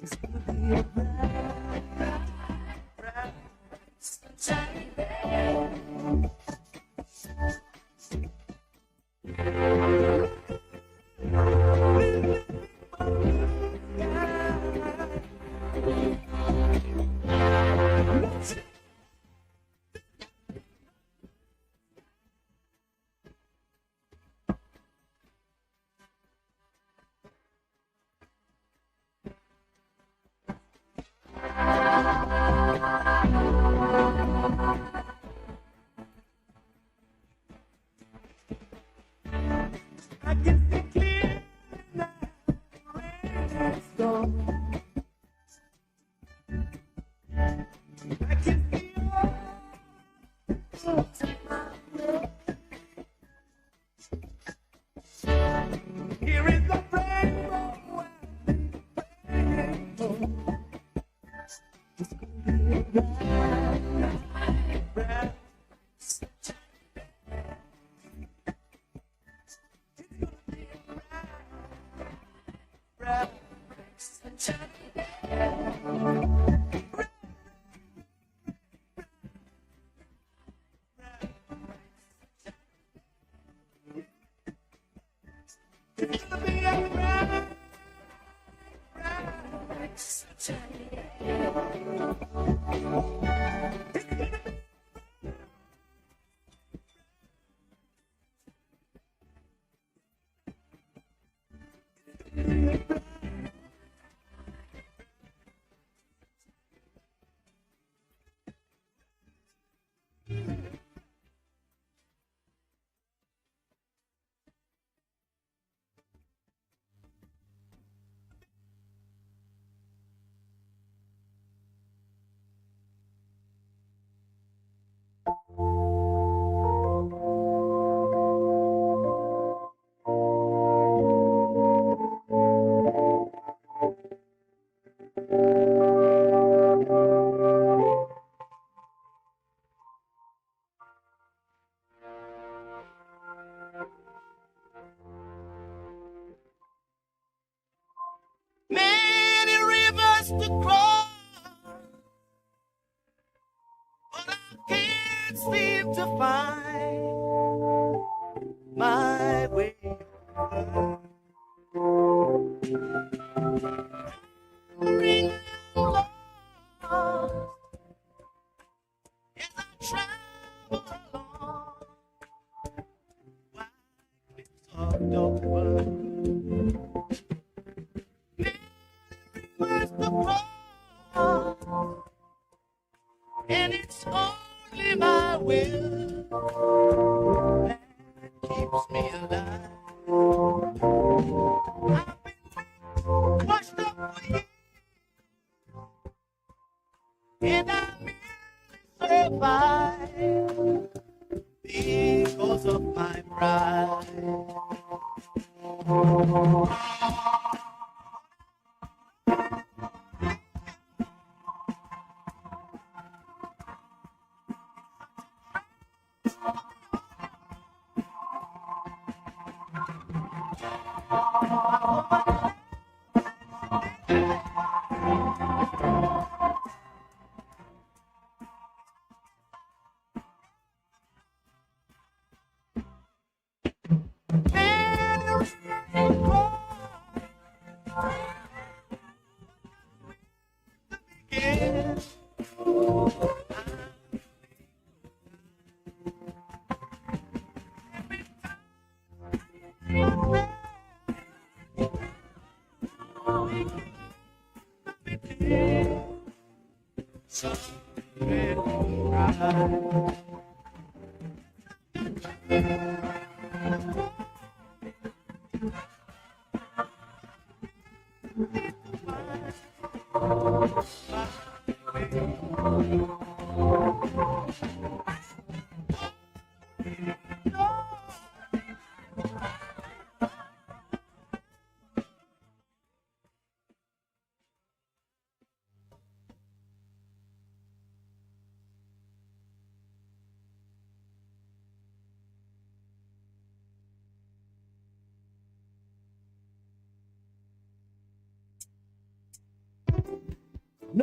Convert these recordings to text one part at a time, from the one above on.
It's gonna be a bright, bright, sunshiny day. I can see clear now, rain is gone. I can see all to my way. Here is the rainbow and the rainbow. It's gonna be a bright, bright, sunshiny day. It's gonna be a bright, bright, sunshiny day. It's gonna be a bright, bright, sunshiny day. Many rivers to cross, but I can't seem to find my way home. Ring lost as I travel along, white cliffs of Dover. Rivers to cross, and it's only my will that keeps me alive. I've been washed up for years, and I merely survive because of my pride.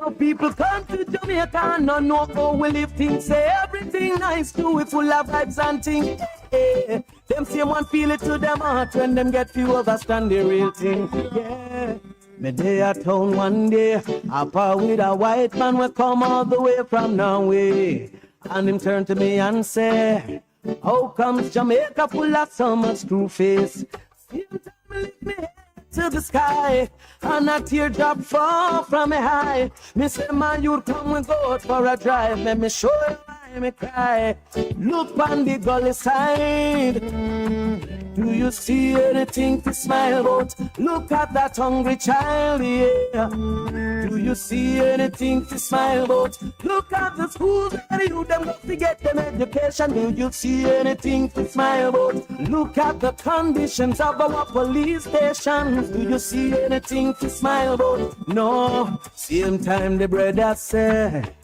No people come to Jamaica and no know how we live things. Say everything nice, do it full of vibes and things. Yeah. Them same one feel it to them heart when them get few understand the real thing. Yeah. Me day at town one day, up with a white man will come all the way from Norway. And him turn to me and say, how comes Jamaica full of so much true face? Same time me lift me head to the sky, and a teardrop fall from me high. Me say, man, you come and go out for a drive. Let me show you why me cry. Look on the gully side. Do you see anything to smile about? Look at that hungry child, yeah. Do you see anything to smile about? Look at the schools where you them go to get them education. Do you see anything to smile about? Look at the conditions of our police stations. Do you see anything to smile about? No. Same time the brother said,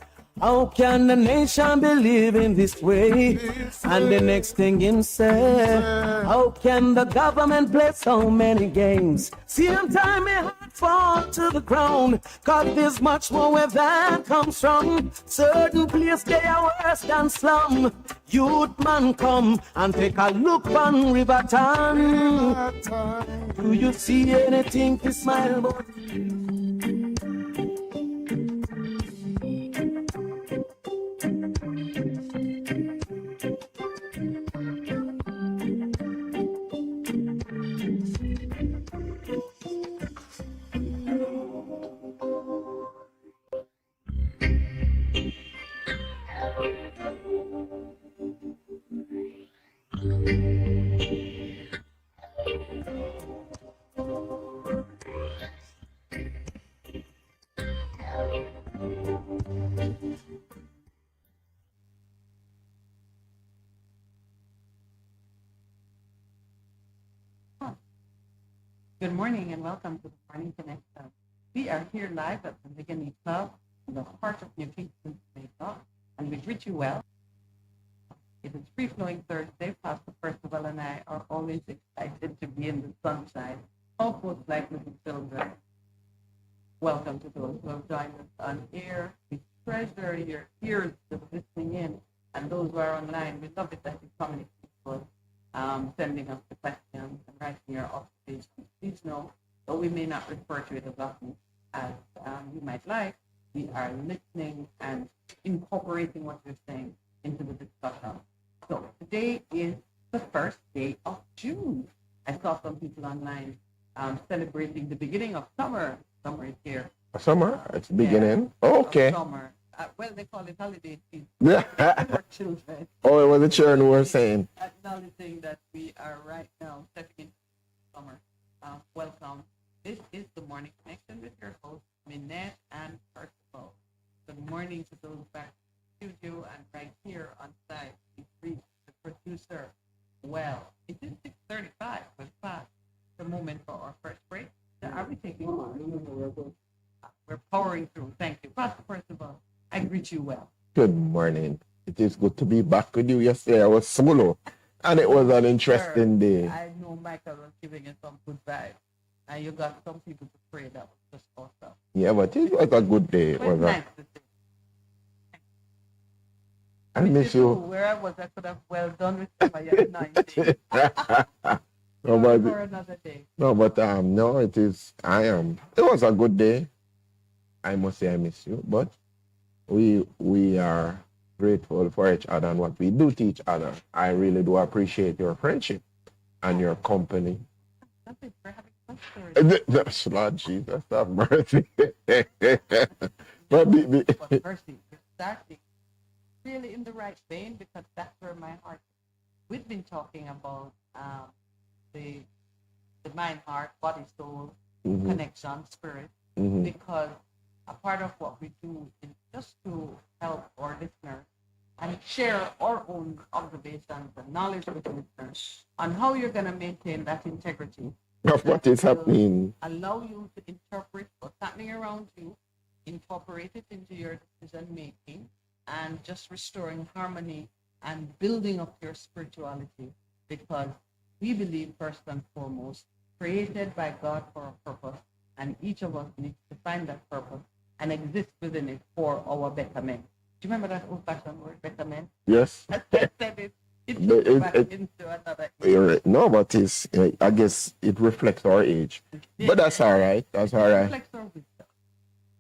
how can the nation be living this way? And the next thing him say, how can the government play so many games? Same time my heart fall to the ground, cause there's much more where that comes from. Certain place they are worse than slum. Youth man come and take a look on Riverton. Do you see anything to smile about? Good morning and welcome to the Morning Connection. We are here live at the Beginning Club in the heart of New Kingston, Jamaica, and we greet you well. It is Free Flowing Thursday. Pastor Percival and I are always excited to be in the sunshine, almost like little children. Welcome to those who have joined us on air. We treasure your ears just listening in, and those who are online, we love it that you communicate with us, sending us the questions and writing your observations. Please know, though we may not refer to it as often as you might like, we are listening and incorporating what you're saying into the discussion. So today is the first day of June. I saw some people online celebrating the beginning of summer. Summer is here. Summer? It's beginning? Yeah, Okay. Summer. Well, they call it holiday season Yeah. for children. Oh, it was the children who were saying. Acknowledging that we are right now stepping into summer. Welcome. This is the Morning Connection with your host, Minett and Percival. Good morning to those back in the studio and right here on site. We greet the producer. Well, it is 6:35. We're past the moment for our first break. So are we taking one? We're powering through. Thank you. Pastor Percival, I greet you well. Good morning. It is good to be back with you. Yesterday I was solo, and it was an interesting day. I know Michael was giving you some good vibes, and you got some people to pray. That was just awesome. Yeah, but it was a good day. It was nice to see. I miss you. Where I was, I could have well done with some of your 90. No, but, for another day. no, but no, it is. It was a good day. I must say I miss you, but we are grateful for each other and what we do to each other. I really do appreciate your friendship and your company. Nothing for having That's Lord Jesus, have mercy. But mercy, you're starting really in the right vein because that's where my heart is. We've been talking about the mind, heart, body, soul, connection, spirit, because a part of what we do is just to help our listeners and share our own observations and knowledge with listeners on how you're going to maintain that integrity. Of what is happening. Allow you to interpret what's happening around you, incorporate it into your decision making, and just restoring harmony and building up your spirituality, because we believe first and foremost, created by God for a purpose, and each of us needs to find that purpose and exist within it for our betterment. Do you remember that old-fashioned word, betterment? Yes. I said it. It But took me back into another. you're right. No, but it's, I guess it reflects our age. But that's all right. That's all It right. reflects our wisdom.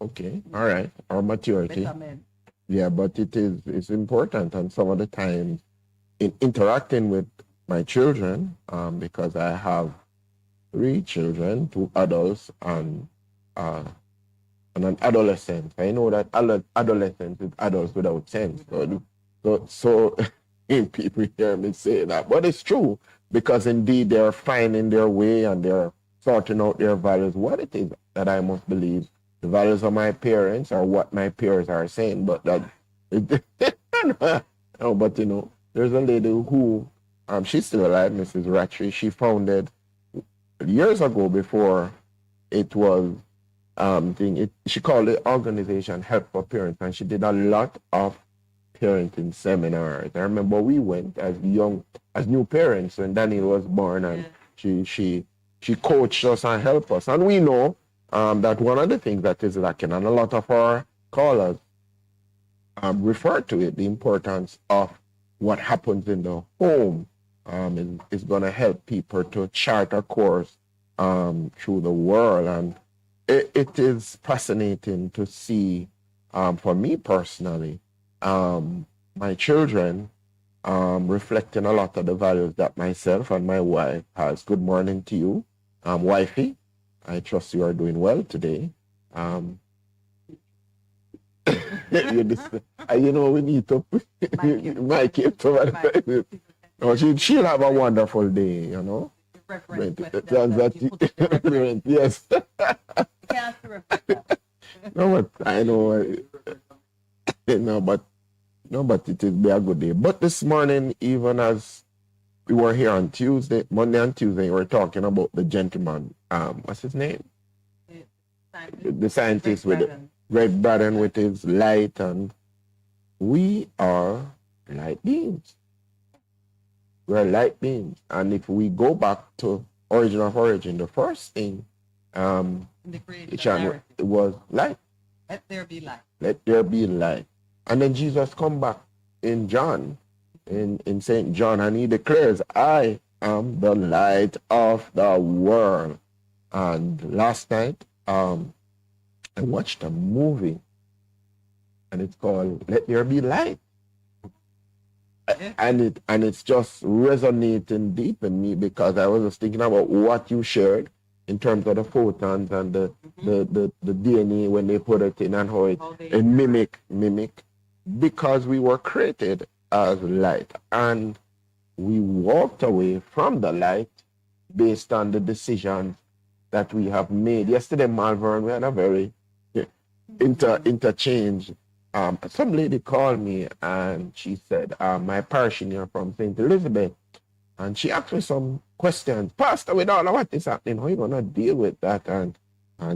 Okay. All right. Our maturity. Betterment. Yeah, but it's important. And some of the time in interacting with my children, because I have 3 children, 2 adults and an adolescent. I know that adolescents is adults without sense. So people hear me say that, but it's true, because indeed they're finding their way and they're sorting out their values. What it is that I must believe, the values of my parents are what my peers are saying, but that no, but you know, there's a lady who she's still alive, Mrs. Rattree. She founded years ago, before it was she called the organization Help for Parents, and she did a lot of parenting seminars. I remember we went as new parents when Daniel was born, and she coached us and helped us. And we know that one of the things that is lacking, and a lot of our callers refer to it, the importance of what happens in the home is going to help people to chart a course through the world. And it is fascinating to see, for me personally, my children reflecting a lot of the values that myself and my wife has. Good morning to you, wifey. I trust you are doing well today. You know, we need to my kid to she'll have a wonderful day, you know. Yes. No, but I know. No, but it will be a good day. But this morning, even as we were here on Monday and Tuesday, we were talking about the gentleman. What's his name? The scientist with Red Braden with his light, and we are light beings. We're light beings, and if we go back to origin of origin, the first thing it was light. Let there be light. Let there be light. And then Jesus come back in John, in St. John, and he declares, I am the light of the world. And last night, I watched a movie, and it's called Let There Be Light. And it's just resonating deep in me, because I was just thinking about what you shared in terms of the photons and the DNA when they put it in, and how it mimic, because we were created as light, and we walked away from the light based on the decisions that we have made. Yesterday, Malvern, we had a very interchange. Some lady called me, and she said, my parishioner from St. Elizabeth, and she asked me some questions. Pastor, with all of what is happening, how are you going to deal with that? And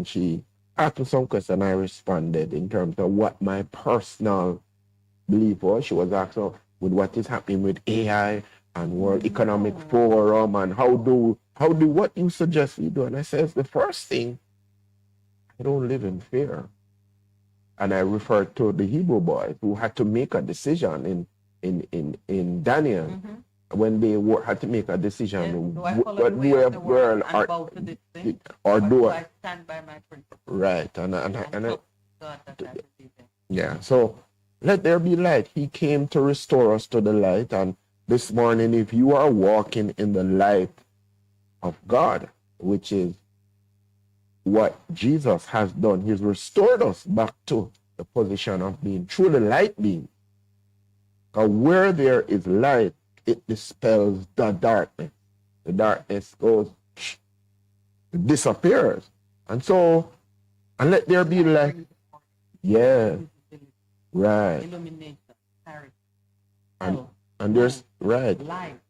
she asked me some questions, and I responded in terms of what my personal belief was. She was asking with what is happening with AI and World Economic Forum, and how do what you suggest we do. And I says, the first thing, I don't live in fear. And I referred to the Hebrew boys who had to make a decision in Daniel, when they had to make a decision. Do I follow the way of the world and bow to this thing? Or do I stand by my principles? Right. And God that I believe in. Yeah. So let there be light. He came to restore us to the light. And this morning, if you are walking in the light of God, which is what Jesus has done, he's restored us back to the position of being truly light being. Because where there is light, it dispels the darkness. The darkness goes, it disappears. And so, and let there be light. Yeah. Right. Illumination, clarity. And there's right. Light.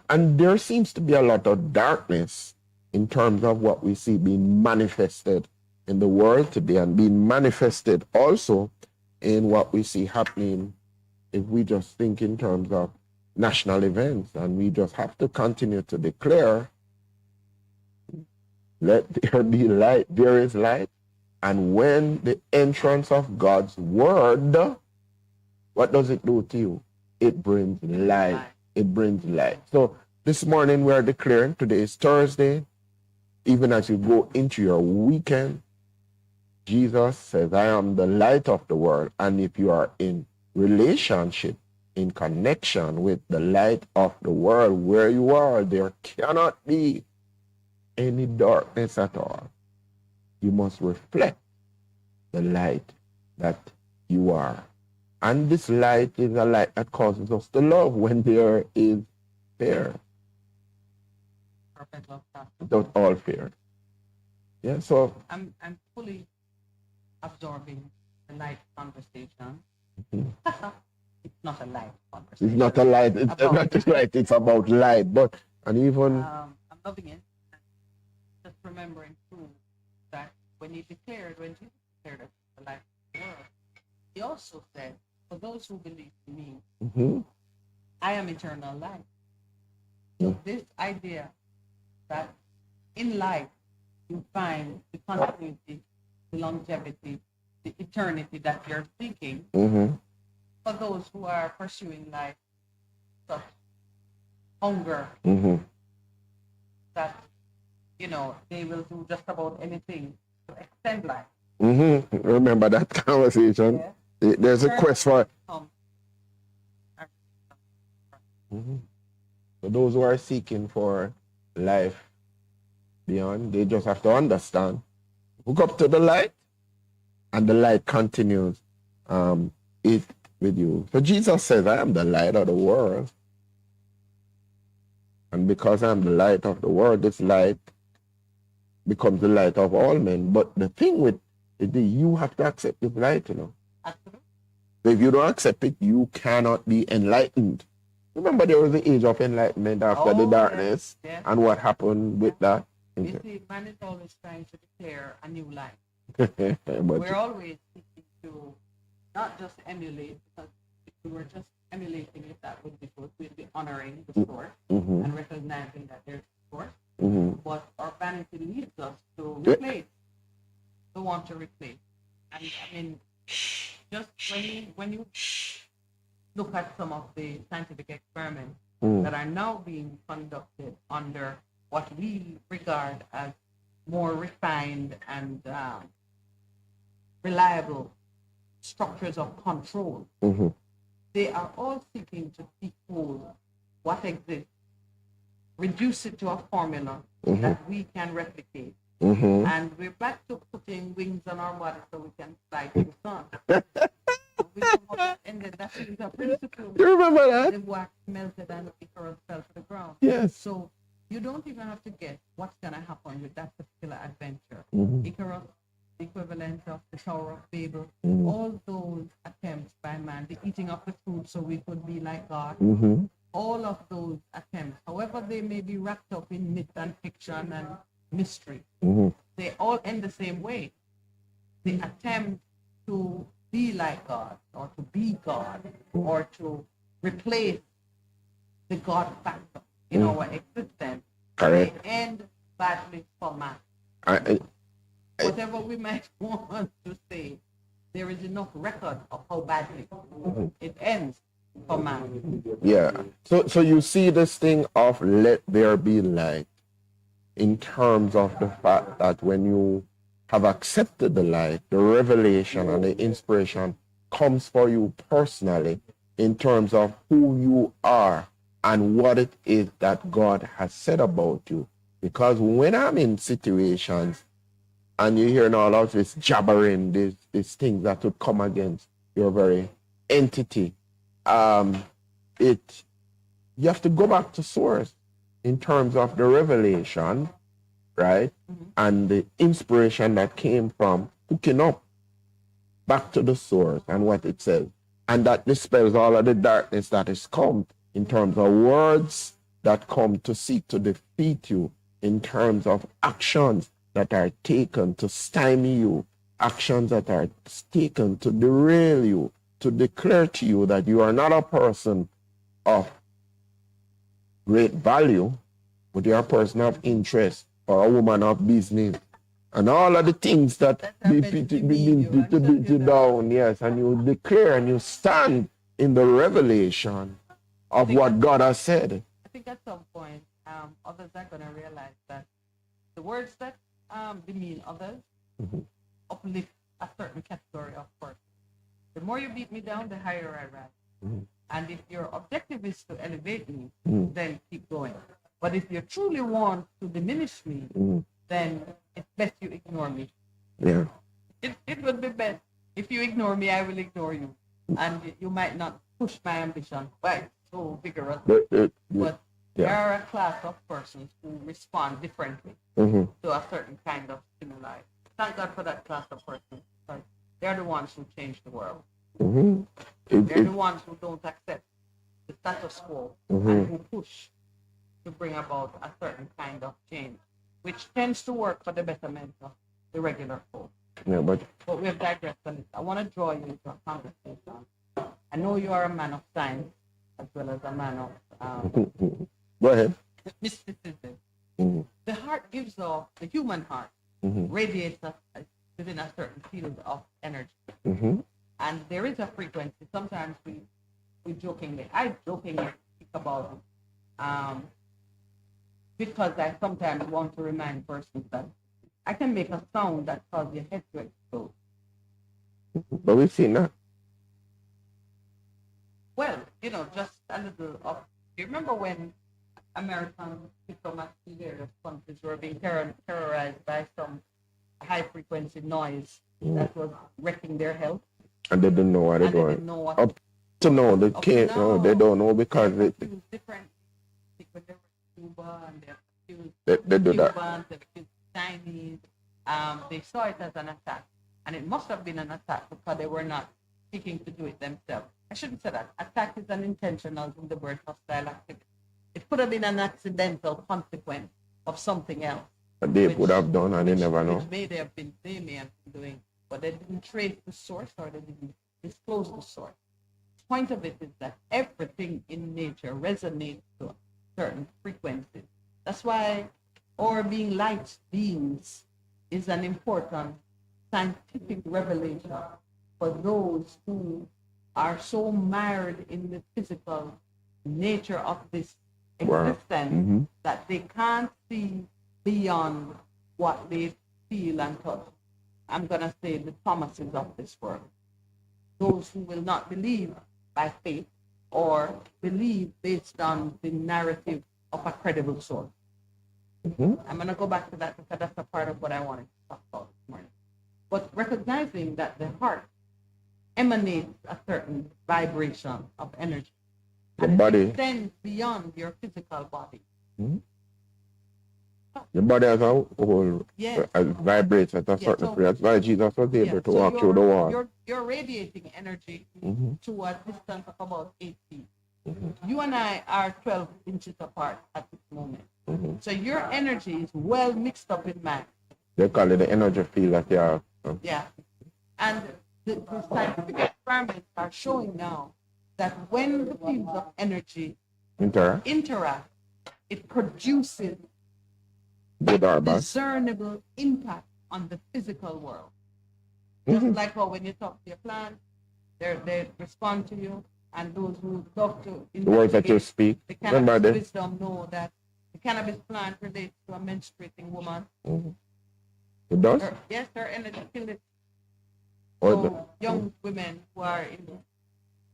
And there seems to be a lot of darkness in terms of what we see being manifested in the world today, and being manifested also in what we see happening if we just think in terms of national events. And we just have to continue to declare, let there be light. There is light. And when the entrance of God's word, what does it do to you? It brings light. It brings light. So this morning we are declaring, today is Thursday, even as you go into your weekend, Jesus says, I am the light of the world. And if you are in relationship, in connection with the light of the world, where you are, there cannot be any darkness at all. You must reflect the light that you are. And this light is a light that causes us to love when there is fear. Perfect love, Pastor. Without all fear. Yeah, so I'm fully absorbing the light conversation. It's not a light conversation. it's not a light, it's not just light, it's about light. But and even I'm loving it. Just remembering too that when Jesus declared the light of the world, he also said, for those who believe in me, I am eternal life. So this idea that in life you find the continuity, the longevity, the eternity that you're seeking, for those who are pursuing life, such hunger, that, they will do just about anything to extend life. Remember that conversation? Yeah. There's a quest for for those who are seeking for life beyond, they just have to understand. Hook up to the light, and the light continues it with you. So Jesus says, I am the light of the world. And because I'm the light of the world, this light becomes the light of all men. But the thing with it, you have to accept this light, Absolutely. So if you don't accept it, you cannot be enlightened. Remember, there was the age of enlightenment after the darkness, yes. And what happened with that? You see, man is always trying to declare a new life. But We're always seeking to not just emulate, because if we were just emulating it, that would be good. We'd be honoring the source and recognizing that there's a source. But our vanity leads us to replace, to want to replace. And I mean, just when you look at some of the scientific experiments that are now being conducted under what we regard as more refined and reliable structures of control, they are all seeking to decode what exists, reduce it to a formula that we can replicate. And we're back to putting wings on our body so we can fly to the sun. And that is a principle. You remember that? The wax melted and Icarus fell to the ground. Yes. So you don't even have to guess what's going to happen with that particular adventure. Icarus, the equivalent of the Tower of Babel, all those attempts by man, the eating of the fruit so we could be like God, all of those attempts, however they may be wrapped up in myth and fiction and mystery, they all end the same way. The attempt to be like God, or to be God, or to replace the God factor in our existence, they end badly for man. Whatever we might want to say, there is enough record of how badly it ends for man. Yeah. So you see this thing of let there be light in terms of the fact that when you have accepted the light, the revelation and the inspiration comes for you personally in terms of who you are and what it is that God has said about you. Because when I'm in situations and you hear all of this jabbering, these things that would come against your very entity, you have to go back to source in terms of the revelation, right? And the inspiration that came from hooking up back to the source and what it says. And that dispels all of the darkness that has come in terms of words that come to seek to defeat you, in terms of actions that are taken to stymie you, actions that are taken to derail you, to declare to you that you are not a person of great value, but you're a person of interest or a woman of business. And all of the things that That are meant to demean you and to shut beat you you down, yes, and you declare and you stand in the revelation of what God has said. I think at some point, others are going to realize that the words that demean others uplift a certain category of person. The more you beat me down, the higher I rise. And if your objective is to elevate me, then keep going. But if you truly want to diminish me, then it's best you ignore me. Yeah. It would be best. If you ignore me, I will ignore you. And you might not push my ambition quite so vigorously. But there are a class of persons who respond differently to a certain kind of stimuli. Thank God for that class of persons, because they're the ones who change the world. They're the ones who don't accept the status quo and who push to bring about a certain kind of change, which tends to work for the betterment of the regular folk. Yeah, but we have digressed on it. I want to draw you into a conversation. I know you are a man of science as well as a man of go ahead. mysticism. The heart gives off, the human heart radiates within a certain field of energy. And there is a frequency. Sometimes we jokingly, I jokingly speak about it because I sometimes want to remind persons that I can make a sound that causes your head to explode. But we've seen that. Well, just a little of. Do you remember when American diplomats in various countries were being terrorized by some high frequency noise that was wrecking their health? And they didn't know what it was. Up to now, they can't know. They don't know because they different. When they were in Cuba and they do that. Cubans, they Chinese. They saw it as an attack, and it must have been an attack because they were not seeking to do it themselves. I shouldn't say that. Attack is an intentional in the word hostile activity. It could have been an accidental consequence of something else. But they would have done, and they never know. Which they may have been doing, but they didn't trace the source or they didn't disclose the source. The point of it is that everything in nature resonates to certain frequencies. That's why our being light beings is an important scientific revelation for those who are so mired in the physical nature of this existence that they can't see beyond what they feel and touch. I'm going to say the Thomases of this world. Those who will not believe by faith or believe based on the narrative of a credible source. I'm going to go back to that because that's a part of what I wanted to talk about this morning. But recognizing that the heart emanates a certain vibration of energy. The body extends beyond your physical body. The body as a whole vibrates at a certain frequency. That's why Jesus was able to walk through the wall. You're radiating energy to a distance of about 8 feet. You and I are 12 inches apart at this moment. So your energy is well mixed up in mine. They call it the energy field that you have. Yeah. And the scientific experiments are showing now that when the fields of energy interact, it produces discernible impact on the physical world. Just like how when you talk to your plant, they respond to you, and those who talk to the words that you speak. The cannabis wisdom know that the cannabis plant relates to a menstruating woman. It does? Yes, her energy killed it. So young women who are in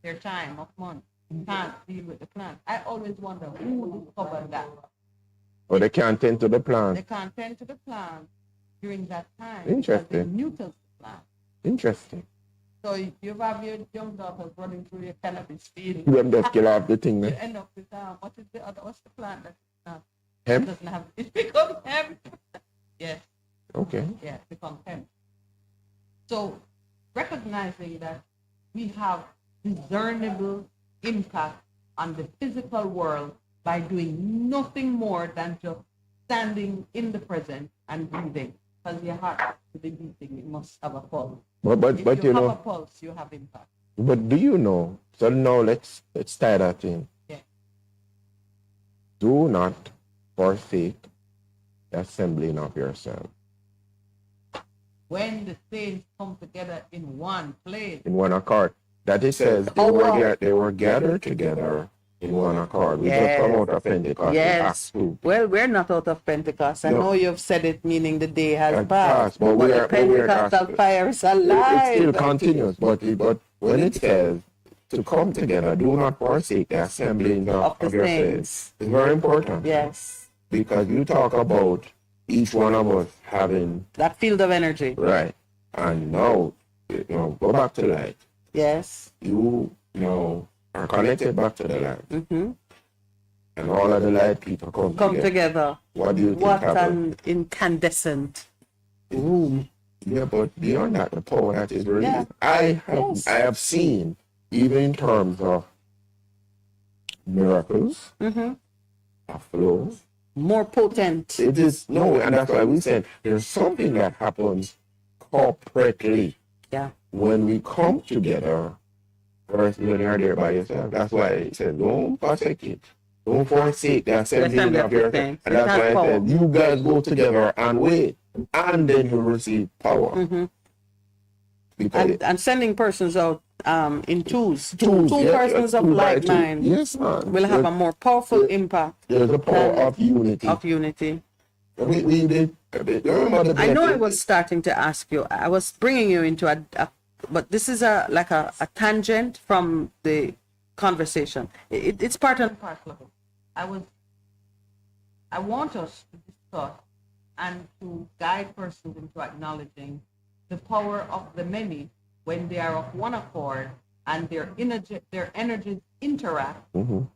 their time of month can't deal with the plant. I always wonder who discovered that. Or they can't tend to the plant. They can't tend to the plant during that time. Interesting. They neuter the plant. Interesting. So if you have your young daughters running through your cannabis field, them just kill off the thing. You end up with what's the plant that hemp? Doesn't have it becomes hemp. Yes. Okay. Yeah, it becomes hemp. So recognizing that we have discernible impact on the physical world by doing nothing more than just standing in the present and breathing. Because your heart has to be beating, it must have a pulse. But if you have a pulse, you have impact. But do you know? So now let's tie that in. Yeah. Do not forsake the assembling of yourself. when the saints come together in one place. In one accord. That it says they were gathered together in one accord. We just come out of Pentecost. Yes. Well, we're not out of Pentecost. I know you've said it, meaning the day has passed. But the Pentecostal fire is alive. It still continues. But when it says to come together, do not forsake the assembling of the your saints. saints. It's very important. Yes. Because you talk about each one of us having that field of energy. Right. And now, go back to light. Yes. You are connected back to the light. Mm-hmm. And all of the light people come together. What do you think an incandescent room. Yeah, but beyond that, the power that is released. I have seen, even in terms of miracles, of flows, more potent. It is, and that's why we said there's something that happens corporately. Yeah. When we come together, first when you're there by yourself, that's why it said, don't forsake it. Don't forsake the assembly of your saints. And that's why I said, you guys go together and wait, and then you receive power. Mm-hmm. And sending persons out in twos. Two persons of like mind will have a more powerful impact. There's a power of unity. We did. I know I was starting to ask you. I was bringing you into but this is like a tangent from the conversation. It's part and parcel of it. I want us to discuss and to guide persons into acknowledging the power of the many when they are of one accord and their energies interact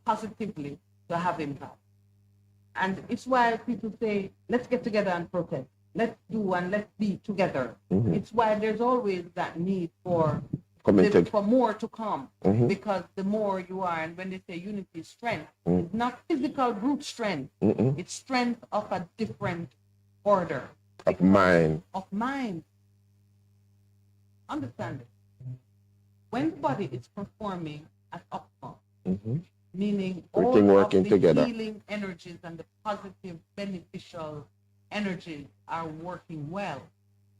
positively to have impact. And it's why people say, let's get together and protest. Let's do and let's be together. It's why there's always that need for more to come. Because the more you are, and when they say unity is strength, it's not physical brute strength. It's strength of a different order. Of mind. Understand it. When the body is performing at optimum, meaning all of the healing energies and the positive beneficial energies are working well,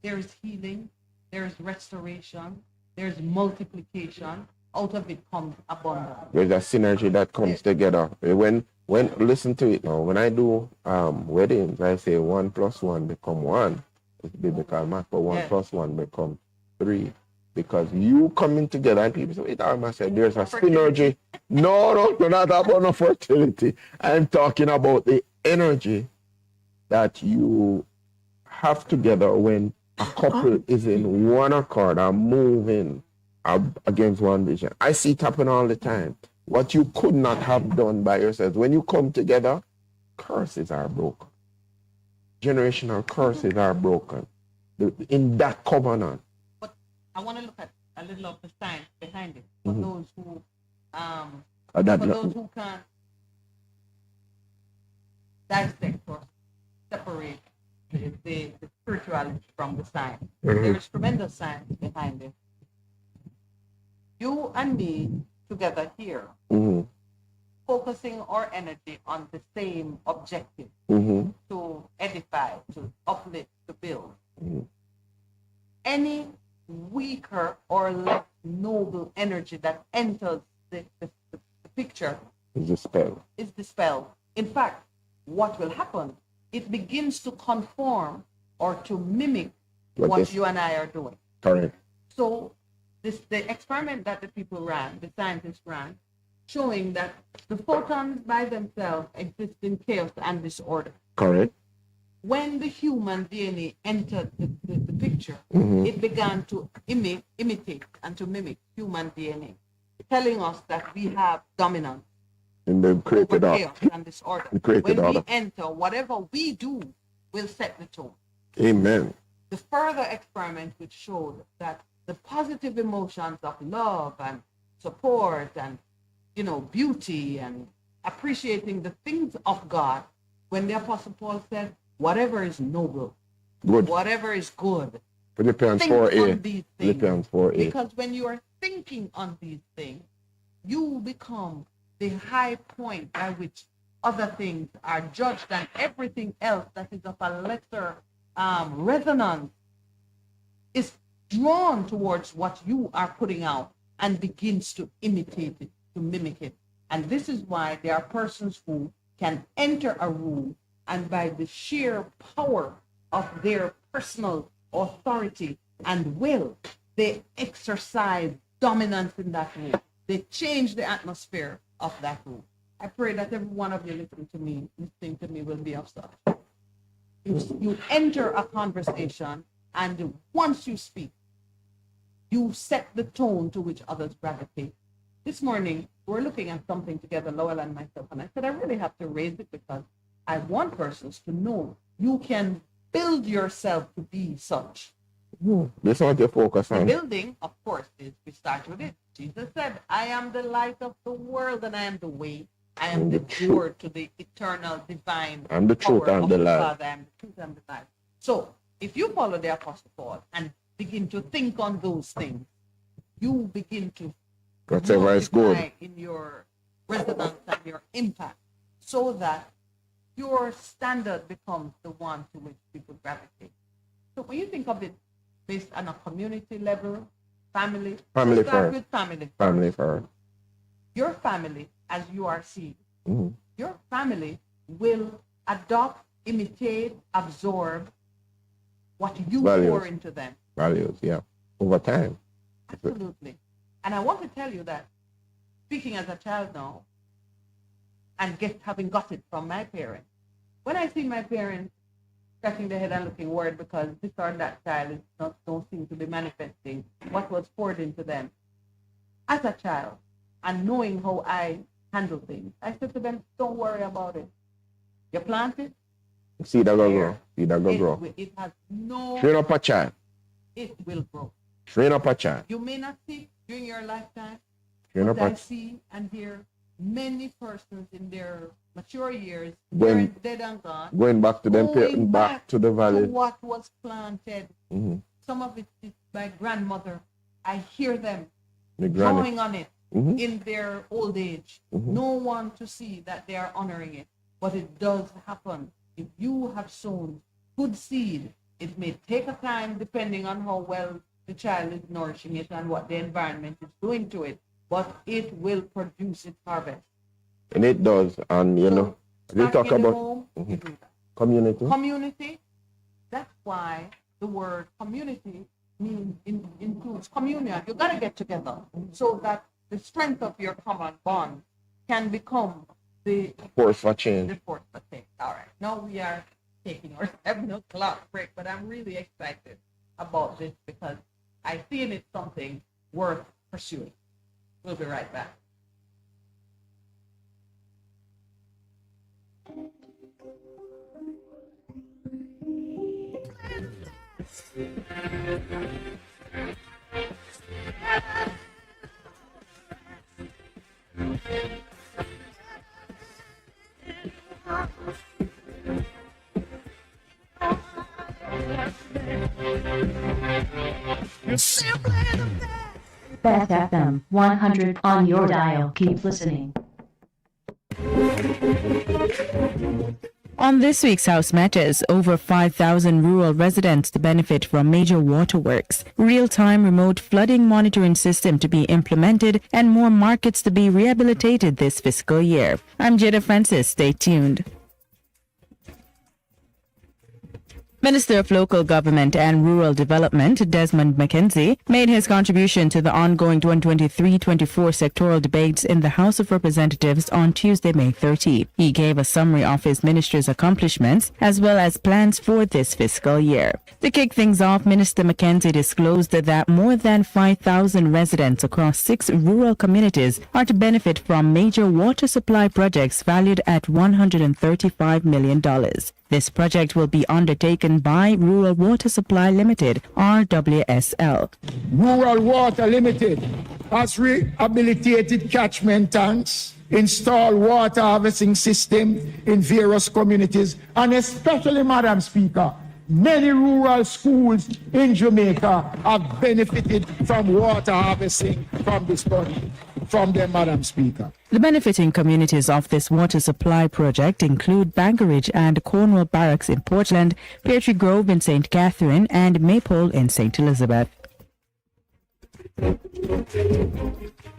there is healing, there is restoration, there is multiplication. Out of it comes abundance. There's a synergy that comes together. When listen to it now, when I do weddings, I say 1 + 1 become 1. It's biblical math, but 1 + 1 become 3. Because you coming together and people say, I said there's a synergy. No, not about no fertility. I'm talking about the energy that you have together when a couple is in one accord and moving against one vision. I see it happen all the time. What you could not have done by yourself. When you come together, curses are broken. Generational curses are broken. In that covenant. But I want to look at a little of the science behind it for those who can dissect or separate the spirituality from the science. There is tremendous science behind it. You and me together here, focusing our energy on the same objective, to edify, to uplift, to build. Any weaker or less noble energy that enters the picture is dispelled. In fact, what will happen? It begins to conform or to mimic what you and I are doing. Correct. So the experiment that the people ran, the scientists ran, showing that the photons by themselves exist in chaos and disorder. Correct. When the human DNA entered the picture, it began to imitate and to mimic human DNA, telling us that we have dominance over chaos and disorder. When we enter, whatever we do will set the tone. Amen. The further experiment which showed that the positive emotions of love and support and beauty and appreciating the things of God, when the Apostle Paul said, whatever is noble, whatever is good, Philippians 4:8. Because when you are thinking on these things, you become the high point by which other things are judged, and everything else that is of a lesser resonance is drawn towards what you are putting out and begins to imitate it, to mimic it. And this is why there are persons who can enter a room and by the sheer power of their personal authority and will, they exercise dominance in that room. They change the atmosphere of that room. I pray that every one of you listening to me will be of such. You enter a conversation, and once you speak, you set the tone to which others gravitate. This morning, we're looking at something together, Lowell and myself, and I said, I really have to raise it because I want persons to know you can build yourself to be such. This is what you focus on. The building, of course, is we start with it. Jesus said, I am the light of the world, and I am the way. I am the door to the eternal, divine. I'm the truth and the life. I am the truth and the life. So, if you follow the Apostle Paul and begin to think on those things, you begin to whatever is good in your resonance and your impact, so that your standard becomes the one to which people gravitate. So when you think of it based on a community level, family first. With family. Family first. Your family, as you are seen, Mm-hmm. your family will adopt, imitate, absorb what you pour into them. Values, yeah. Over time. Absolutely. And I want to tell you that, speaking as a child now, and having got it from my parents, when I see my parents scratching their head and looking worried because this or that child don't seem to be manifesting what was poured into them, as a child, and knowing how I handle things, I said to them, don't worry about it. You plant it, see that go grow. See that go grow. It has no... Train up a child. It will grow. Train up a child. You may not see during your lifetime, Train up but I a see and hear many persons in their mature years, dead and gone, going back to them, back to the valley. To what was planted. Mm-hmm. Some of it is my grandmother. I hear them The drawing on it Mm-hmm. in their old age. Mm-hmm. No one to see that they are honoring it. But it does happen. If you have sown good seed, it may take a time depending on how well the child is nourishing it and what the environment is doing to it. But it will produce its harvest. And it does. And you know, we talk about home, community. Community. That's why the word community includes communion. You got to get together so that the strength of your common bond can become the force for change. The force for change. All right. Now we are taking our 7 o'clock break, but I'm really excited about this because I see in it something worth pursuing. We'll be right back. Best FM 100 on your dial. Keep listening. On this week's House Matters, over 5,000 rural residents to benefit from major waterworks, real-time remote flooding monitoring system to be implemented, and more markets to be rehabilitated this fiscal year. I'm Jada Francis. Stay tuned. Minister of Local Government and Rural Development, Desmond McKenzie, made his contribution to the ongoing 2023-24 sectoral debates in the House of Representatives on Tuesday, May 30. He gave a summary of his minister's accomplishments as well as plans for this fiscal year. To kick things off, Minister McKenzie disclosed that more than 5,000 residents across 6 rural communities are to benefit from major water supply projects valued at $135 million. This project will be undertaken by Rural Water Supply Limited, RWSL. Rural Water Limited has rehabilitated catchment tanks, installed water harvesting system in various communities, and especially, Madam Speaker, many rural schools in Jamaica have benefited from water harvesting from this body. from them, Madam Speaker. The benefiting communities of this water supply project include Bankeridge and Cornwall Barracks in Portland, Peartree Grove in St. Catherine, and Maypole in St. Elizabeth.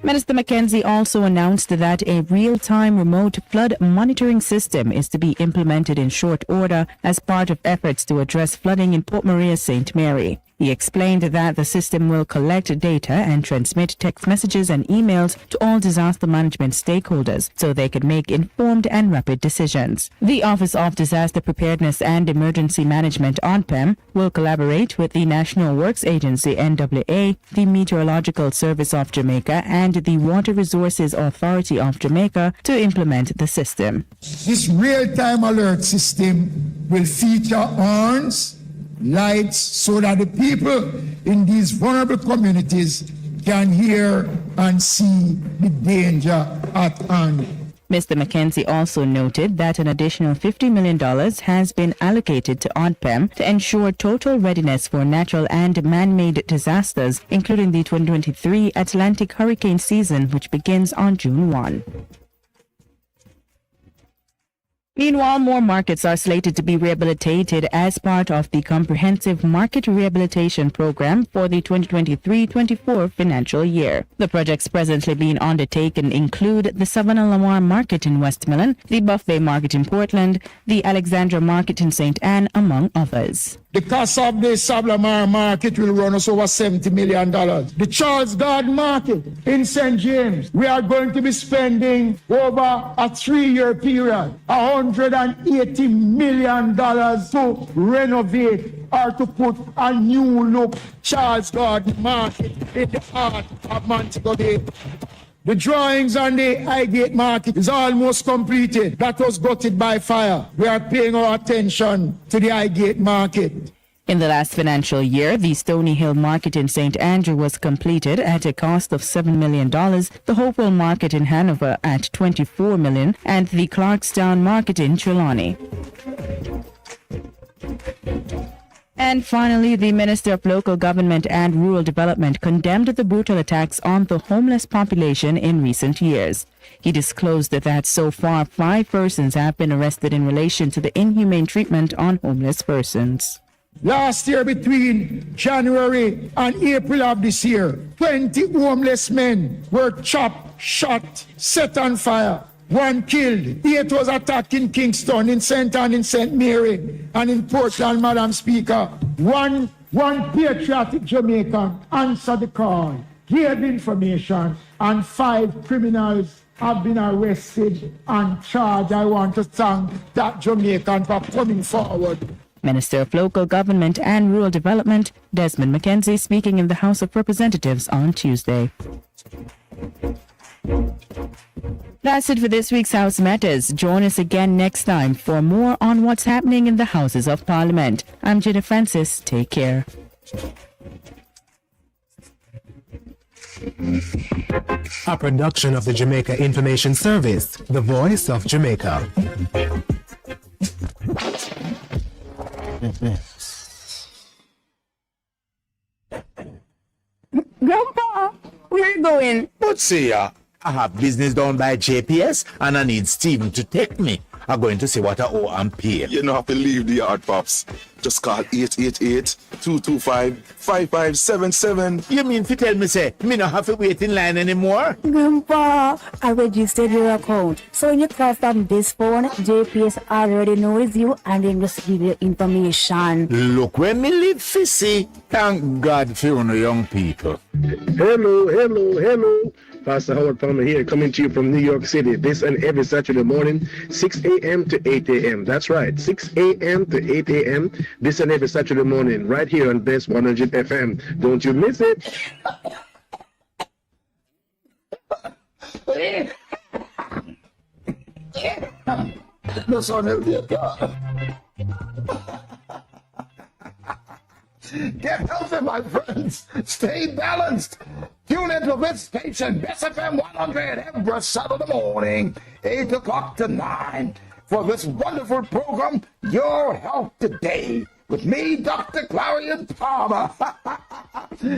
Minister Mackenzie also announced that a real-time remote flood monitoring system is to be implemented in short order as part of efforts to address flooding in Port Maria, St. Mary. He explained that the system will collect data and transmit text messages and emails to all disaster management stakeholders so they can make informed and rapid decisions. The Office of Disaster Preparedness and Emergency Management, ONPEM, will collaborate with the National Works Agency, NWA, the Meteorological Service of Jamaica, and the Water Resources Authority of Jamaica to implement the system. This real-time alert system will feature horns, lights, so that the people in these vulnerable communities can hear and see the danger at hand. Mr. Mackenzie also noted that an additional $50 million has been allocated to ONPEM to ensure total readiness for natural and man-made disasters, including the 2023 Atlantic hurricane season, which begins on June 1. Meanwhile, more markets are slated to be rehabilitated as part of the comprehensive market rehabilitation program for the 2023-24 financial year. The projects presently being undertaken include the Savannah Lamar Market in Westmoreland, the Buff Bay Market in Portland, the Alexandra Market in St. Anne, among others. The cost of the Sablamar Market will run us over $70 million. The Charles Garden Market in St. James, we are going to be spending over a 3-year period, $180 million to renovate or to put a new look Charles Garden Market in the heart of Montego Bay. The drawings on the Highgate Market is almost completed. That was gutted by fire. We are paying our attention to the Highgate Market. In the last financial year, the Stony Hill Market in St. Andrew was completed at a cost of $7 million, the Hopewell Market in Hanover at $24 million, and the Clarkstown Market in Trelawney. And finally, the Minister of Local Government and Rural Development condemned the brutal attacks on the homeless population in recent years. He disclosed that so far 5 persons have been arrested in relation to the inhumane treatment on homeless persons. Last year, between January and April of this year, 20 homeless men were chopped, shot, set on fire. 1 killed. 8 was attacked in Kingston, in St. Anne, in St. Mary, and in Portland, Madam Speaker. One patriotic Jamaican answered the call, gave information, and 5 criminals have been arrested and charged. I want to thank that Jamaican for coming forward. Minister of Local Government and Rural Development, Desmond Mackenzie, speaking in the House of Representatives on Tuesday. That's it for this week's House Matters. Join us again next time for more on what's happening in the Houses of Parliament. I'm Jenna Francis. Take care. A production of the Jamaica Information Service, the voice of Jamaica. Grandpa, where are you going? But see, I have business done by JPS and I need Stephen to take me. I'm going to see what I owe and pay. You don't have to leave the yard, Pops. Just call 888-225-5577. You mean to tell me, say, me not have to wait in line anymore? Grandpa, I registered your account. So when you call from this phone, JPS already knows you and they just give you information. Look where me live, Fissy. Thank God for you young people. Hello. Pastor Howard Palmer here, coming to you from New York City, this and every Saturday morning, 6 a.m. to 8 a.m. That's right, 6 a.m. to 8 a.m. this and every Saturday morning, right here on Bess 100 FM. Don't you miss it? Get healthy, my friends. Stay balanced. Tune into this station, Bess FM 100, every Saturday morning, 8 o'clock to 9, for this wonderful program, Your Health Today, with me, Dr. Clarion Palmer.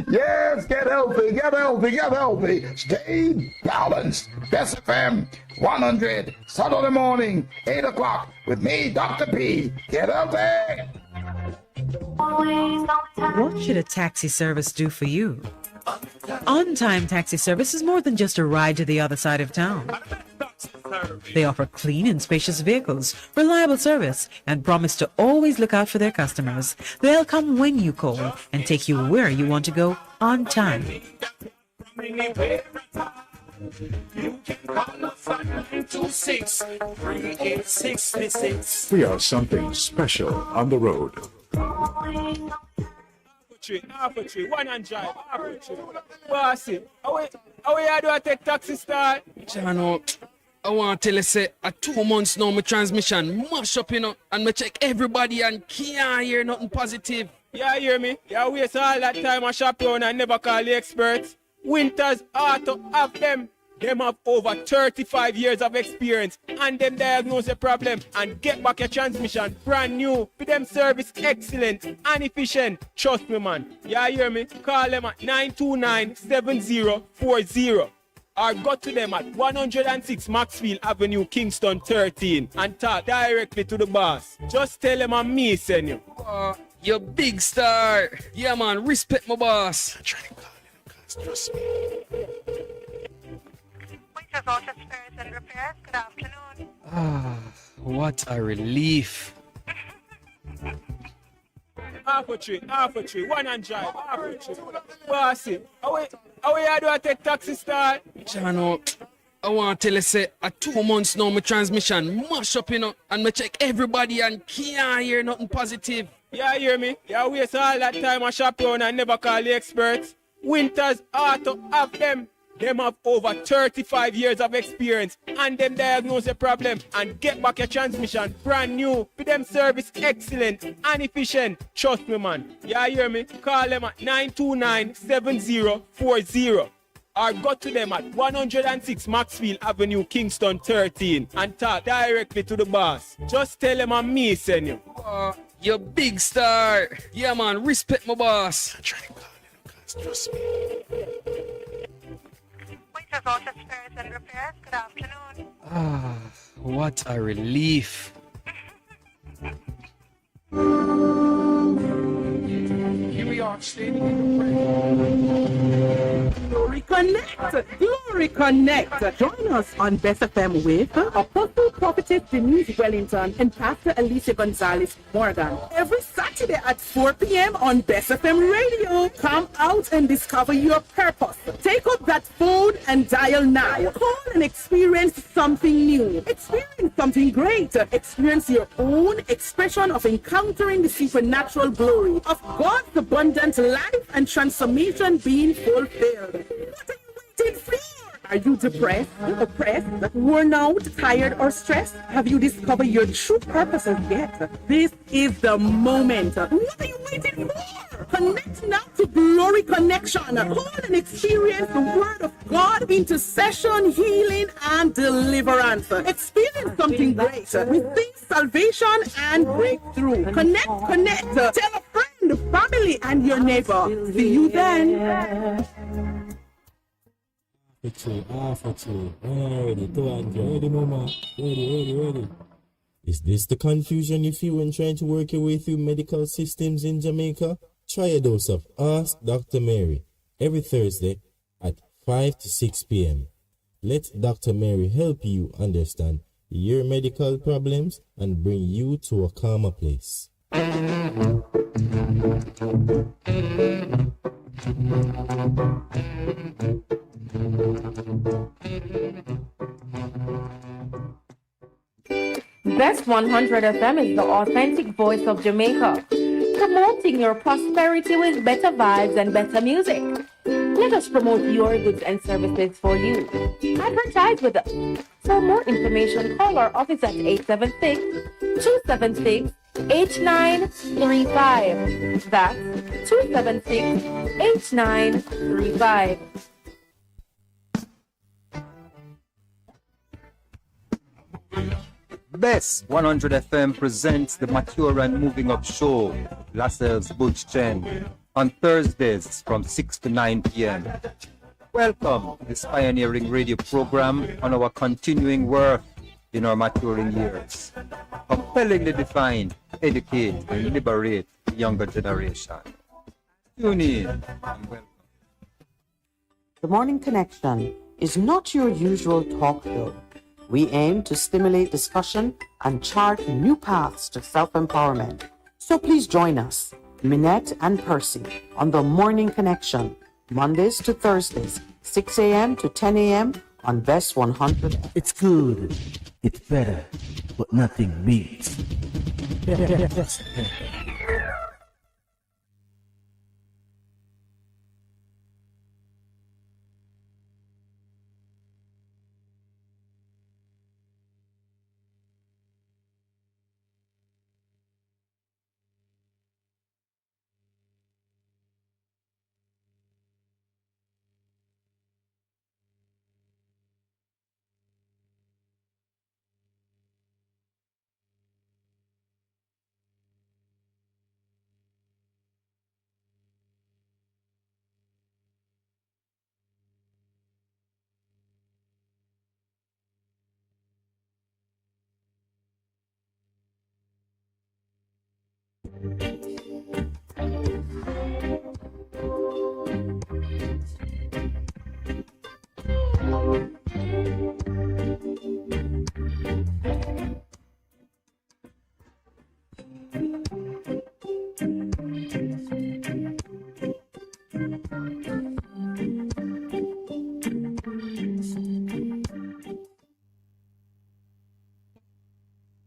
Yes, get healthy, get healthy, get healthy. Stay balanced. Bess FM 100, Saturday morning, 8 o'clock, with me, Dr. P. Get healthy. What should a taxi service do for you? On-time taxi service is more than just a ride to the other side of town. They offer clean and spacious vehicles, reliable service, and promise to always look out for their customers. They'll come when you call and take you where you want to go on time. We are something special on the road. Half a tree, one and drive, half a tree. Bossy, how you do I take taxi start? Jano, I want to tell you, say, at 2 months now, my transmission mash up, and I check everybody and can't hear nothing positive. Yeah, hear me? You waste all that time I shop around and never call the experts. Winters Auto have them. Them have over 35 years of experience and them diagnose the problem and get back your transmission brand new. With them service excellent and efficient. Trust me, man. Yeah, hear me? Call them at 929-7040 or go to them at 106 Maxfield Avenue, Kingston 13 and talk directly to the boss. Just tell them I'm me, send you. You big star. Yeah, man, respect my boss. I'm trying to call you because trust me. Good afternoon. What a relief. Half a tree, one and drive, half a tree. Bossy, how you do I take taxi start? Jano, I want to tell you, say, at 2 months now, my transmission mash up, and I check everybody and can't hear nothing positive. Yeah, hear me? You waste all that time I shop around and never call the experts. Winters Auto have them. Them have over 35 years of experience and them diagnose the problem and get back your transmission brand new. With them service excellent and efficient. Trust me, man. Yeah, hear me? Call them at 929-7040 or go to them at 106 Maxfield Avenue, Kingston 13 and talk directly to the boss. Just tell them I'm me, send you. You big star. Yeah, man, respect my boss. I'm trying to call you because trust me. Good afternoon. What a relief. Here we are standing in the Glory Connect! Glory Connect! Join us on Bess FM with Apostle Prophetess Denise Wellington and Pastor Alicia Gonzalez Morgan. Every Saturday at 4 p.m. on Bess FM Radio. Come out and discover your purpose. Take up that phone and dial now. Call and experience something new. Experience something great. Experience your own expression of encountering the supernatural glory of God's abundant life and transformation being fulfilled. What are you waiting for? Are you depressed, oppressed, worn out, tired, or stressed? Have you discovered your true purpose as yet? This is the moment. What are you waiting for? Connect now to Glory Connection. Call and experience the Word of God, intercession, healing, and deliverance. Experience something great. Receive salvation and breakthrough. Connect. Tell a friend, family, and your neighbor. See you then. Ready, mama. Ready. Is this the confusion you feel when trying to work your way through medical systems in Jamaica? Try a dose of Ask Dr. Mary every Thursday at 5 to 6 p.m. Let Dr. Mary help you understand your medical problems and bring you to a calmer place. Best 100 FM is the authentic voice of Jamaica, promoting your prosperity with better vibes and better music. Let us promote your goods and services for you. Advertise with us. For more information, call our office at 876-276-8935. That's 276-8935. Bess 100 FM presents the Mature and Moving Up Show, Lascelles Butch Chen, on Thursdays from 6 to 9 p.m. Welcome to this pioneering radio program on our continuing work in our maturing years. Compellingly defined, educate, and liberate the younger generation. Tune in and welcome. The Morning Connection is not your usual talk show. We aim to stimulate discussion and chart new paths to self-empowerment. So please join us, Minett and Percy, on The Morning Connection, Mondays to Thursdays, 6 a.m. to 10 a.m. on Bess 100. It's good, it's better, but nothing beats.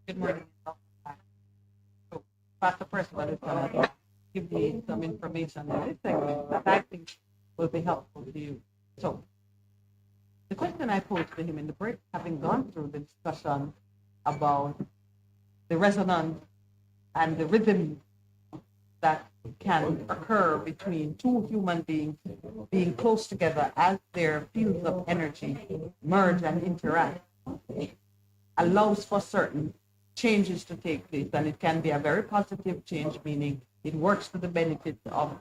Good morning. So, Pastor Percival is going to give you some information in this segment that I think will be helpful to you. So, the question I posed to him in the break, having gone through the discussion about the resonance and the rhythm that can occur between two human beings being close together as their fields of energy merge and interact, allows for certain changes to take place, and it can be a very positive change, meaning it works to the benefit of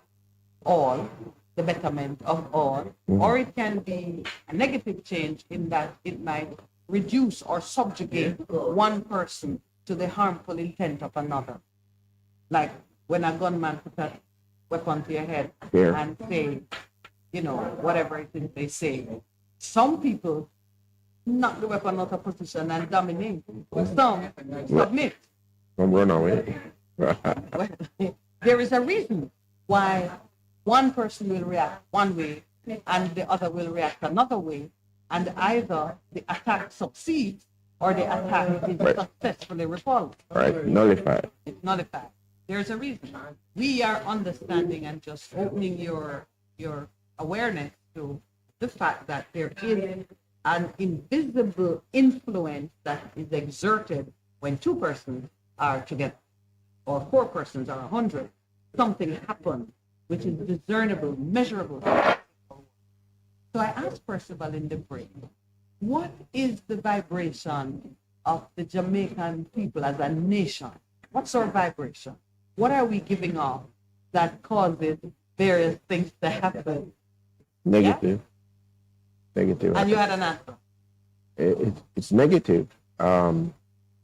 all, the betterment of all, or it can be a negative change in that it might reduce or subjugate one person to the harmful intent of another. Like when a gunman puts a weapon to your head and say, you know, whatever it is they say. Some people knock the weapon out of position and dominate. Some submit. Some run away. There is a reason why one person will react one way and the other will react another way, and either the attack succeeds or the attack is successfully repulsed. Right, nullified. It's nullified. There's a reason. We are understanding and just opening your awareness to the fact that there is an invisible influence that is exerted when two persons are together, or four persons, or 100. Something happens which is discernible, measurable. So I asked Percival in the break, what is the vibration of the Jamaican people as a nation? What's our vibration? What are we giving off that causes various things to happen? Negative. Yeah? Negative. And you had an answer. It's negative. As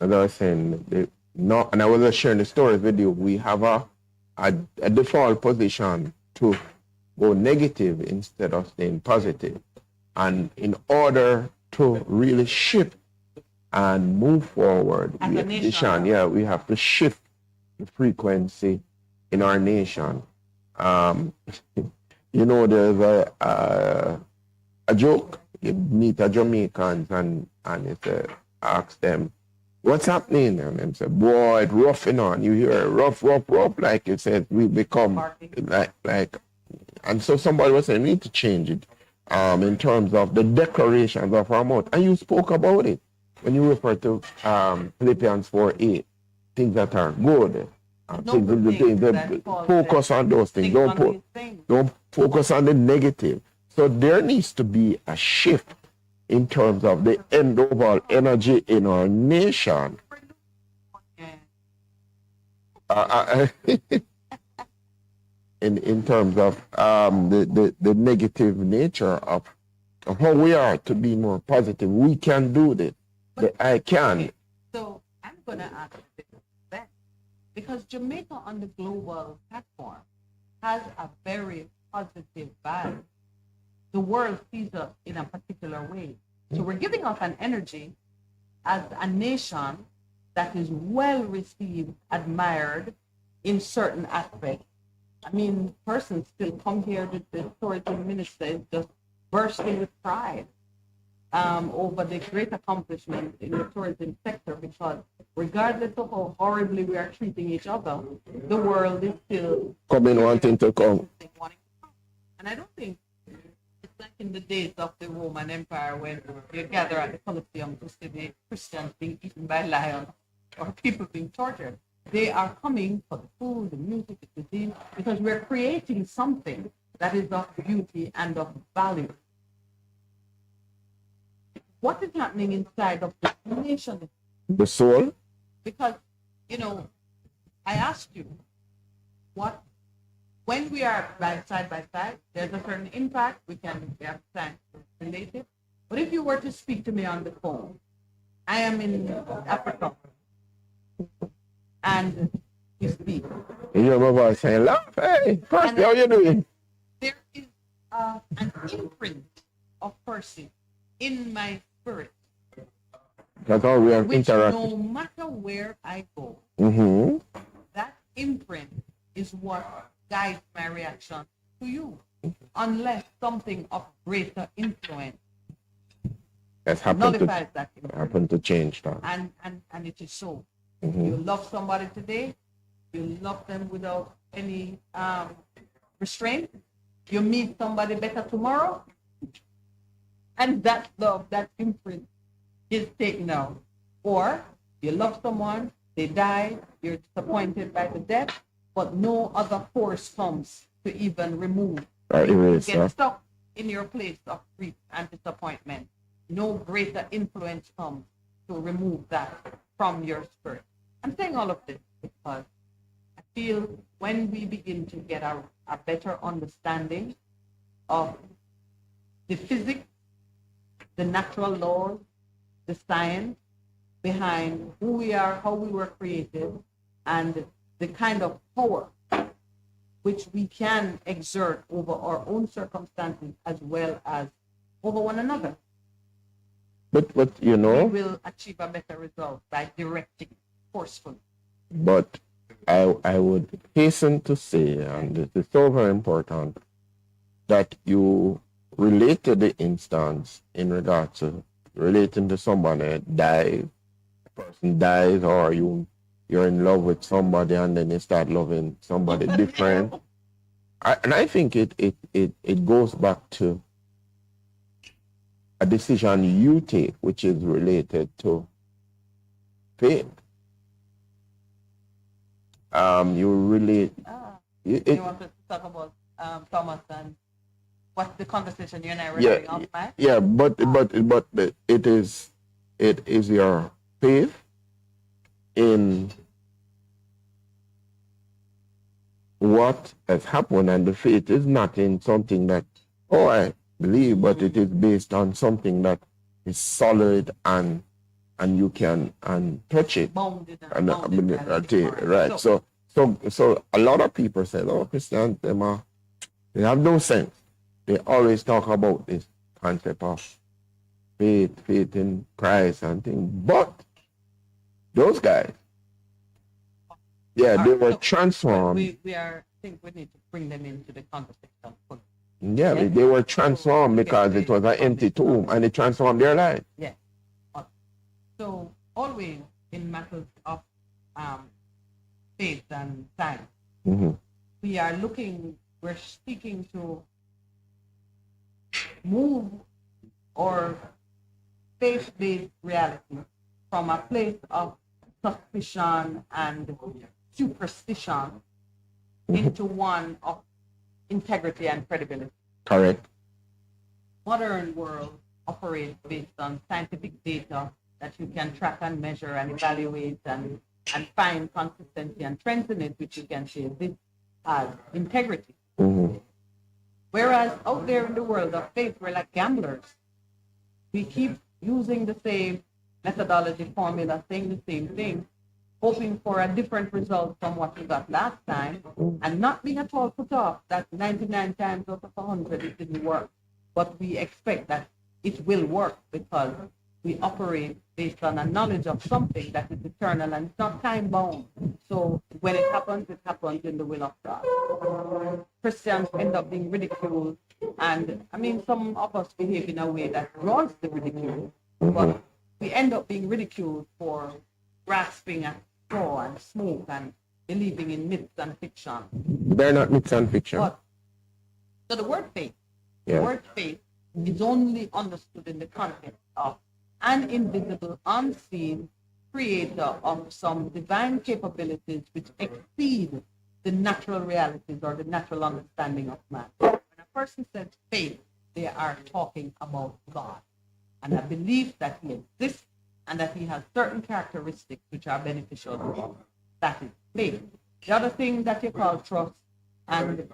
I was saying, and I was just sharing the story with you. We have a default position to go negative instead of staying positive. And in order to really shift and move forward, we have to shift the frequency in our nation. You know, there's a joke. You meet a Jamaicans and you say, ask them, what's happening? And them say, boy, it's rough, you know. And you hear rough, like you said, we become like, and so somebody was saying, we need to change it in terms of the declarations of our mouth. And you spoke about it when you refer to Philippians 4:8, things that are good. Focus on those things. Don't focus on the negative. So there needs to be a shift in terms of the overall energy in our nation In terms of the negative nature of how we are to be more positive, we can do this. I can. So I'm going to ask this then, because Jamaica on the global platform has a very positive vibe. The world sees us in a particular way. So we're giving off an energy as a nation that is well received, admired in certain aspects. I mean, persons still come here, the tourism minister is just bursting with pride over the great accomplishment in the tourism sector, because regardless of how horribly we are treating each other, the world is still coming wanting to come. And I don't think it's like in the days of the Roman Empire when you gather at the Colosseum to see the Christians being eaten by lions or people being tortured. They are coming for the food, the music, the cuisine, because we're creating something that is of beauty and of value. What is happening inside of the nation? The soul? Because, I asked you, when we are side by side, there's a certain impact, we have time to relate it. But if you were to speak to me on the phone, I am in Africa, and you speak. You hear my voice saying, "Love, hey, Percy, how you doing?" There is an imprint of Percy in my spirit. That's how we are Which interacting. no matter where I go, that imprint is what guides my reaction to you, unless something of greater influence That's happened nullifies that influence. happened to change that. And it is so. You love somebody today, you love them without any restraint. You meet somebody better tomorrow, and that love, that imprint is taken out. Or you love someone, they die, you're disappointed by the death, but no other force comes to even remove. You get stuck in your place of grief and disappointment. No greater influence comes to remove that from your spirit. I'm saying all of this because I feel when we begin to get a better understanding of the physics, the natural laws, the science behind who we are, how we were created, and the kind of power which we can exert over our own circumstances as well as over one another. But We will achieve a better result by directing forcefully. But I would hasten to say, and it is so very important, that you relate to the instance in regard to relating to somebody dies, a person dies, or you're in love with somebody and then you start loving somebody different. And I think it goes back to a decision you take, which is related to faith. You relate. You want to talk about Thomas and what's the conversation you and I were having off mic? Yeah, but it is your faith in what has happened, and the faith is not in something that I believe, but it is based on something that is solid and you can touch it. Right. So a lot of people say, "Oh, Christians, they have no sense." They always talk about this concept of faith in Christ and things. But those guys, they were transformed. I think we need to bring them into the conversation. Yeah, they were transformed because it was an empty tomb and it transformed their life. Yeah. So always in matters of faith and science, we're seeking to move our faith-based reality from a place of suspicion and superstition into one of integrity and credibility. Correct. Modern world operates based on scientific data that you can track and measure and evaluate and and find consistency and trends in it, which you can say this has integrity. Whereas out there in the world of faith, we're like gamblers. We keep using the same methodology formula, saying the same thing, hoping for a different result from what we got last time, and not being at all put off that 99 times out of 100 it didn't work. But we expect that it will work because we operate based on a knowledge of something that is eternal and it's not time bound. So when it happens in the will of God. Christians end up being ridiculed, and I mean, some of us behave in a way that draws the ridicule, but we end up being ridiculed for grasping at straw and smoke and believing in myths and fiction. They're not myths and fiction. But, so the word faith, the word faith is only understood in the context of an invisible, unseen creator of some divine capabilities which exceed the natural realities or the natural understanding of man. When a person says faith, they are talking about God and a belief that he exists and that he has certain characteristics which are beneficial to us. That is faith. The other thing that you call trust and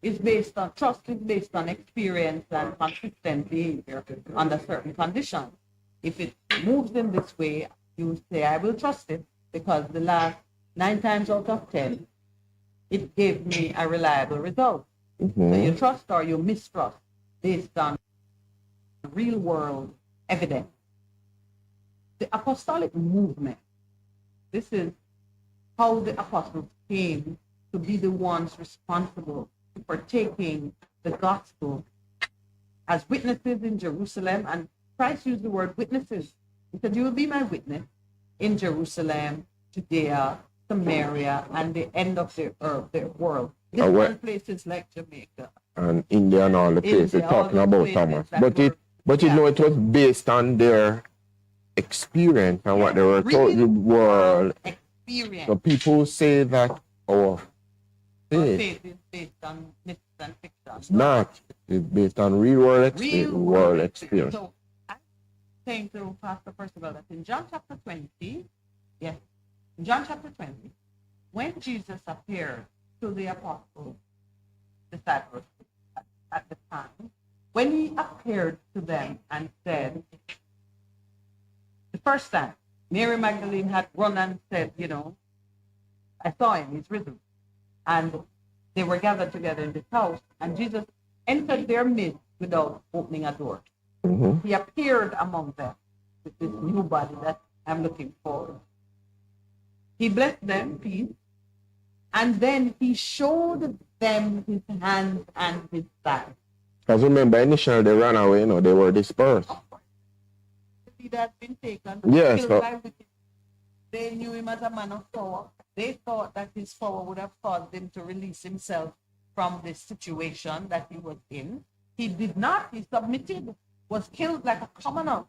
is based on experience and consistent behavior under certain conditions. If it moves in this way, you say, I will trust it because the last 9 times out of 10, it gave me a reliable result. So you trust or you mistrust based on real world evidence. The apostolic movement, this is how the apostles came to be the ones responsible for taking the gospel as witnesses in Jerusalem. And Christ used the word witnesses. He said, you will be my witness in Jerusalem, Judea, Samaria, and the end of the earth, the world. Different places like Jamaica. And India and all the places talking about Thomas. But you know, it was based on their experience and what they were told the world. Experience. So people say that our faith is based on myths and fiction. It's not. It's based on real world experience. So I'm saying to Pastor Percival that in John chapter 20, in John chapter 20, when Jesus appeared to the apostles, disciples at the time, when he appeared to them and said, the first time, Mary Magdalene had run and said, you know, I saw him, he's risen. And they were gathered together in this house, and Jesus entered their midst without opening a door. He appeared among them with this new body that I'm looking for. He blessed them, peace, and then he showed them his hands and his side. Because remember, initially they ran away, you know, they were dispersed. He had been taken, yes, killed by wicked. They knew him as a man of power. They thought that his power would have caused him to release himself from this situation that he was in. He did not. He submitted, was killed like a commoner.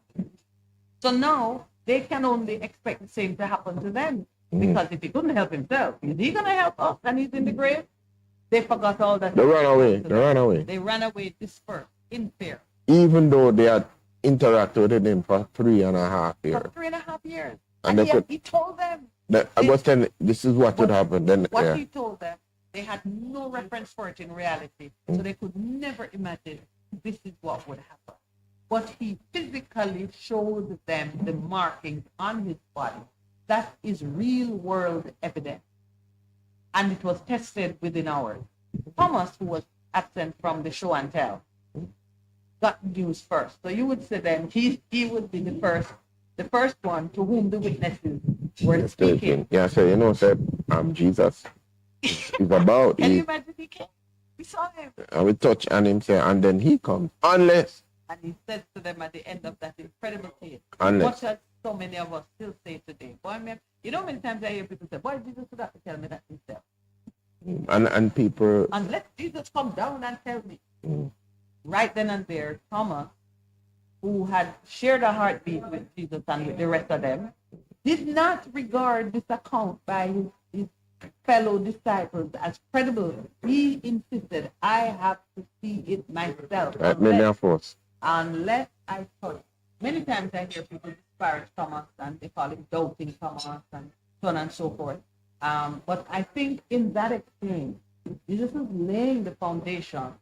So now they can only expect the same to happen to them. Because if he couldn't help himself, is he going to help us and he's in the grave? They forgot all that. They ran away. They ran away. They ran away dispersed, in fear. Even though they had interacted with him for 3.5 years. For 3.5 years. And he told them. I was telling this is what would happen. Then what he told them, they had no reference for it in reality. So they could never imagine this is what would happen. But he physically showed them the markings on his body. That is real world evidence. And it was tested within hours. Thomas, who was absent from the show and tell, got news first. So you would say then he would be the first one to whom the witnesses were speaking. Yeah, so you know, said Jesus is about. Can you imagine he came? We saw him. And we touch on him, say, and then he comes. Unless. And he said to them at the end of that incredible tale, Unless. much as so many of us still say today. Boy, man, you know many times I hear people say, boy, Jesus would have to tell me that himself. And people. And let Jesus come down and tell me. Right then and there, Thomas, who had shared a heartbeat with Jesus and with the rest of them, did not regard this account by his fellow disciples as credible. He insisted, I have to see it myself. Unless I touch. Many times I hear people disparage Thomas and they call him doubting Thomas and so on and so forth. But I think in that exchange, Jesus is laying the foundation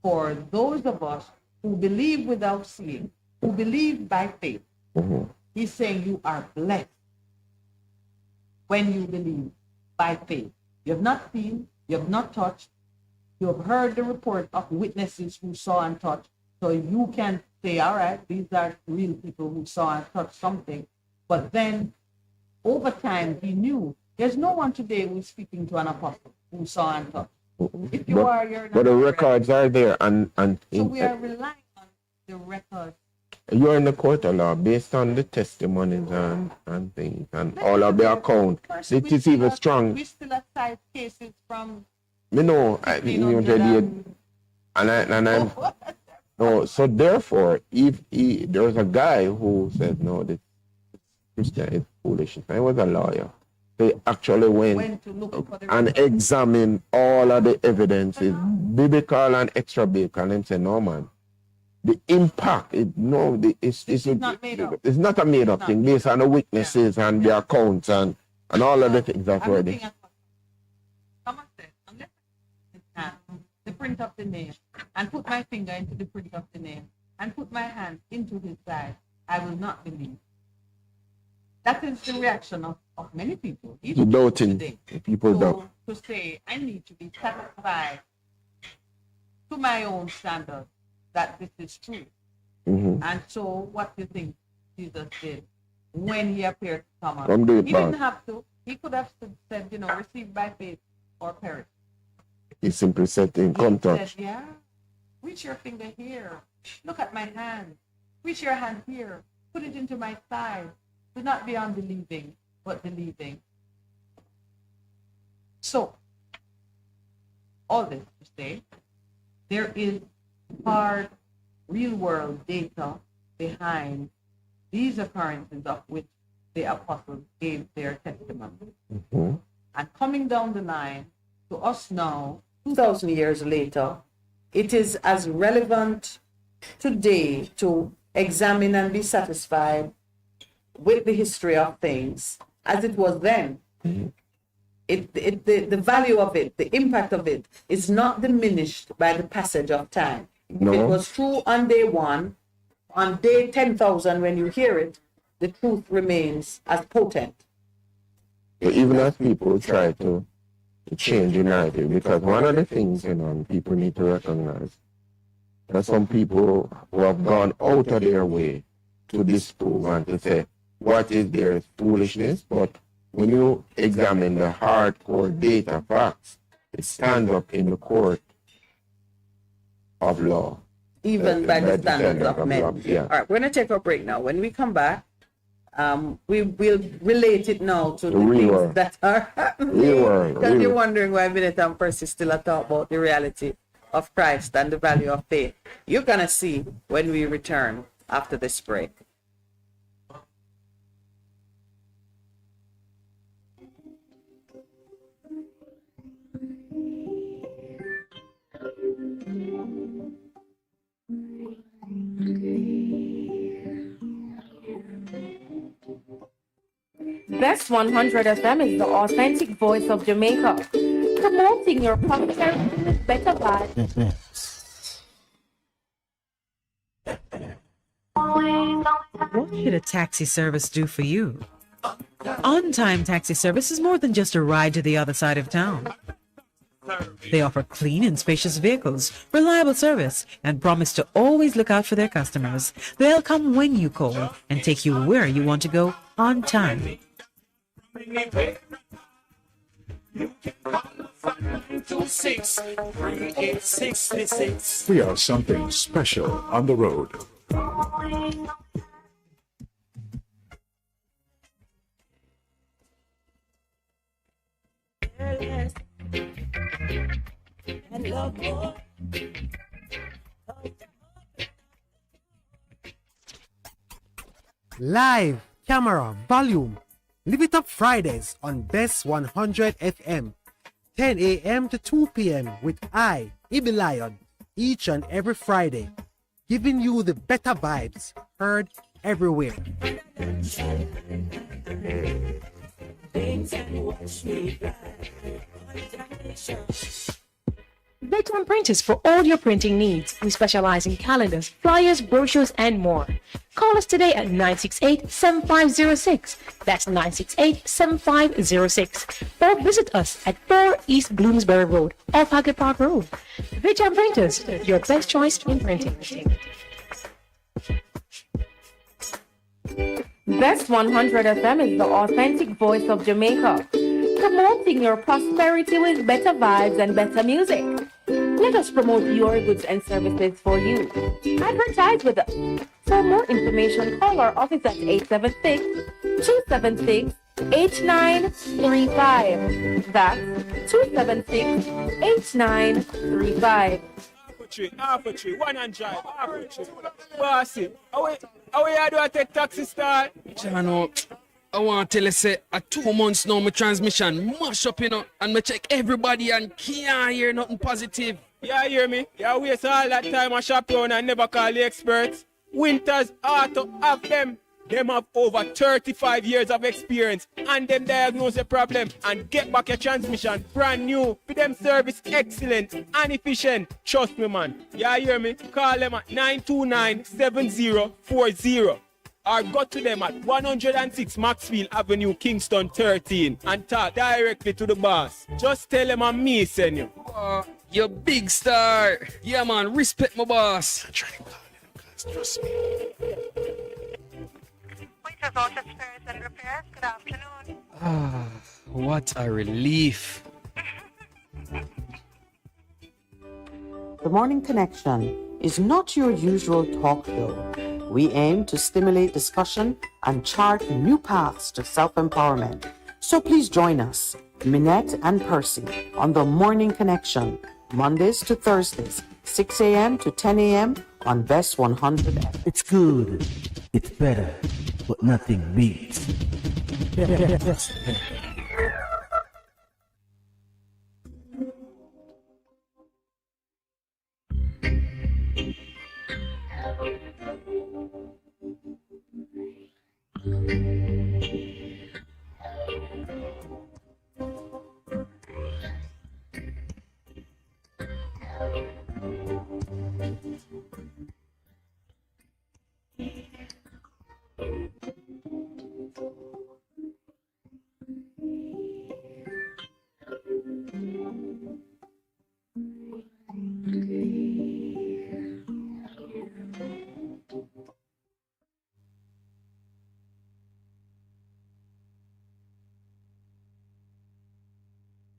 for those of us who believe without seeing, who believe by faith. He's saying you are blessed when you believe by faith. You have not seen, you have not touched, you have heard the report of witnesses who saw and touched. So you can say, all right, these are real people who saw and touched something. But then over time, he knew there's no one today who's speaking to an apostle who saw and touched. If you are, you're not. But the records are there, and so we are relying on the records. You are in the court of law based on the testimonies and things and all of the account. It is even strong. We still have side cases from. You know, no. So therefore, if there was a guy who said no, this Christian is foolishness. I was a lawyer. They actually went and examined all of the evidences, biblical and extra biblical, and said, no man, the impact, it's not made up. It's not a made up thing based on the witnesses and the accounts and all of the things that were there. Someone said, unless I the print of the name and put my finger into the print of the name and put my hand into his side, I will not believe. That is the reaction of many people. Doubting. People doubt. To say, I need to be satisfied to my own standards that this is true. And so what do you think Jesus did when he appeared to Thomas? He didn't have to. He could have said, receive by faith or perish. He simply said to him, come touch. Said, yeah, reach your finger here. Look at my hand. Reach your hand here. Put it into my side. Do not be unbelieving, but believing. So, all this to say, there is hard, real-world data behind these occurrences of which the apostles gave their testimony. And coming down the line, to us now, 2,000 years later, it is as relevant today to examine and be satisfied with the history of things as it was then. The value of it, the impact of it, is not diminished by the passage of time. No. If it was true on day 1, on day 10,000 when you hear it, the truth remains as potent. Even as people try to change the narrative, because one of the things people need to recognize that some people who have gone out of their way to disprove and to say what is there is foolishness, but when you examine the hardcore data facts, it stands up in the court of law. Even by the standards of men. Yeah. All right, we're going to take a break now. When we come back, we will relate it now to the things that are happening. Because you're wondering why Minett and Percy still talk about the reality of Christ and the value of faith. You're going to see when we return after this break. Best 100 FM is the authentic voice of Jamaica, promoting your prosperity with better vibes. What should a taxi service do for you? On-time taxi service is more than just a ride to the other side of town. They offer clean and spacious vehicles, reliable service, and promise to always look out for their customers. They'll come when you call and take you where you want to go on time. We are something special on the road. Live, camera, volume. Live it up Fridays on Bess 100 FM, 10 a.m. to 2 p.m. with I, Ibi Lion, each and every Friday, giving you the better vibes heard everywhere. Veteran Printers for all your printing needs. We specialize in calendars, flyers, brochures, and more. Call us today at 968-7506. That's 968-7506. Or visit us at 4 East Bloomsbury Road, off Haggard Park Road. Veteran Printers, your best choice in printing. Best 100 FM is the authentic voice of Jamaica, promoting your prosperity with better vibes and better music. Let us promote your goods and services for you. Advertise with us. For more information, call our office at 876-276-8935. That's 276-8935. Half a tree, 100, half a tree. Bossy, how you do I take taxi start? Jano, I want to tell you, say, 2 months now, my transmission mash up, and me check everybody and can't hear nothing positive. You hear me? You waste all that time I shop around and never call the experts. Winters Auto have them. Them have over 35 years of experience and them diagnose the problem and get back your transmission brand new. For them service excellent and efficient. Trust me, man. You hear me? Call them at 929-7040 or go to them at 106 Maxfield Avenue, Kingston 13 and talk directly to the boss. Just tell them I'm me, send you. You big star. Yeah, man. Respect my boss. Trust me. Winter's Auto Spares and Repairs. Good afternoon. Ah, what a relief. The Morning Connection is not your usual talk show. We aim to stimulate discussion and chart new paths to self-empowerment. So please join us, Minett and Percy, on The Morning Connection, Mondays to Thursdays, 6 a.m. to 10 a.m. on Best 100 FM. It's good. It's better. But nothing beats.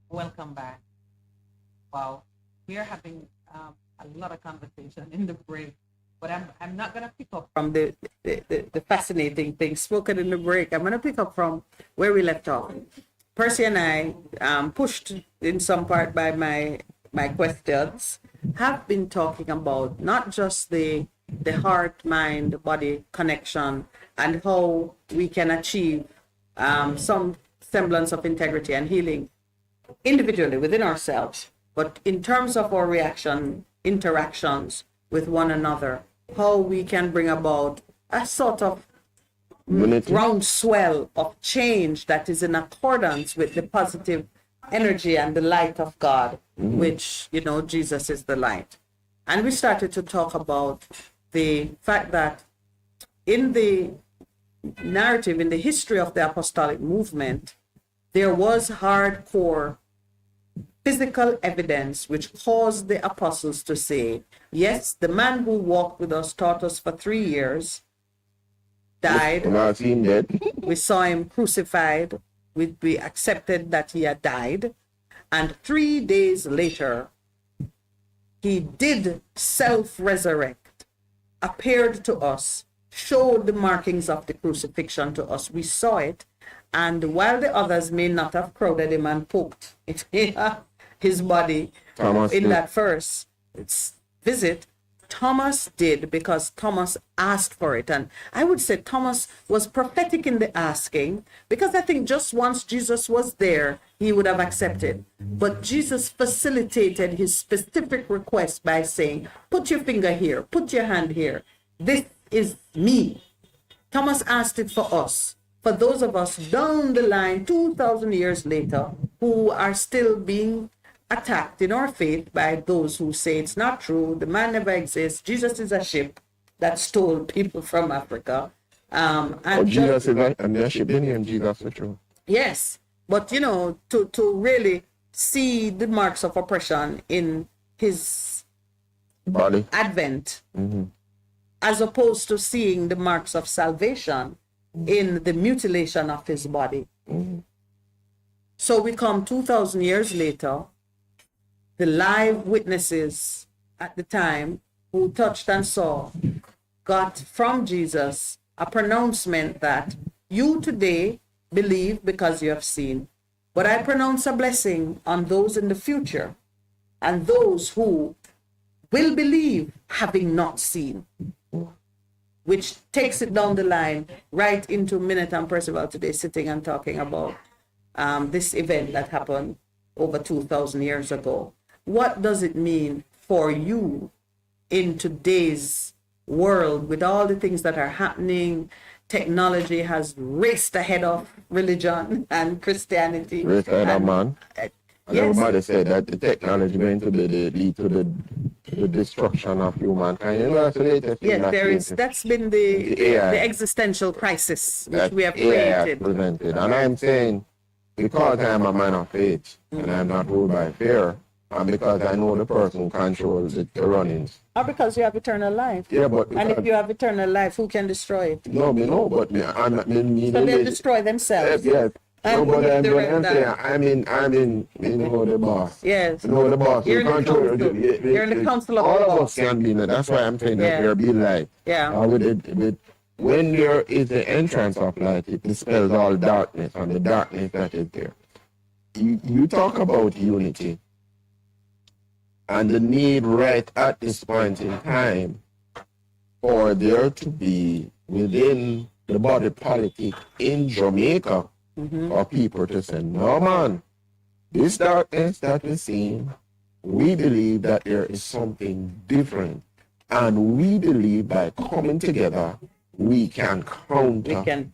Welcome back. Wow, we are having a lot of conversation in the break, but I'm not gonna pick up from the fascinating things spoken in the break. I'm gonna pick up from where we left off. Percy and I, pushed in some part by my questions, have been talking about not just the heart, mind, body connection and how we can achieve some semblance of integrity and healing individually within ourselves, but in terms of our interactions with one another, how we can bring about a sort of groundswell of change that is in accordance with the positive energy and the light of God, which, Jesus is the light. And we started to talk about the fact that in the narrative, in the history of the apostolic movement, there was hardcore physical evidence which caused the apostles to say, yes, the man who walked with us, taught us for 3 years, died. We saw him crucified. We accepted that he had died. And 3 days later, he did self-resurrect, appeared to us, showed the markings of the crucifixion to us. We saw it. And while the others may not have crowded him and poked his body in that first visit, Thomas did, because Thomas asked for it. And I would say Thomas was prophetic in the asking, because I think just once Jesus was there, he would have accepted. But Jesus facilitated his specific request by saying, put your finger here, put your hand here. This is me. Thomas asked it for us for those of us down the line 2,000 years later who are still being attacked in our faith by those who say it's not true, the man never exists, Jesus is a ship that stole people from Africa. And Jesus is a ship, and Jesus is true. Yes, but you know, to really see the marks of oppression in his body advent, as opposed to seeing the marks of salvation in the mutilation of his body. So we come 2,000 years later, the live witnesses at the time who touched and saw got from Jesus a pronouncement that you today believe because you have seen, but I pronounce a blessing on those in the future and those who will believe having not seen, which takes it down the line right into Minett and Percival today sitting and talking about this event that happened over 2,000 years ago. What does it mean for you in today's world with all the things that are happening? Technology has raced ahead of religion and Christianity. Raced ahead of man. And Yes. everybody said that the technology is going to lead to the destruction of humankind. You know, that's the latest thing Yes, that's been the AI. existential crisis which that we have AI has created. presented. And I'm saying, because I am a man of faith and I'm not ruled by fear, and because I know the person who controls the runnings. Or because you have eternal life. Yeah, but and if you have eternal life, who can destroy it? No, but I'm not. So they'll destroy themselves. Yes. And No, but who I'm direct going to say, that? I'm in, you know, the boss. Yes. You know, the boss. You're who in the control council. You're in the council of all the of boss. us can be in it. That's why I'm saying Yeah. that there be light. Yeah. When there is the entrance of light, it dispels all darkness and the darkness that is there. You talk about unity and the need right at this point in time for there to be within the body politic in Jamaica for people to say, no man, this darkness that we're seeing, we believe that there is something different. And we believe by coming together, we can counter,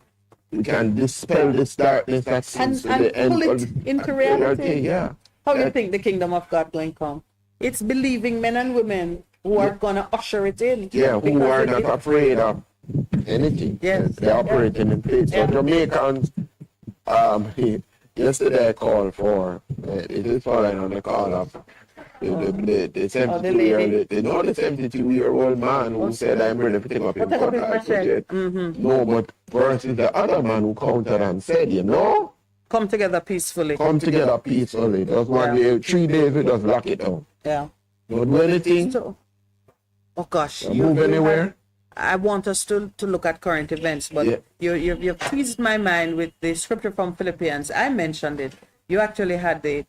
we can dispel this darkness that seems to be And pull it into reality. Yeah. How do you think the kingdom of God going to come? It's believing men and women who are going to usher it in. Yeah, who Because are it- not afraid of anything. Yes. They're operating in faith. So Jamaicans, yesterday I called for, it is following on the call of the 72-year-old, the 72-year-old man who said, I'm ready to take up him. No, but versus the other man who countered and said, you know, come together peacefully. come together peacefully. Just one day, 3 days, we just lock it down. Yeah. Don't do anything. So, oh gosh. Move anywhere. I want us to look at current events, but you've teased my mind with the scripture from Philippians. I mentioned it. You actually had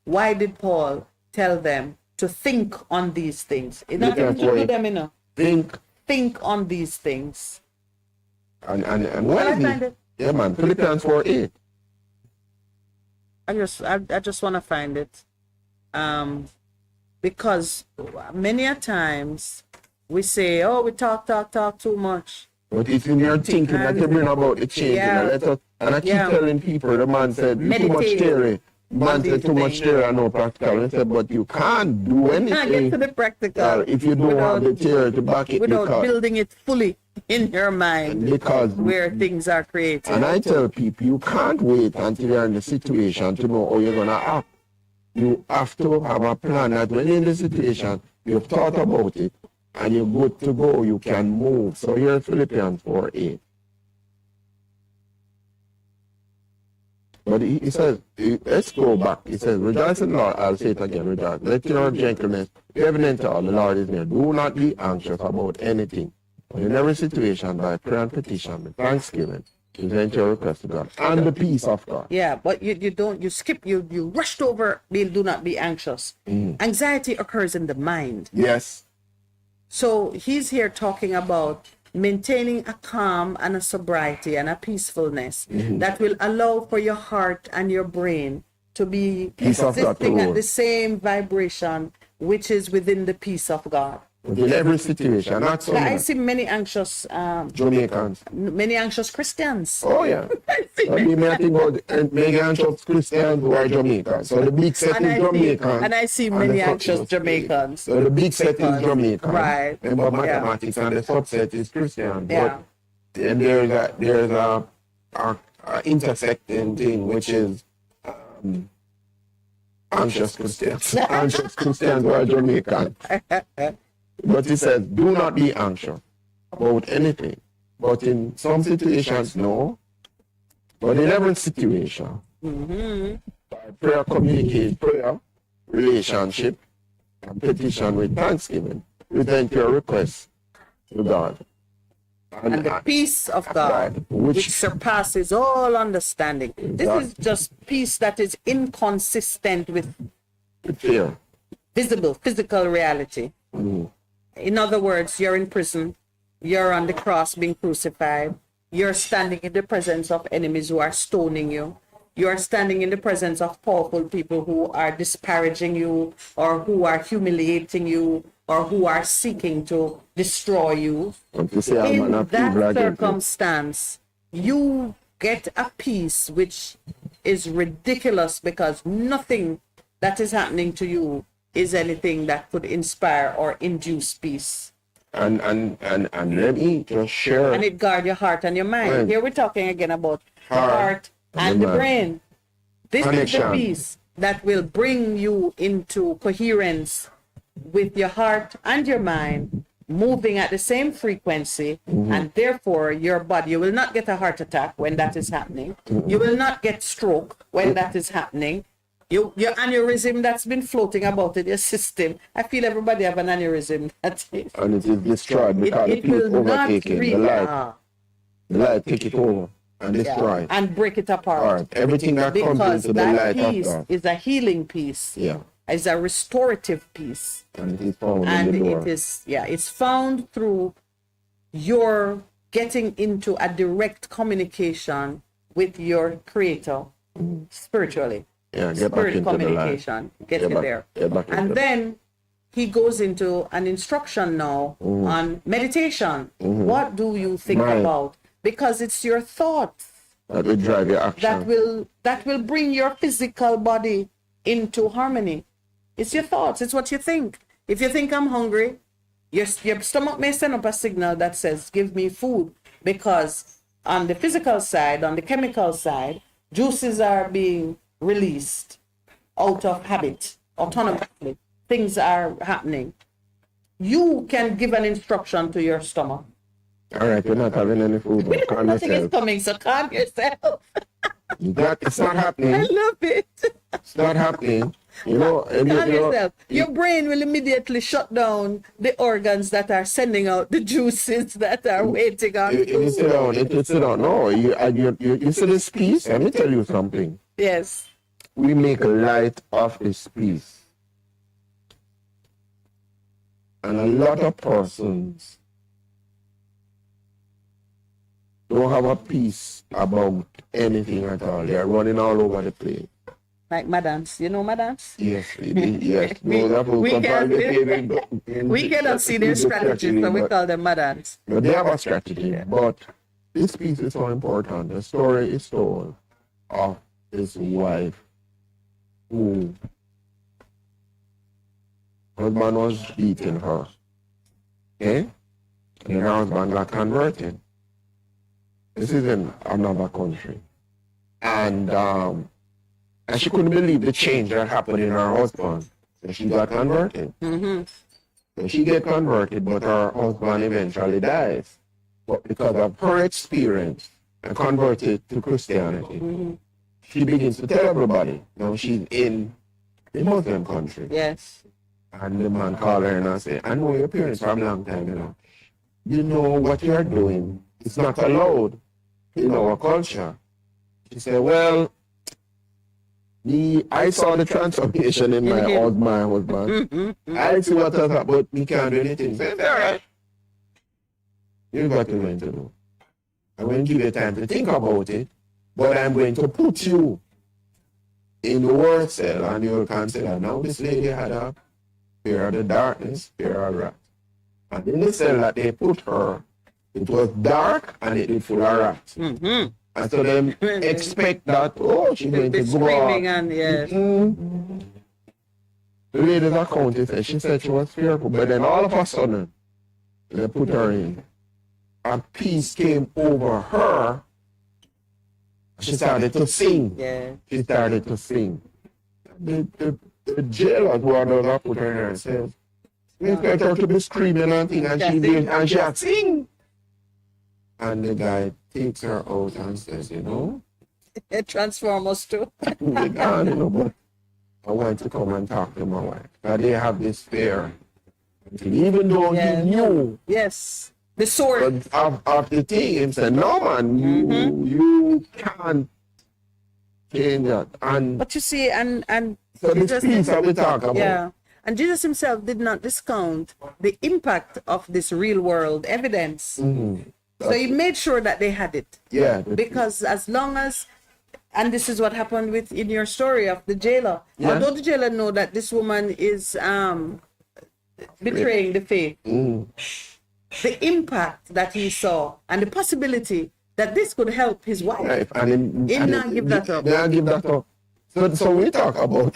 why did Paul tell them to think on these things? It's not even to do them, you know. Think on these things. And Can why I is find it? it? Yeah, man. Philippians 4:8. I just want to find it. Because many a times we say, oh, we talk too much. But it's in your thinking that you bring about the change. Yeah. You know, and I keep telling people, the man said, you too much Meditate. theory. Man said too much theory and no practical. I said, but you can't do anything. Can't get to the practical if you don't have the theory to back it. without because, building it fully in your mind, because where things are created. And I tell people, you can't wait until you're in the situation to know how you're going to act. You have to have a plan that when you're in the situation, you've thought about it, and you're good to go, you can move. So here's Philippians 4:8. But he says, let's go back. He says, rejoice in the Lord. I'll say it again, rejoice. Let your gentleness be evident to all. The Lord is near. Do not be anxious about anything. But in every situation, by prayer and petition, with thanksgiving, present your request to God. And the peace of God. Yeah, but you rushed over, do not be anxious. Anxiety occurs in the mind. Yes. So he's here talking about maintaining a calm and a sobriety and a peacefulness that will allow for your heart and your brain to be Peace of God existing to at rule. the same vibration which is within the peace of God. But in every situation, not so I much. see many anxious Jamaicans. many anxious Christians. Oh, yeah. I mean, I think about many anxious Christians who are Jamaican. So the big set is Jamaican. And I see many anxious Jamaicans. So the big set is Jamaican. Right. Remember mathematics, and the subset is Christian. Yeah. But then there's a intersecting thing, which is anxious Christians. Anxious Christians who are Jamaican. But he says, do not be anxious about anything. But in some situations, no. But in every situation, prayer communicates prayer, relationship, and petition with thanksgiving. Present your request to God. And the peace of God, which surpasses all understanding. This is just peace that is inconsistent with fear, visible, physical reality. In other words, you're in prison, you're on the cross being crucified, you're standing in the presence of enemies who are stoning you, you're standing in the presence of powerful people who are disparaging you, or who are humiliating you, or who are seeking to destroy you. In that circumstance, you get a peace which is ridiculous, because nothing that is happening to you is anything that could inspire or induce peace. And let me just share. And it guard your heart and your mind. Right. Here we're talking again about the heart and the brain. This is the peace that will bring you into coherence with your heart and your mind, moving at the same frequency, and therefore your body, you will not get a heart attack when that is happening. You will not get stroke when that is happening. Your aneurysm that's been floating about in your system, I feel everybody have an aneurysm. And it is destroyed because it will not the light take it over and destroy it. And break it apart. Everything that comes into the light peace of God is a healing peace. Yeah. Is a restorative peace. And it is found And in the door. it is, it's found through your getting into a direct communication with your creator spiritually. Yeah, get back Spirit into the light. communication. Get in there. And then he goes into an instruction now on meditation. What do you think about? Because it's your thoughts that will drive your action. that will bring your physical body into harmony. It's your thoughts. It's what you think. If you think I'm hungry, your stomach may send up a signal that says, give me food. Because on the physical side, on the chemical side, juices are being released out of habit, autonomously. Things are happening. You can give an instruction to your stomach. All right, you're not having any food. Calm Nothing yourself. is coming, so calm yourself. It's not happening. I love it. It's not happening. Calm yourself. Your brain will immediately shut down the organs that are sending out the juices that are waiting on You sit down. You sit down. No, you see this piece? Let me tell you something. Yes. We make light of this piece. And a lot of persons don't have a peace about anything at all. They are running all over the place. Like madams. You know madams? Yes, yes. We cannot see their strategies, so we call them madams. But they have a strategy. But this piece is so important. The story is told of his wife who husband was beating her. Okay? And her husband got converted. This is in another country. And she couldn't believe the change that happened in her husband. So she got converted. So she get converted, but her husband eventually dies. But because of her experience and converted to Christianity, she begins to tell everybody. Now she's in the Muslim country. Yes. And the man called her and said, I know your parents from a long time, You know what you're doing. It's not allowed in our culture. She said, well, I saw the transformation in my husband. I see what has happened, but we can't do anything. So, all right. You got to learn to do. I'm going to give you time to think about it, but I'm going to put you in the word cell and you'll consider, now this lady had a fear of the darkness, fear of wrath. And in the cell that they put her, it was dark and it was full of rats. Mm-hmm. And so they expect that, oh, she's going to go screaming out. and yes. The lady's account, she said she was fearful, but then all of a sudden, they put her in. And peace came over her. She started to sing. Yeah. She started to sing. The jailers who had not put her in her cells, they expect her to be screaming and things, and she did, and she had sing. And the guy takes her out and says, you know, Transformers too. they gone, you know, but I want to come and talk to my wife. But they have this fear. Even though he knew. Yes. The sword. But of the thing, he said, no man, you can't change that. And but you see, and so this piece that we talk about. Yeah. And Jesus himself did not discount the impact of this real world evidence. So he made sure that they had it. Yeah. Because as long as, and this is what happened with in your story of the jailer. Yeah. Although the jailer know that this woman is betraying the faith, the impact that he saw and the possibility that this could help his wife. Right. And he not give that up. They give that up. So we talk about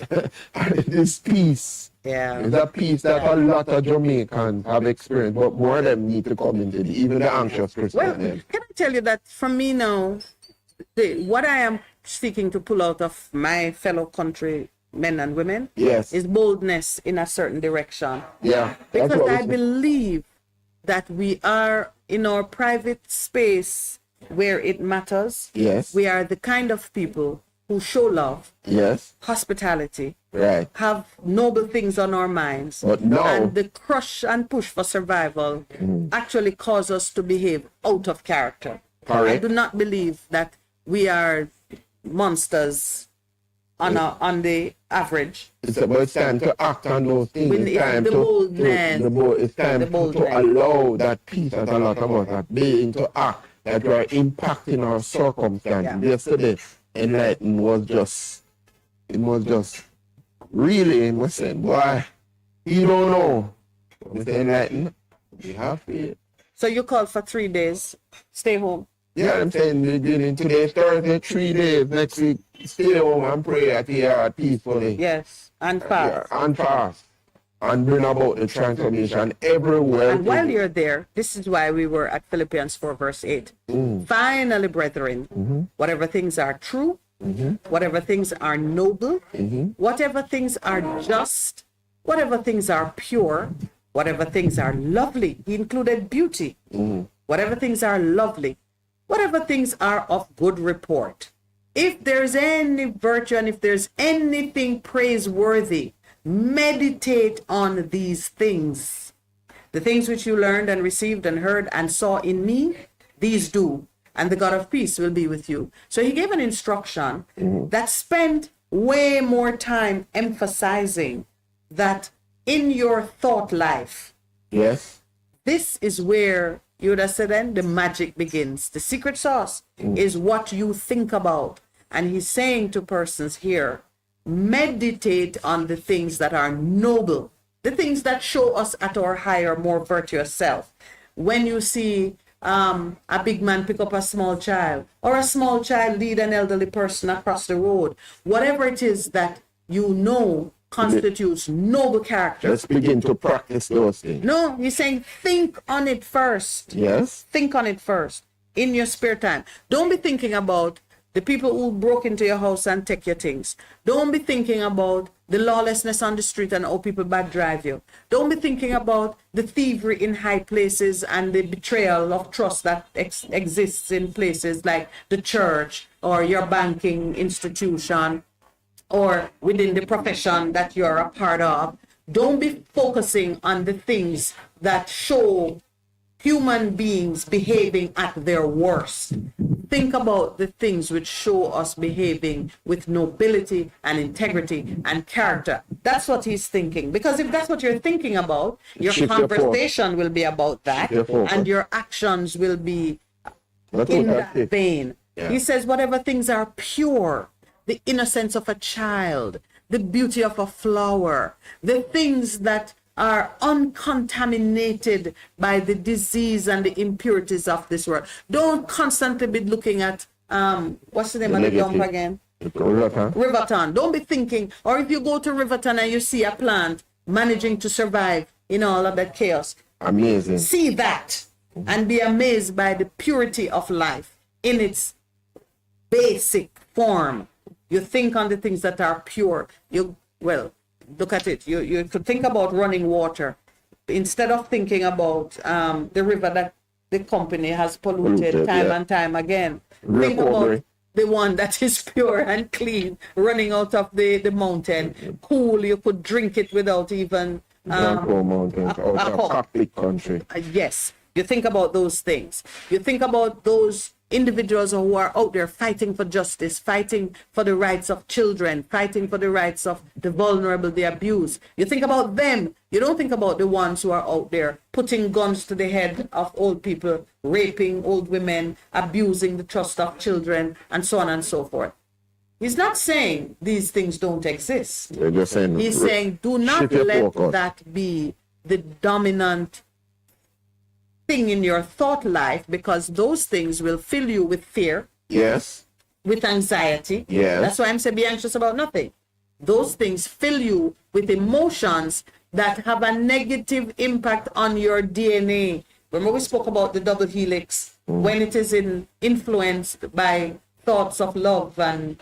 this peace. Yeah. It's a peace that a lot of Jamaicans have experienced, but more of them need to come into it, even the anxious Christians. Well, can I tell you that for me now, what I am seeking to pull out of my fellow country men and women is boldness in a certain direction. Yeah. Because I believe that we are in our private space where it matters. Yes. We are the kind of people who show love, hospitality, have noble things on our minds. But no. And the crush and push for survival actually cause us to behave out of character. Correct. I do not believe that we are monsters on the average. But it's time to act on those things. It's time It's time to allow that peace that a lot of us are being to act, that we are impacting our circumstances. Yesterday, enlightenment was just really, we said, boy, you don't know. We say enlightenment, we have faith. So you called for 3 days, stay home. Yeah, I'm saying beginning today, Thursday, 3 days, next week, stay home and pray at the yard peacefully. Yes, and fast. And fast. And bring about the transformation everywhere. And while you're there, this is why we were at Philippians 4 verse 8. Finally, brethren, whatever things are true, whatever things are noble, whatever things are just, whatever things are pure, whatever things are lovely, he included beauty, whatever things are lovely, whatever things are of good report. If there's any virtue and if there's anything praiseworthy, meditate on these things. The things which you learned and received and heard and saw in me, these do, and the God of peace will be with you. So he gave an instruction that spent way more time emphasizing that in your thought life, this is where you would have said then the magic begins. The secret sauce is what you think about. And he's saying to persons here, meditate on the things that are noble, the things that show us at our higher, more virtuous self. When you see a big man pick up a small child, or a small child lead an elderly person across the road, whatever it is that you know constitutes noble character. Let's begin to practice those things. No, he's saying think on it first. Yes. Think on it first in your spare time. Don't be thinking about the people who broke into your house and take your things. Don't be thinking about the lawlessness on the street and how people bad drive you. Don't be thinking about the thievery in high places and the betrayal of trust that exists in places like the church or your banking institution or within the profession that you're a part of. Don't be focusing on the things that show human beings behaving at their worst. Think about the things which show us behaving with nobility and integrity and character. That's what he's thinking. Because if that's what you're thinking about, your conversation will be about that, and your actions will be in that vein. Yeah. He says, whatever things are pure, the innocence of a child, the beauty of a flower, the things that are uncontaminated by the disease and the impurities of this world. Don't constantly be looking at what's the name of the dump again? Riverton. Don't be thinking, or if you go to Riverton and you see a plant managing to survive in all of that chaos, amazing. See that and be amazed by the purity of life in its basic form. You think on the things that are pure. Look at it. You could think about running water instead of thinking about the river that the company has polluted time and time again. Think about the one that is pure and clean, running out of the mountain, cool. You could drink it without even mountains, out of Catholic country. Yes, you think about those things. You think about those individuals who are out there fighting for justice, fighting for the rights of children, fighting for the rights of the vulnerable, the abused. You think about them. You don't think about the ones who are out there putting guns to the head of old people, raping old women, abusing the trust of children, and so on and so forth. He's not saying these things don't exist. Just saying, he's saying do not let that be the dominant thing in your thought life, because those things will fill you with fear. Yes. With anxiety. Yes. That's why I'm saying be anxious about nothing. Those things fill you with emotions that have a negative impact on your DNA. Remember we spoke about the double helix, when it is influenced by thoughts of love and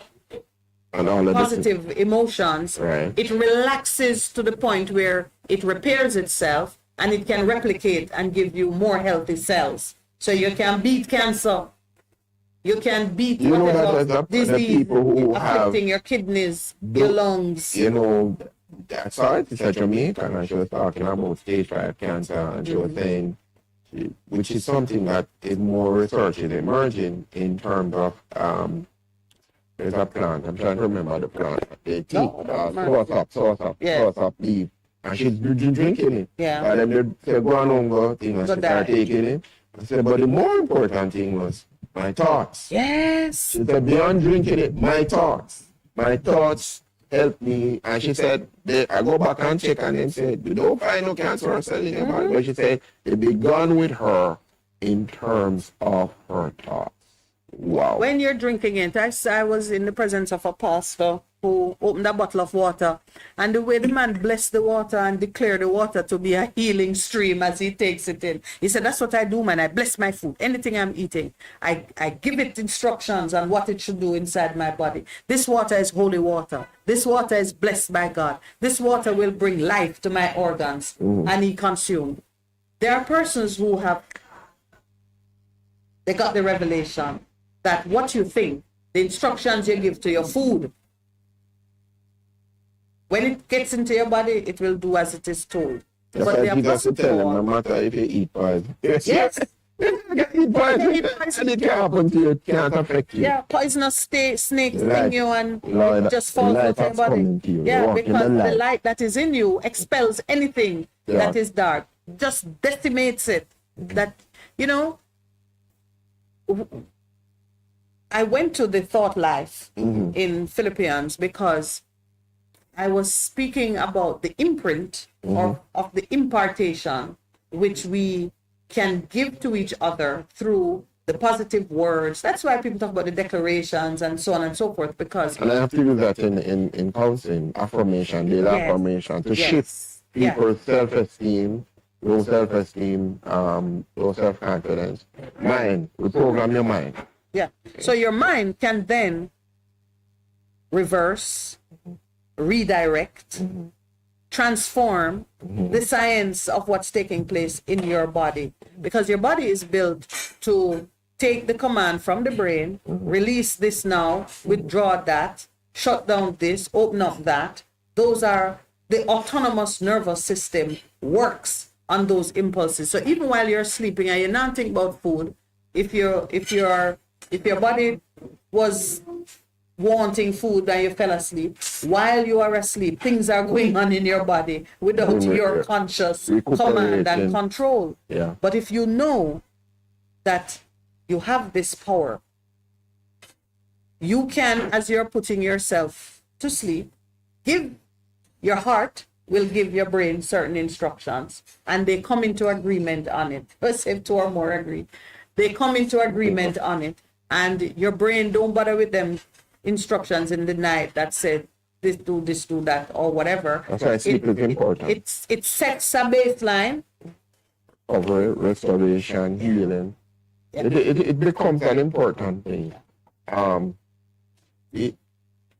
all positive emotions, right. It relaxes to the point where it repairs itself and it can replicate and give you more healthy cells. So you can beat cancer. You can beat disease affecting your kidneys, your lungs. You know, I saw it in Jamaica, and she was talking about stage 5 cancer, and she was saying, which is something that is more research is emerging in terms of there's a plant. I'm trying to remember the plant. They take sauce up leaf, and she's drinking it. Yeah. And then they go on over thing and she started taking it. I said, but the more important thing was my thoughts. Yes. She said, beyond drinking it, my thoughts. My thoughts helped me. And she said, I go back and check and then said, you don't find no cancer cell in your body. But she said, it began with her in terms of her thoughts. Wow. When you're drinking it, I was in the presence of a pastor who opened a bottle of water, and the way the man blessed the water and declared the water to be a healing stream as he takes it in. He said, that's what I do, man. I bless my food. Anything I'm eating, I give it instructions on what it should do inside my body. This water is holy water. This water is blessed by God. This water will bring life to my organs. And he consumed. There are persons who they got the revelation that what you think, the instructions you give to your food, when it gets into your body, it will do as it is told. Yes, But you have to tell them, no matter if you eat poison. Yes. You eat poison, and it can happen to you, it can't affect you. Yeah, poisonous snakes sting you and Lord, it just falls out of your body. Yeah, walk in because the the light that is in you expels anything that is dark, just decimates it. That, you know, I went to the thought life in Philippians because I was speaking about the imprint of the impartation which we can give to each other through the positive words. That's why people talk about the declarations and so on and so forth, because and I have to use that in counseling, affirmation, daily affirmation, to shift people's self-esteem, low self-esteem, low self-confidence. Mind, we program your mind. Yeah. So your mind can then reverse, redirect, transform the science of what's taking place in your body, because your body is built to take the command from the brain, release this now, withdraw that, shut down this, open up that. Those are the autonomous nervous system works on those impulses. So even while you're sleeping and you're not thinking about food, if your body was wanting food and you fell asleep, while you are asleep, things are going on in your body without your conscious command and control. Yeah. But if you know that you have this power, you can, as you're putting yourself to sleep, give your heart will give your brain certain instructions, and they come into agreement on it. Let's say if two or more agree. They come into agreement on it, and your brain don't bother with them instructions in the night that said this, do that, or whatever. That's why sleep is important. It sets a baseline. Of restoration, healing. It becomes an important thing.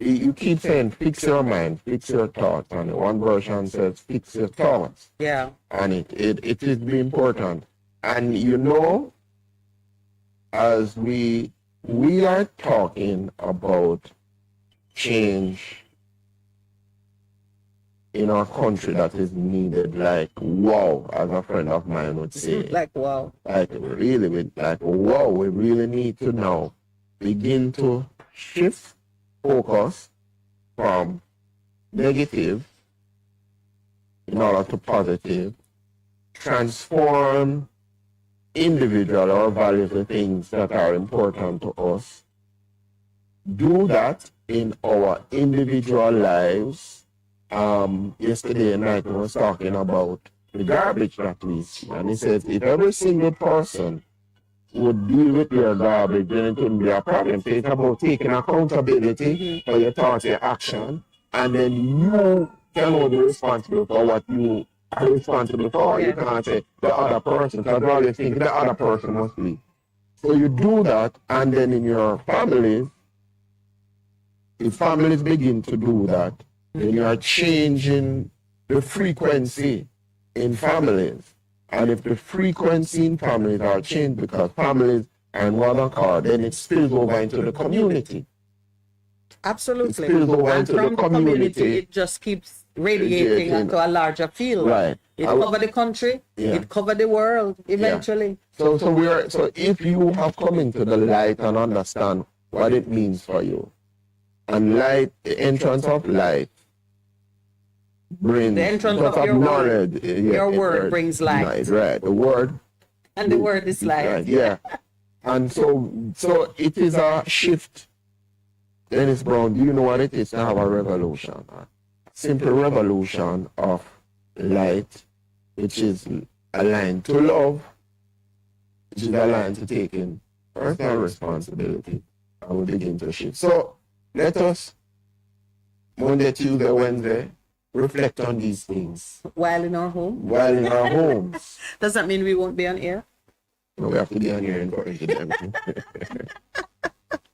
You keep saying, fix your mind, fix your thoughts. And one version says, fix your thoughts. Yeah. And it is important. And you know, as we are talking about change in our country that is needed, like, wow, as a friend of mine would say. Like, wow. Like, really, like, wow, we really need to now begin to shift focus from negative in order to positive, transform individual or value the things that are important to us, do that in our individual lives. Yesterday night I was talking about the garbage that we see, and he said if every single person would deal with your garbage, then it wouldn't be a problem. So it's about taking accountability for your thoughts, your action, and then you can be responsible for what you are responsible for. You can't say the other person, because you always think the other person must be. So you do that, and then in your families, if families begin to do that, then you are changing the frequency in families. And if the frequency in families are changed because families are in one accord, then it spills over into the community. Absolutely. It spills over And into from the community. it just keeps radiating into a larger field. Right. It covers the country, it covers the world eventually. So if you have come into the light and understand what it means for you, and light, the entrance of light brings The entrance of your knowledge. word. Your word brings light. Right. The word. And the word is light. Right, yeah. And so it is a shift. Dennis Brown, do you know what it is to have a revolution? A simple revolution of light, which is aligned to love, which is aligned to taking personal responsibility, and we begin to shift. So let us, Monday, Tuesday, Wednesday, reflect on these things. While in our home. While in our homes. Does that mean we won't be on air? No, we have to be on here and encourage them.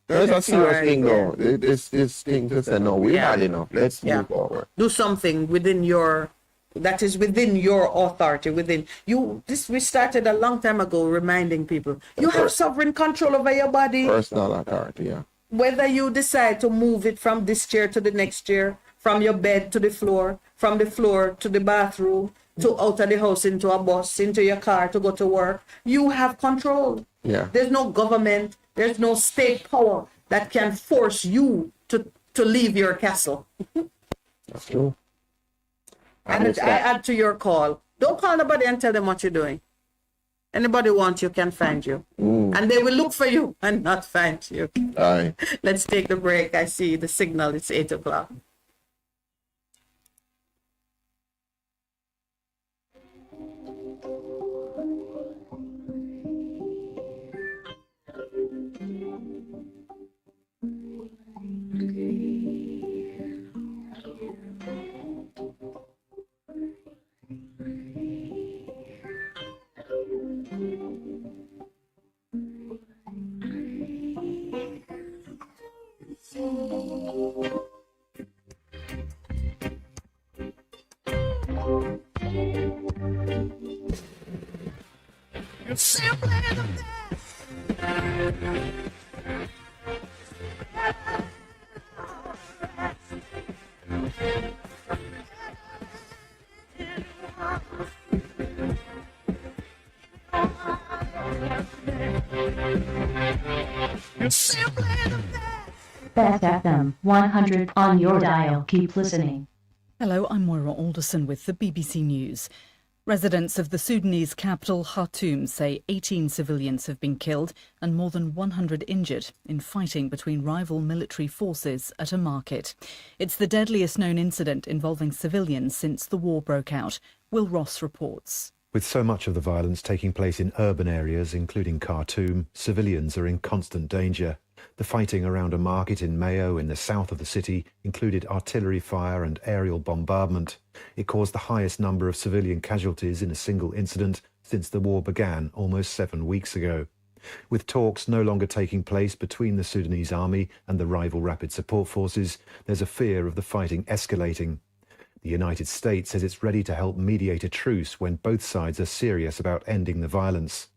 There's a serious thing though. This thing to say, no, we had enough. Let's move forward. Do something within your, that is within your authority, within you. This we started a long time ago, reminding people you have sovereign control over your body. Personal authority, yeah. Whether you decide to move it from this chair to the next chair, from your bed to the floor, from the floor to the bathroom, to out of the house into a bus, into your car to go to work, you have control. Yeah. There's no government, there's no state power that can force you to leave your castle. That's true. And I add to your call, don't call nobody and tell them what you're doing. Anybody wants you can find you. And they will look for you and not find you. Aye. Let's take the break. I see the signal. It's 8 o'clock. Best FM 100 on your dial. Keep listening. Hello, I'm Moira Alderson with the BBC News. Residents of the Sudanese capital Khartoum say 18 civilians have been killed and more than 100 injured in fighting between rival military forces at a market. It's the deadliest known incident involving civilians since the war broke out. Will Ross reports. With so much of the violence taking place in urban areas, including Khartoum, civilians are in constant danger. The fighting around a market in Mayo in the south of the city included artillery fire and aerial bombardment. It caused the highest number of civilian casualties in a single incident since the war began almost 7 weeks ago. With talks no longer taking place between the Sudanese army and the rival rapid support forces, there's a fear of the fighting escalating. The United States says it's ready to help mediate a truce when both sides are serious about ending the violence.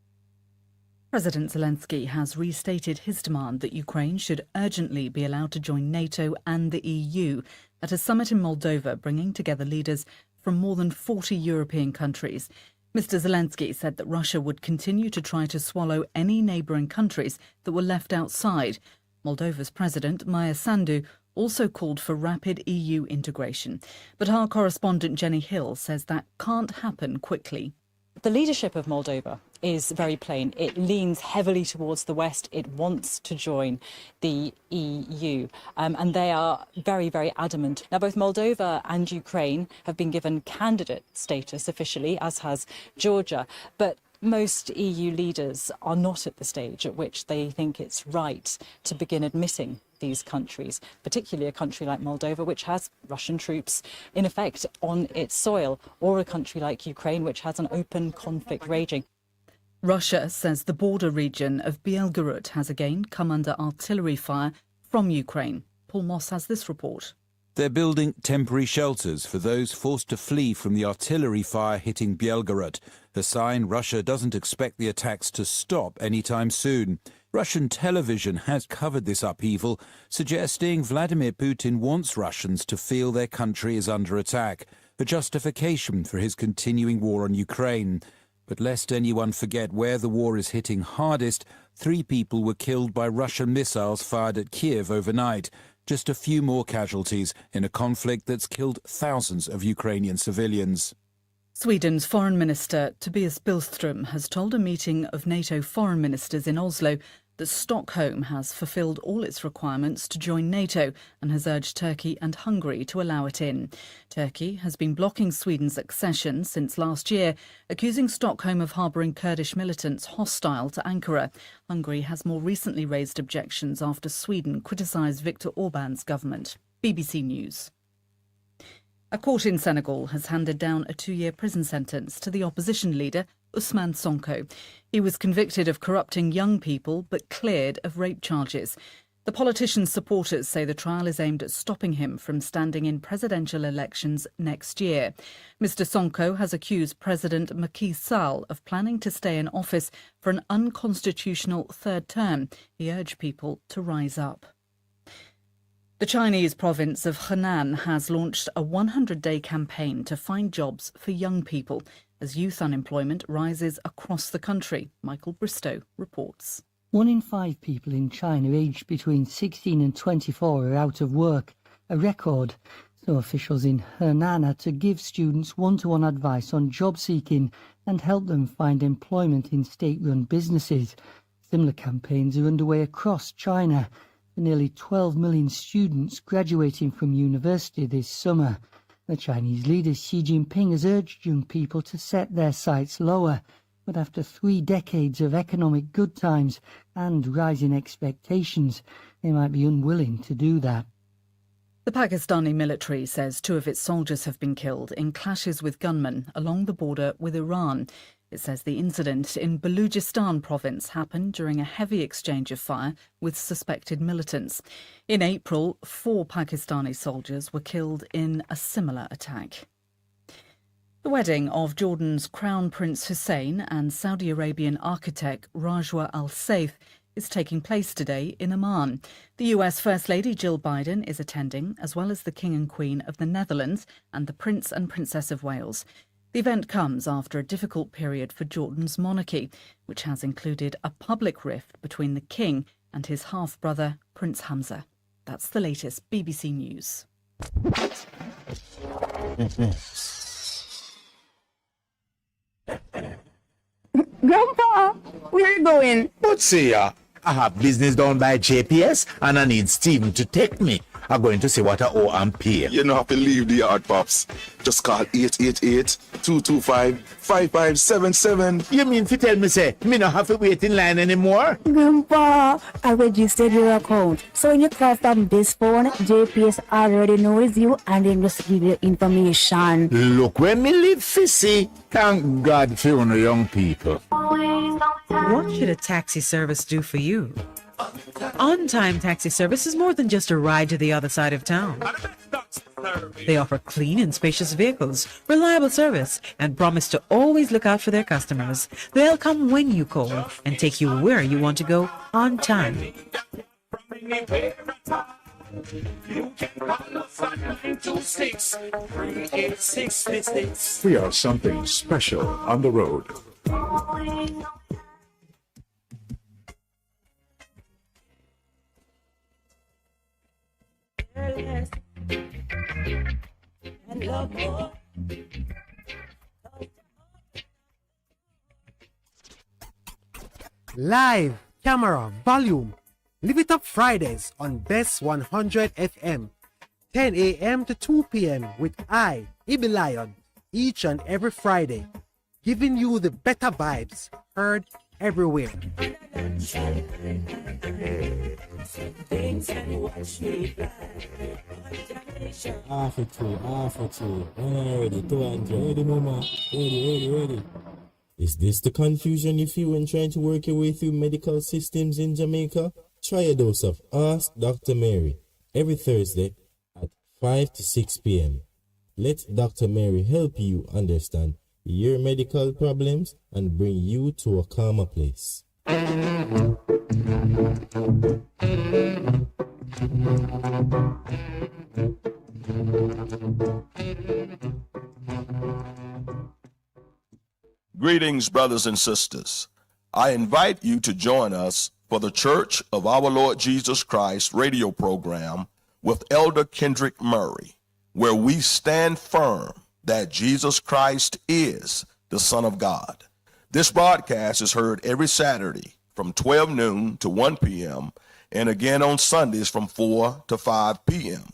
President Zelensky has restated his demand that Ukraine should urgently be allowed to join NATO and the EU at a summit in Moldova, bringing together leaders from more than 40 European countries. Mr. Zelensky said that Russia would continue to try to swallow any neighbouring countries that were left outside. Moldova's President, Maia Sandu, also called for rapid EU integration. But our correspondent Jenny Hill says that can't happen quickly. The leadership of Moldova is very plain. It leans heavily towards the West. It wants to join the EU. And they are very, very adamant. Now, both Moldova and Ukraine have been given candidate status officially, as has Georgia. But most EU leaders are not at the stage at which they think it's right to begin admitting these countries, particularly a country like Moldova, which has Russian troops in effect on its soil, or a country like Ukraine, which has an open conflict raging. Russia says the border region of Belgorod has again come under artillery fire from Ukraine. Paul Moss has this report. They're building temporary shelters for those forced to flee from the artillery fire hitting Belgorod, a sign Russia doesn't expect the attacks to stop anytime soon. Russian television has covered this upheaval, suggesting Vladimir Putin wants Russians to feel their country is under attack, a justification for his continuing war on Ukraine. But lest anyone forget where the war is hitting hardest, 3 people were killed by Russian missiles fired at Kiev overnight. Just a few more casualties in a conflict that's killed thousands of Ukrainian civilians. Sweden's Foreign Minister Tobias Billström has told a meeting of NATO foreign ministers in Oslo that Stockholm has fulfilled all its requirements to join NATO and has urged Turkey and Hungary to allow it in. Turkey has been blocking Sweden's accession since last year, accusing Stockholm of harbouring Kurdish militants hostile to Ankara. Hungary has more recently raised objections after Sweden criticised Viktor Orban's government. BBC News. A court in Senegal has handed down a 2-year prison sentence to the opposition leader, Ousmane Sonko. He was convicted of corrupting young people but cleared of rape charges. The politician's supporters say the trial is aimed at stopping him from standing in presidential elections next year. Mr. Sonko has accused President Macky Sall of planning to stay in office for an unconstitutional third term. He urged people to rise up. The Chinese province of Henan has launched a 100-day campaign to find jobs for young people as youth unemployment rises across the country. Michael Bristow reports. 1 in 5 people in China aged between 16 and 24 are out of work, a record. So officials in Henan had to give students one-to-one advice on job seeking and help them find employment in state-run businesses. Similar campaigns are underway across China. For nearly 12 million students graduating from university this summer. The Chinese leader Xi Jinping has urged young people to set their sights lower, but after 3 decades of economic good times and rising expectations, they might be unwilling to do that. The Pakistani military says 2 of its soldiers have been killed in clashes with gunmen along the border with Iran. It says the incident in Balochistan province happened during a heavy exchange of fire with suspected militants. In April, 4 Pakistani soldiers were killed in a similar attack. The wedding of Jordan's Crown Prince Hussein and Saudi Arabian architect Rajwa Al Saif is taking place today in Amman. The US First Lady Jill Biden is attending, as well as the King and Queen of the Netherlands and the Prince and Princess of Wales. The event comes after a difficult period for Jordan's monarchy, which has included a public rift between the king and his half-brother, Prince Hamza. That's the latest BBC News. Grandpa, where are you going? But see, I have business done by JPS and I need Steven to take me. I'm going to see what I owe and pay. You don't have to leave the yard, Pops. Just call 888-225-5577. You mean to tell me, say, me not have to wait in line anymore? Grandpa, I registered your account. So when you call from this phone, JPS already knows you and they just give you information. Look where me live, Fissy. Thank God for you young people. What should a taxi service do for you? On-time taxi service is more than just a ride to the other side of town. They offer clean and spacious vehicles, reliable service, and promise to always look out for their customers. They'll come when you call and take you where you want to go on time. We are something special on the road. Live, camera, volume. Live It Up Fridays on Bess 100 FM. 10 a.m. to 2 p.m. with I, Ibi Lion, each and every Friday. Giving you the better vibes heard everywhere. Half a two. When I'm ready, 200. Ready, mama. Ready. Is this the confusion you feel when trying to work your way through medical systems in Jamaica? Try a dose of Ask Dr. Mary every Thursday at 5 to 6 p.m. Let Dr. Mary help you understand your medical problems and bring you to a calmer place. Greetings, brothers and sisters. I invite you to join us for the Church of Our Lord Jesus Christ radio program with Elder Kendrick Murray, where we stand firm that Jesus Christ is the Son of God. This broadcast is heard every Saturday from 12 noon to 1 p.m. and again on Sundays from 4 to 5 p.m.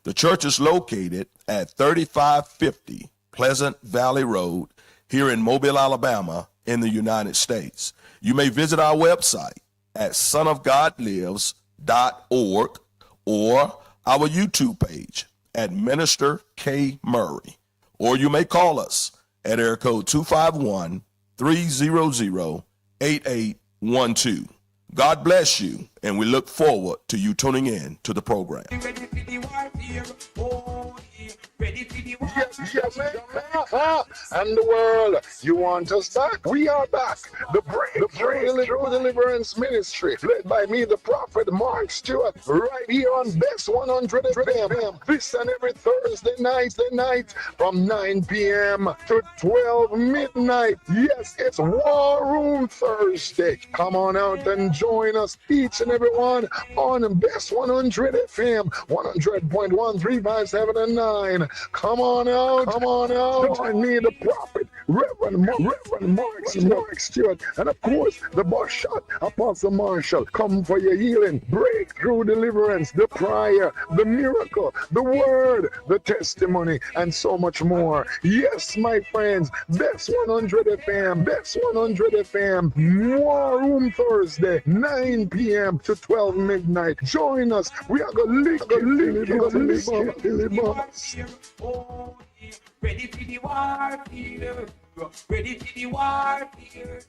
The church is located at 3550 Pleasant Valley Road here in Mobile, Alabama, in the United States. You may visit our website at sonofgodlives.org or our YouTube page at Minister K. Murray. Or you may call us at area code 251-300-8812. God bless you, and we look forward to you tuning in to the program. Yes, and the world, you want us back? We are back. The Breakthrough Deliverance Ministry, led by me, the prophet Mark Stewart, right here on Bess 100 FM. This and every Thursday night from 9 p.m. to 12 midnight. Yes, it's War Room Thursday. Come on out and join us, each and every one, on Bess 100 FM, 100.1, 357 and 9. Come on out. Join me, the prophet, Reverend Mark Stewart, and of course, the boss shot, Apostle Marshall. Come for your healing, breakthrough, deliverance, the prayer, the miracle, the word, the testimony, and so much more. Yes, my friends, Bess 100 FM, Bess 100 FM, War Room Thursday, 9 p.m. to 12 midnight. Join us. We are going to lick it. Ready for the war here. Ready for the war here.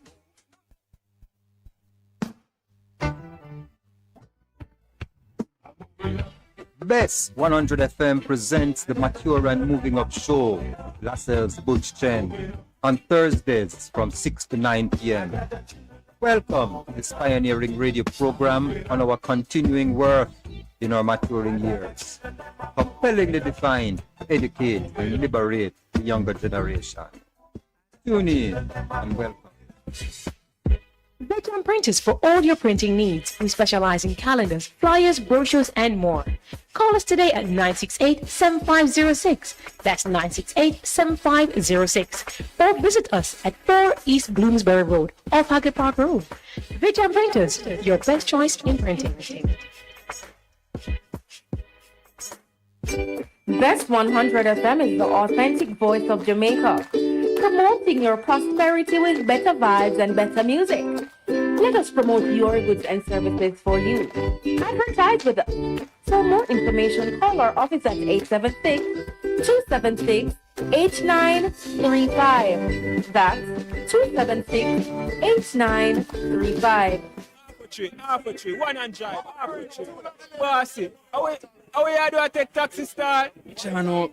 Bess 100 FM presents the Mature and Moving Up Show, Lascelles Butch Chen, on Thursdays from 6 to 9 p.m. Welcome to this pioneering radio program on our continuing work in our maturing years, compellingly defined to educate and liberate the younger generation. Tune in and welcome. Veteran Printers for all your printing needs. We specialize in calendars, flyers, brochures, and more. Call us today at 968-7506. That's 968-7506. Or visit us at 4 East Bloomsbury Road, off Haggard Park Road. Vijay Printers, your best choice in printing. Best 100 FM is the authentic voice of Jamaica, promoting your prosperity with better vibes and better music. Let us promote your goods and services for you. Advertise with us. For more information, call our office at 876-276-8935. That's 276-8935. Half a tree, 100, half a tree. Bossy, how you do I take taxi start? Chano,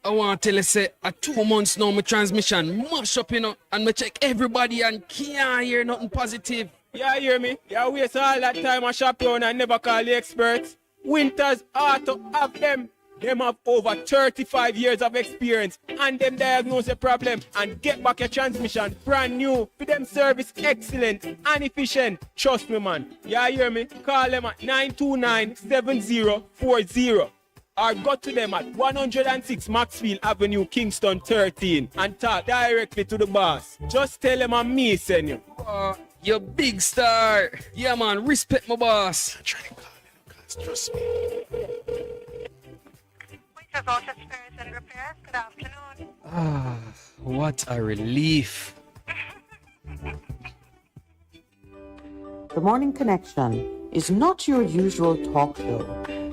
I want to tell you, say, at 2 months now, my transmission mash up, and me check everybody and can't hear nothing positive. Yeah, hear me? You waste all that time I shop around and never call the experts. Winters Auto have them. Them have over 35 years of experience and them diagnose the problem and get back your transmission brand new. For them service excellent and efficient. Trust me, man. Yeah, hear me? Call them at 929-7040 or go to them at 106 Maxfield Avenue, Kingston 13 and talk directly to the boss. Just tell them I'm me send you. You big star. Yeah, man, respect my boss. Try to call them, guys. Trust me. Ah, what a relief. The Morning Connection is not your usual talk show.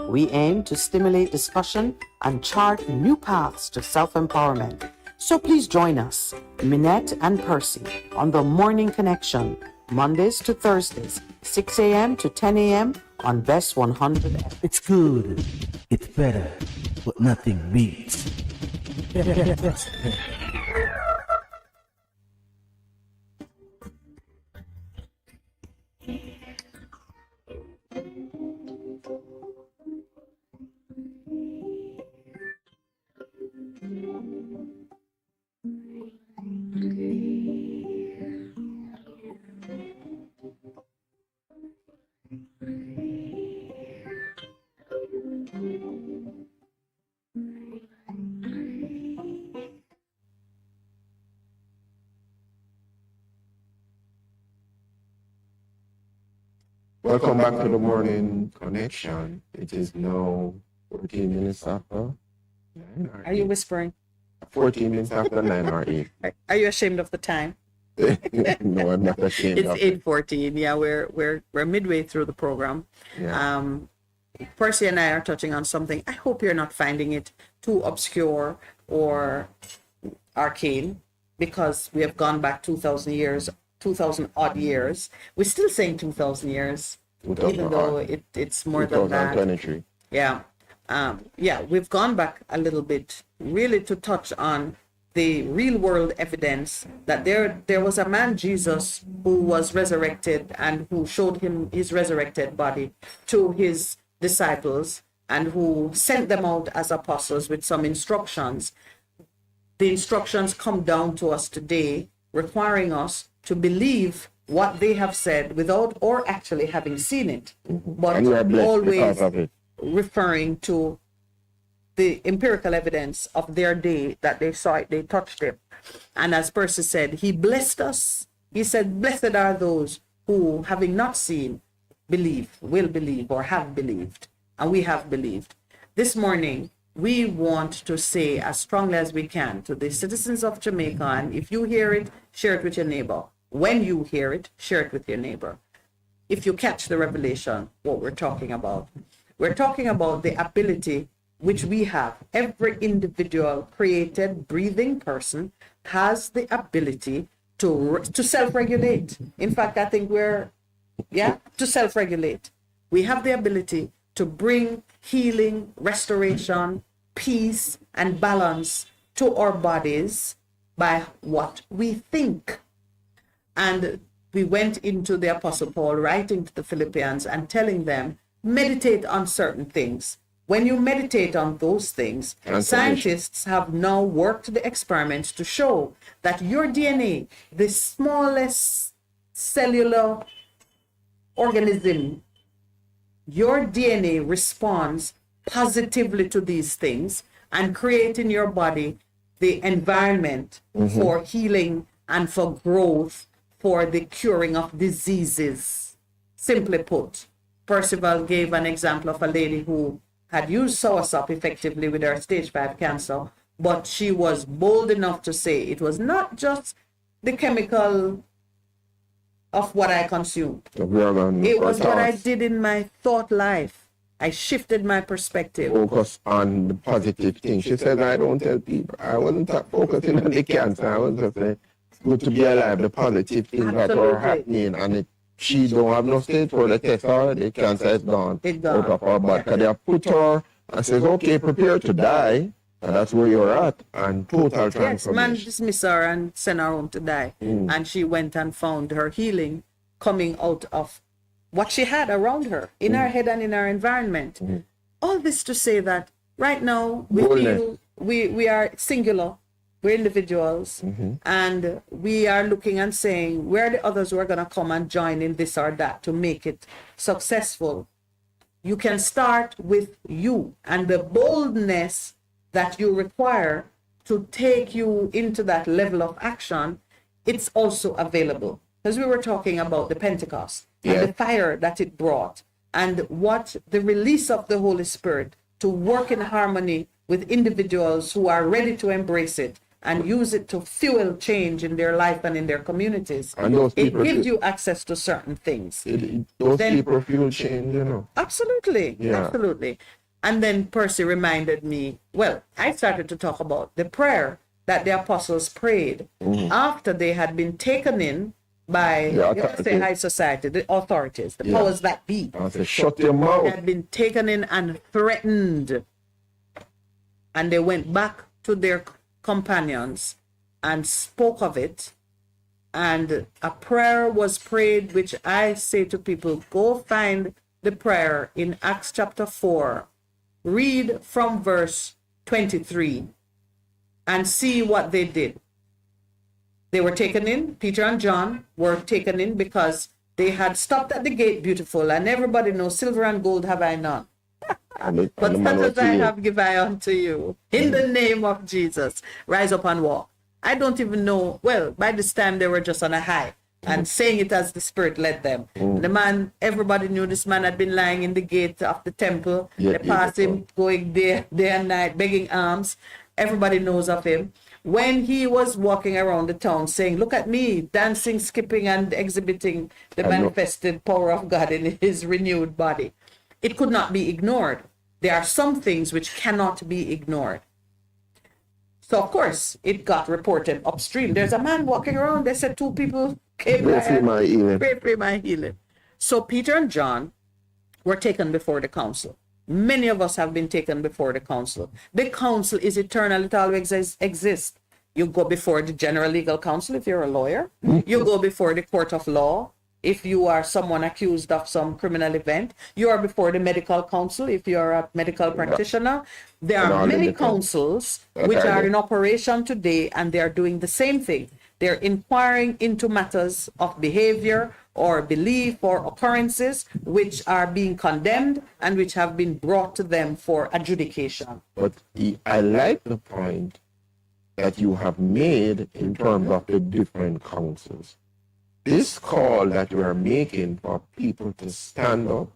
We aim to stimulate discussion and chart new paths to self-empowerment. So please join us, Minett and Percy, on The Morning Connection, Mondays to Thursdays, 6 a.m. to 10 a.m. on Best 100. It's good, it's better, but nothing beats. Welcome back to the Morning Connection. It is now 14 minutes after 9 or 8. Are you whispering? 14 minutes after 9 or 8. Are you ashamed of the time? No, I'm not ashamed It's of it. 8:14. Yeah, we're midway through the program. Yeah. Percy and I are touching on something. I hope you're not finding it too obscure or arcane, because we have gone back 2,000 years, 2,000 odd years. We're still saying 2,000 years, even though it's more than that. 2023. Yeah. We've gone back a little bit, really, to touch on the real world evidence that there was a man, Jesus, who was resurrected and who showed him his resurrected body to his disciples and who sent them out as apostles with some instructions. The instructions come down to us today, requiring us to believe what they have said without or actually having seen it, but And we are blessed always because of it. referring to the empirical evidence of their day, that they saw it, they touched it. And as Percy said, he blessed us. He said, blessed are those who, having not seen, believe, will believe, or have believed. And we have believed. This morning, we want to say as strongly as we can to the citizens of Jamaica, and if you hear it, share it with your neighbor. When you hear it, share it with your neighbor. If you catch the revelation, what we're talking about. We're talking about the ability which we have. Every individual created, breathing person has the ability to self-regulate. In fact, I think to self-regulate. We have the ability to bring healing, restoration, peace, and balance to our bodies by what we think. And we went into the Apostle Paul writing to the Philippians and telling them, meditate on certain things. When you meditate on those things, scientists have now worked the experiments to show that your DNA, the smallest cellular organism, your DNA responds positively to these things and create in your body the environment for healing and for growth, for the curing of diseases. Simply put, Percival gave an example of a lady who had used soursop effectively with her stage 5 cancer, but she was bold enough to say it was not just the chemical of what I consumed. It was what I did in my thought life. I shifted my perspective. Focus on the positive thing. She said, I don't tell people. I wasn't focusing on the cancer. I was just saying, it's good to be alive, the positive things that are happening. And she don't have no stage for the test already. Cancer is gone out of her body. Because they have put her and says, okay, prepare to die. And that's where you're at. And total transformation. Yes, man dismissed her and sent her home to die. And she went and found her healing coming out of what she had around her, in her head and in her environment. All this to say that right now we feel we are singular, we're individuals, and we are looking and saying, where are the others who are going to come and join in this or that to make it successful? You can start with you and the boldness that you require to take you into that level of action. It's also available. Because we were talking about the Pentecost and the fire that it brought, and what the release of the Holy Spirit to work in harmony with individuals who are ready to embrace it and use it to fuel change in their life and in their communities. And those it people gives you access to certain things. Those people fuel change, you know. Absolutely, absolutely. And then Percy reminded me, well, I started to talk about the prayer that the apostles prayed after they had been taken in by the high society, the authorities, the powers that be. Shut your mouth. They had been taken in and threatened. And they went back to their companions and spoke of it. And a prayer was prayed, which I say to people, go find the prayer in Acts chapter 4. Read from verse 23 and see what they did. They were taken in, Peter and John were taken in because they had stopped at the gate beautiful, and everybody knows silver and gold have I none. But such as I have give I unto you. In the name of Jesus, rise up and walk. I don't even know, well, by this time they were just on a high and saying it as the Spirit led them. The man, everybody knew this man had been lying in the gate of the temple. They passed him going day and night, begging alms. Everybody knows of him. When he was walking around the town saying, look at me, dancing, skipping, and exhibiting the manifested power of God in his renewed body, it could not be ignored. There are some things which cannot be ignored. So, of course, it got reported upstream. There's a man walking around. They said 2 people came by. Pray for my healing. So Peter and John were taken before the council. Many of us have been taken before the council. The council is eternal. It always exists. You go before the general legal council if you're a lawyer. You go before the court of law if you are someone accused of some criminal event. You are before the medical council if you're a medical practitioner. There are many councils which are in operation today, and they are doing the same thing. They're inquiring into matters of behavior or belief or occurrences which are being condemned and which have been brought to them for adjudication. But I like the point that you have made in terms of the different councils. This call that you are making for people to stand up,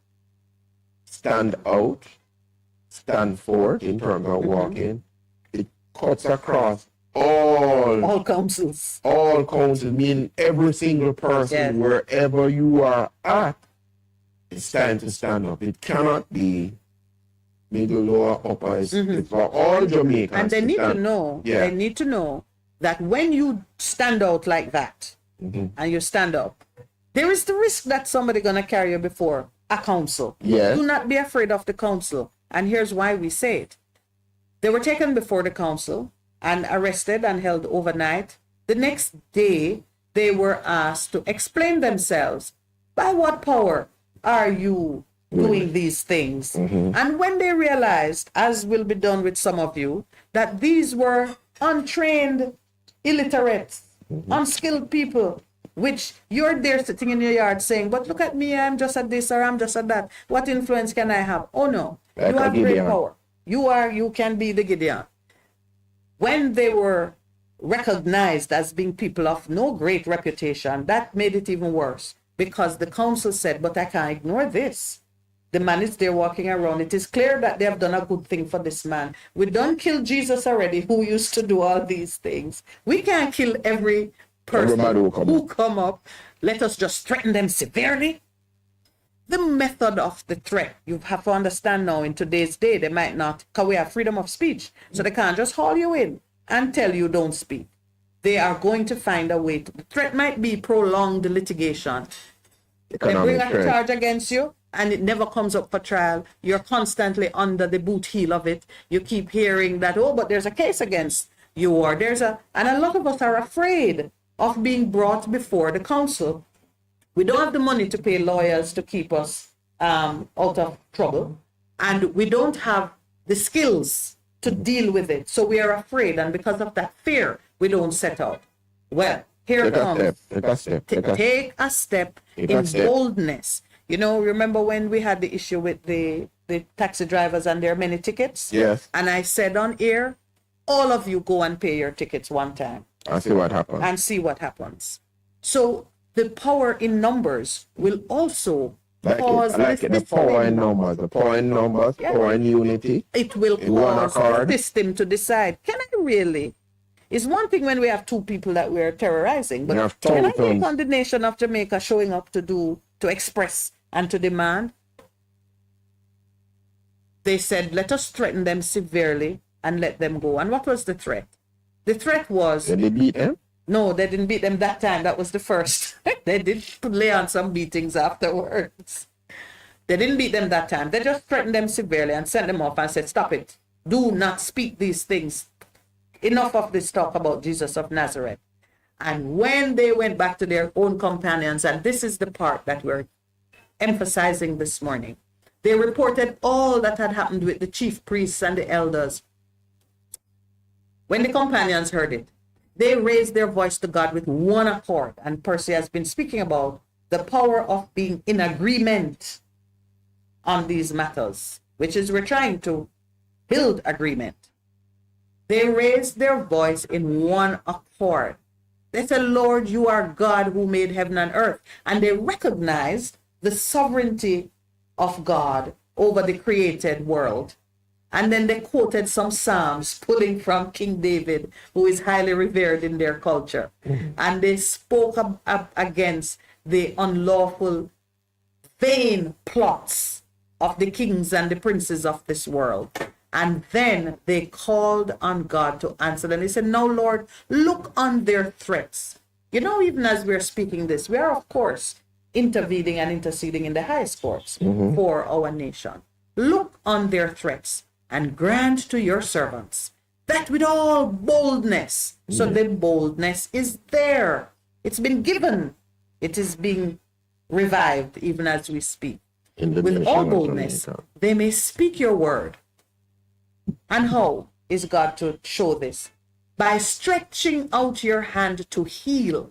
stand out, stand forth in terms of walking, it cuts across all councils. All councils, meaning every single person, wherever you are at, it's time to stand up. It cannot be middle, lower, upper. It's for all Jamaicans. And they need to know, they need to know that when you stand out like that, and you stand up, there is the risk that somebody gonna carry you before a council. Do not be afraid of the council. And here's why we say it. They were taken before the council and arrested and held overnight. The next day, they were asked to explain themselves. By what power are you doing these things? And when they realized, as will be done with some of you, that these were untrained, illiterate, unskilled people which you're there sitting in your yard saying, but look at me, I'm just at this or I'm just at that. What influence can I have? Oh no, Like you a have great Gideon. power. You can be the Gideon. When they were recognized as being people of no great reputation, that made it even worse, because the council said, but I can't ignore this. The man is there walking around. It is clear that they have done a good thing for this man. We don't kill Jesus already, who used to do all these things. We can't kill every person who come up. Let us just threaten them severely. The method of the threat, you have to understand now, in today's day, they might not, because we have freedom of speech. So they can't just haul you in and tell you don't speak. They are going to find a way. The threat might be prolonged litigation. They bring a charge against you and it never comes up for trial. You're constantly under the boot heel of it. You keep hearing that, oh, but there's a case against you, or and a lot of us are afraid of being brought before the council. We don't have the money to pay lawyers to keep us out of trouble, and we don't have the skills to deal with it. So we are afraid, and because of that fear, we don't set out. Well, here comes. Take a step in boldness. You know, remember when we had the issue with the taxi drivers and their many tickets? Yes. And I said on air, all of you go and pay your tickets one time. And see what happens. And see what happens. So the power in numbers will also cause the power in numbers, power in unity. It will cause the system to decide, can I really? It's one thing when we have two people that we're terrorizing, but can I take on the nation of Jamaica showing up to express and to demand? They said, let us threaten them severely and let them go. And what was the threat? The threat was... Did they beat them? No, they didn't beat them that time. That was the first. They did lay on some beatings afterwards. They didn't beat them that time. They just threatened them severely and sent them off and said, stop it. Do not speak these things. Enough of this talk about Jesus of Nazareth. And when they went back to their own companions, and this is the part that we're emphasizing this morning, they reported all that had happened with the chief priests and the elders. When the companions heard it, they raised their voice to God with one accord. And Percy has been speaking about the power of being in agreement on these matters, which is we're trying to build agreement. They raised their voice in one accord. They said, Lord, you are God who made heaven and earth. And they recognized the sovereignty of God over the created world. And then they quoted some Psalms pulling from King David, who is highly revered in their culture. And they spoke up against the unlawful, vain plots of the kings and the princes of this world. And then they called on God to answer them. They said, now, Lord, look on their threats. You know, even as we're speaking this, we are, of course, intervening and interceding in the highest courts for our nation. Look on their threats and grant to your servants that with all boldness. So the boldness is there. It's been given. It is being revived even as we speak. With all boldness, they may speak your word. And how is God to show this? By stretching out your hand to heal,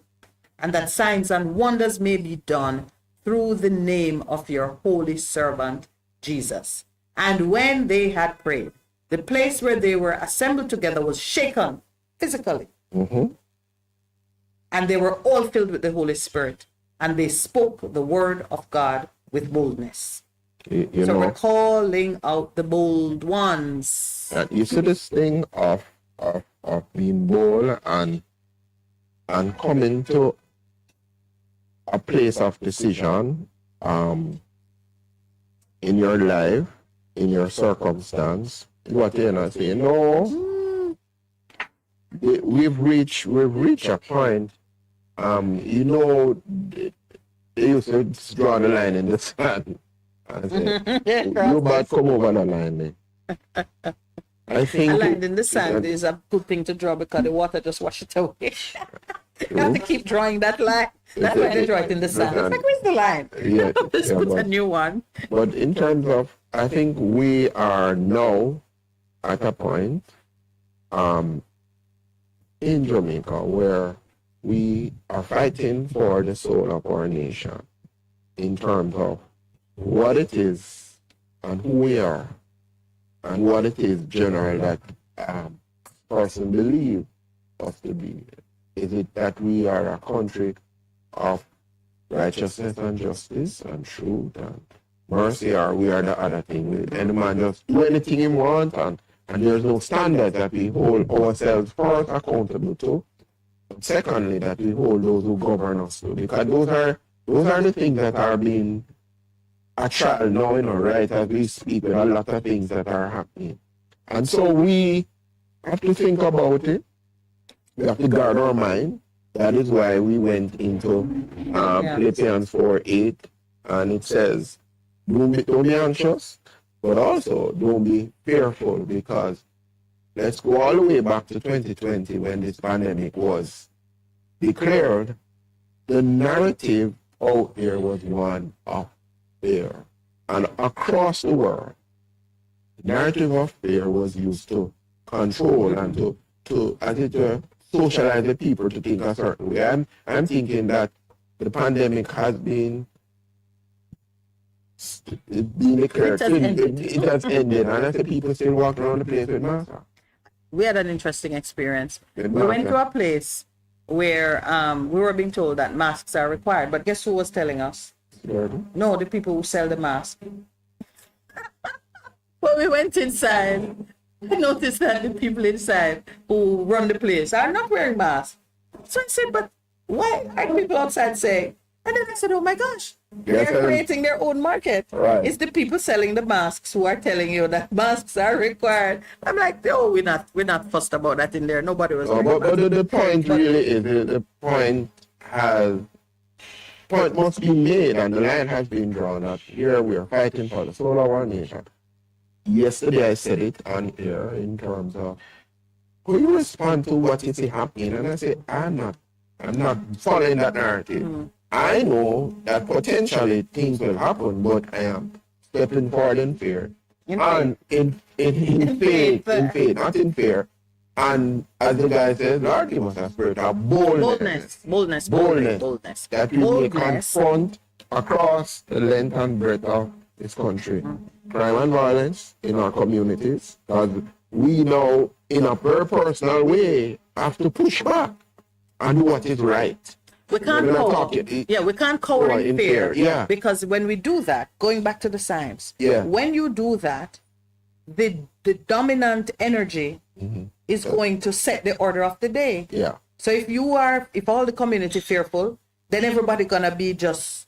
and that signs and wonders may be done through the name of your holy servant, Jesus. And when they had prayed, the place where they were assembled together was shaken physically. And they were all filled with the Holy Spirit, and they spoke the word of God with boldness. So we're calling out the bold ones. You see this thing of being bold and coming to a place of decision in your life, in your circumstance. What you're not saying, no. We've reached a point. You know, they used to draw the line in the sand. I say, you bad come over the line. I think a line in the sand is a good thing to draw because the water just washes it away. You have to keep drawing that line. That's why they draw it in the sand. It's like, where's the line? Let's put a new one. But in terms of, I think we are now at a point in Jamaica where we are fighting for the soul of our nation in terms of what it is and who we are and what it is generally that person believe us to be. Is it that we are a country of righteousness and justice and truth and mercy, or we are the other thing? Any man just do anything he wants, and there's no standard that we hold ourselves first accountable to. And secondly, that we hold those who govern us to, because those are the things that are being a trial now, right, as we speak, with a lot of things that are happening. And so we have to think about it. We have to guard our mind. That is why we went into Philippians 4:8, and it says, don't be anxious, but also don't be fearful, because let's go all the way back to 2020 when this pandemic was declared. The narrative out there was one of fear. And across the world, the narrative of fear was used to control and to socialize the people to think a certain way. I'm thinking that the pandemic has been declared. It has ended. And I said people still walk around the place with masks. We had an interesting experience. We went to a place where we were being told that masks are required, but guess who was telling us? No, the people who sell the mask. When we went inside, I noticed that the people inside who run the place are not wearing masks. So I said, but why are people outside saying? And then I said, oh my gosh, they're creating their own market. Right. It's the people selling the masks who are telling you that masks are required. I'm like, no, we're not fussed about that in there. Nobody was. But the point really is the point must be made, and the line has been drawn up. Here we are fighting for the soul of our nation. Yesterday I said it on air in terms of could you respond to what is happening, and I said I'm not following that narrative. I know that potentially things will happen, but I am stepping forward in fear. In faith, not in fear. And as the guy says, Lord, give us a spirit of boldness. That we may confront across the length and breadth of this country crime and violence in our communities. Because we now, in a very personal way, have to push back and do what is right. We can't cower in fear. Because when we do that, going back to the science, when you do that, the dominant energy is going to set the order of the day. Yeah. So if all the community fearful, then everybody gonna be just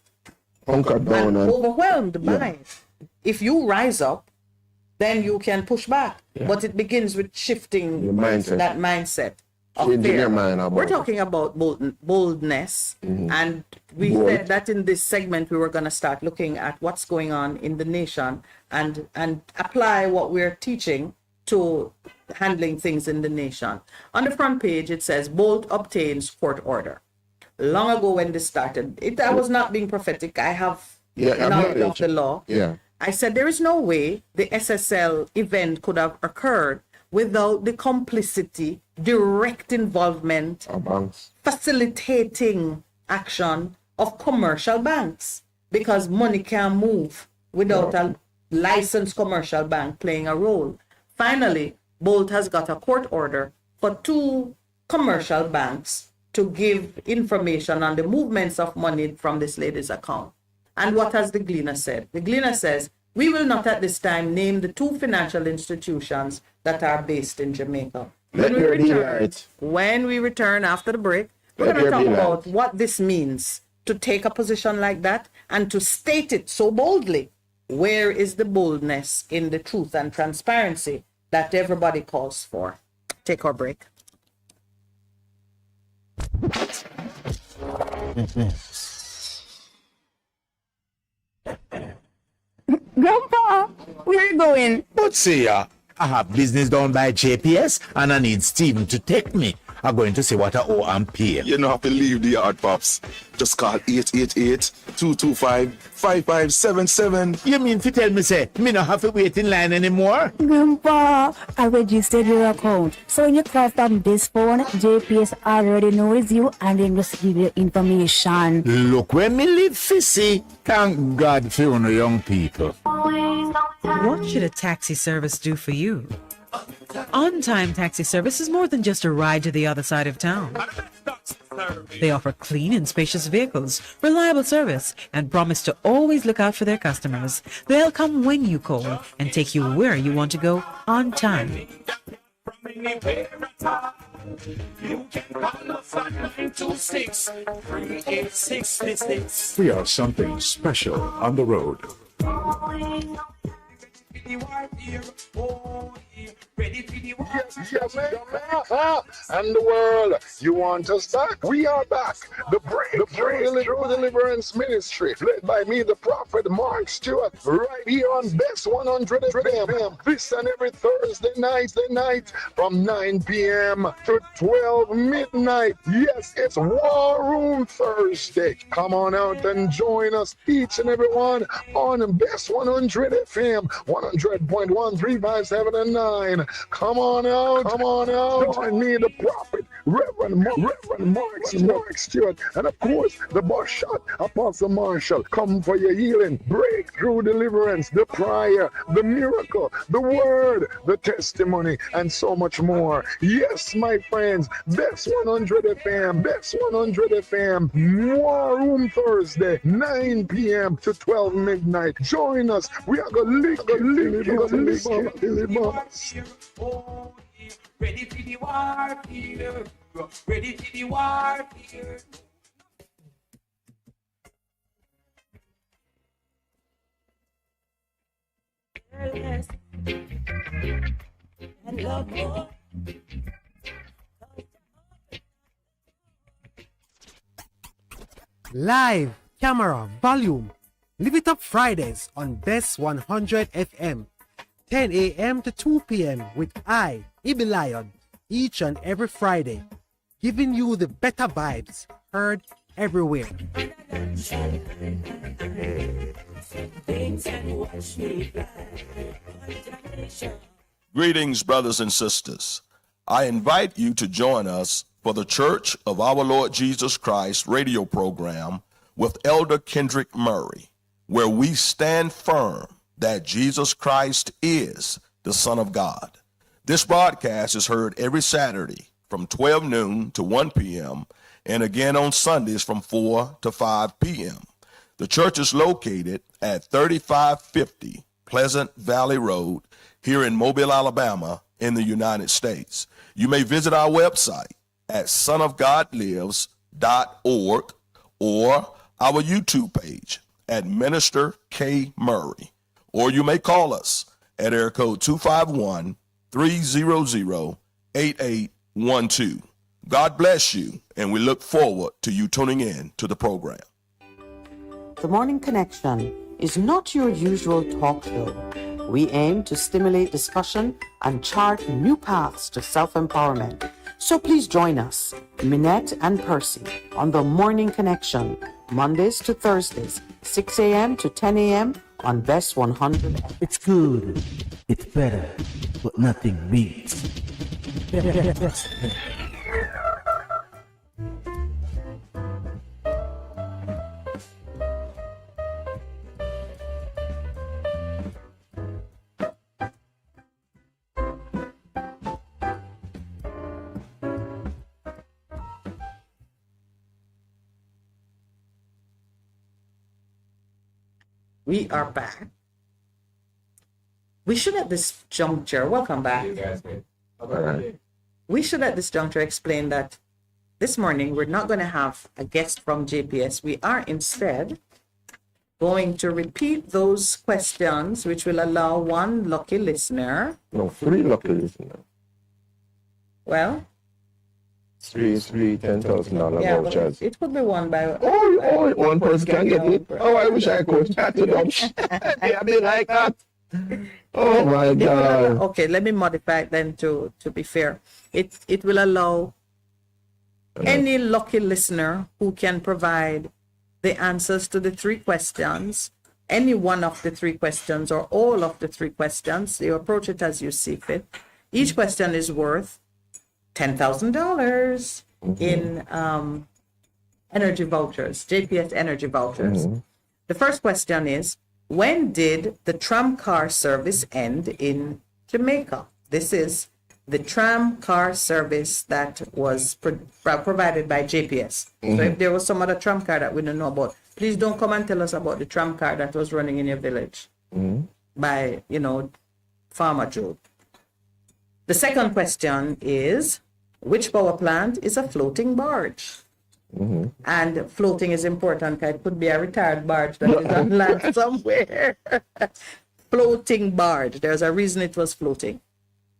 hunkered down and overwhelmed by it. If you rise up, then you can push back. But it begins with shifting that mindset. We're talking about boldness, and we said that in this segment we were going to start looking at what's going on in the nation and apply what we're teaching to handling things in the nation. On the front page it says Bolt obtains court order. Long ago when this started, I was not being prophetic. I have knowledge of the law. I said there is no way the SSL event could have occurred without the complicity, direct involvement, facilitating action of commercial banks, because money can't move without a licensed commercial bank playing a role. Finally, Bolt has got a court order for 2 commercial banks to give information on the movements of money from this lady's account. And what has the Gleaner said? The Gleaner says, we will not at this time name the 2 financial institutions that are based in Jamaica. When we return after the break, we're going to talk about what this means to take a position like that and to state it so boldly. Where is the boldness in the truth and transparency that everybody calls for? Take our break. Grandpa, where are you going? But see, I have business done by JPS and I need Stephen to take me. I'm going to see what I owe and pay. You don't have to leave the yard, Pops. Just call 888 225-5577. You mean to tell me, say, me not have to wait in line anymore? Grandpa, I registered your account. So when you call from this phone, JPS already knows you and they just give you information. Look where me live, Fissy. Thank God for you young people. What should a taxi service do for you? On-time taxi service is more than just a ride to the other side of town. They offer clean and spacious vehicles, reliable service, and promise to always look out for their customers. They'll come when you call and take you where you want to go on time. We are something special on the road. Yes, and the world, you want us back? We are back. The Breakthrough Deliverance Ministry, led by me, the prophet Mark Stewart, right here on Bess 100 FM. This and every Thursday night from 9 p.m. to 12 midnight. Yes, it's War Room Thursday. Come on out and join us, each and every one, on Bess 100 FM, 100.1, 3, 5, 7, and 9. Come on out. Join me, the prophet, Reverend Mark Stewart, and of course, the boss shot, Apostle Marshall. Come for your healing, breakthrough, deliverance, the prayer, the miracle, the word, the testimony, and so much more. Yes, my friends, Bess 100 FM, Bess 100 FM, War Room Thursday, 9 p.m. to 12 midnight. Join us. We are going to lick it. Ready for the war here. Ready for the war here. And love more. Live, camera, volume. Live It Up Fridays on Bess 100 FM. 10 a.m. to 2 p.m. with I, Ibilion, each and every Friday, giving you the better vibes heard everywhere. Greetings, brothers and sisters. I invite you to join us for the Church of Our Lord Jesus Christ radio program with Elder Kendrick Murray, where we stand firm that Jesus Christ is the Son of God. This broadcast is heard every Saturday from 12 noon to 1 p.m. and again on Sundays from 4 to 5 p.m. The church is located at 3550 Pleasant Valley Road here in Mobile, Alabama in the United States. You may visit our website at sonofgodlives.org or our YouTube page at Minister K. Murray. Or you may call us at area code 251-300-8812. God bless you, and we look forward to you tuning in to the program. The Morning Connection is not your usual talk show. We aim to stimulate discussion and chart new paths to self-empowerment. So please join us, Minett and Percy, on The Morning Connection, Mondays to Thursdays, 6 a.m. to 10 a.m. on Bess 100. It's good, it's better, but nothing beats. We are back. We should at this juncture, welcome back. We should at this juncture explain that this morning we're not going to have a guest from JPS. We are instead going to repeat those questions, which will allow one lucky listener. No, 3 lucky listeners. Well, Three $10,000 yeah, vouchers. it could be one by One person can get it. Oh, I wish I could. I'd be like that. Oh my God. Okay, let me modify it then to be fair. It will allow any lucky listener who can provide the answers to the 3 questions, any one of the 3 questions or all of the 3 questions. You approach it as you see fit. Each question is worth $10,000 in energy vouchers, JPS energy vouchers. The first question is, when did the tram car service end in Jamaica? This is the tram car service that was provided by JPS. So if there was some other tram car that we don't know about, please don't come and tell us about the tram car that was running in your village by, Farmer Joe. The second question is, which power plant is a floating barge? And floating is important because it could be a retired barge that is on land somewhere. Floating barge. There's a reason it was floating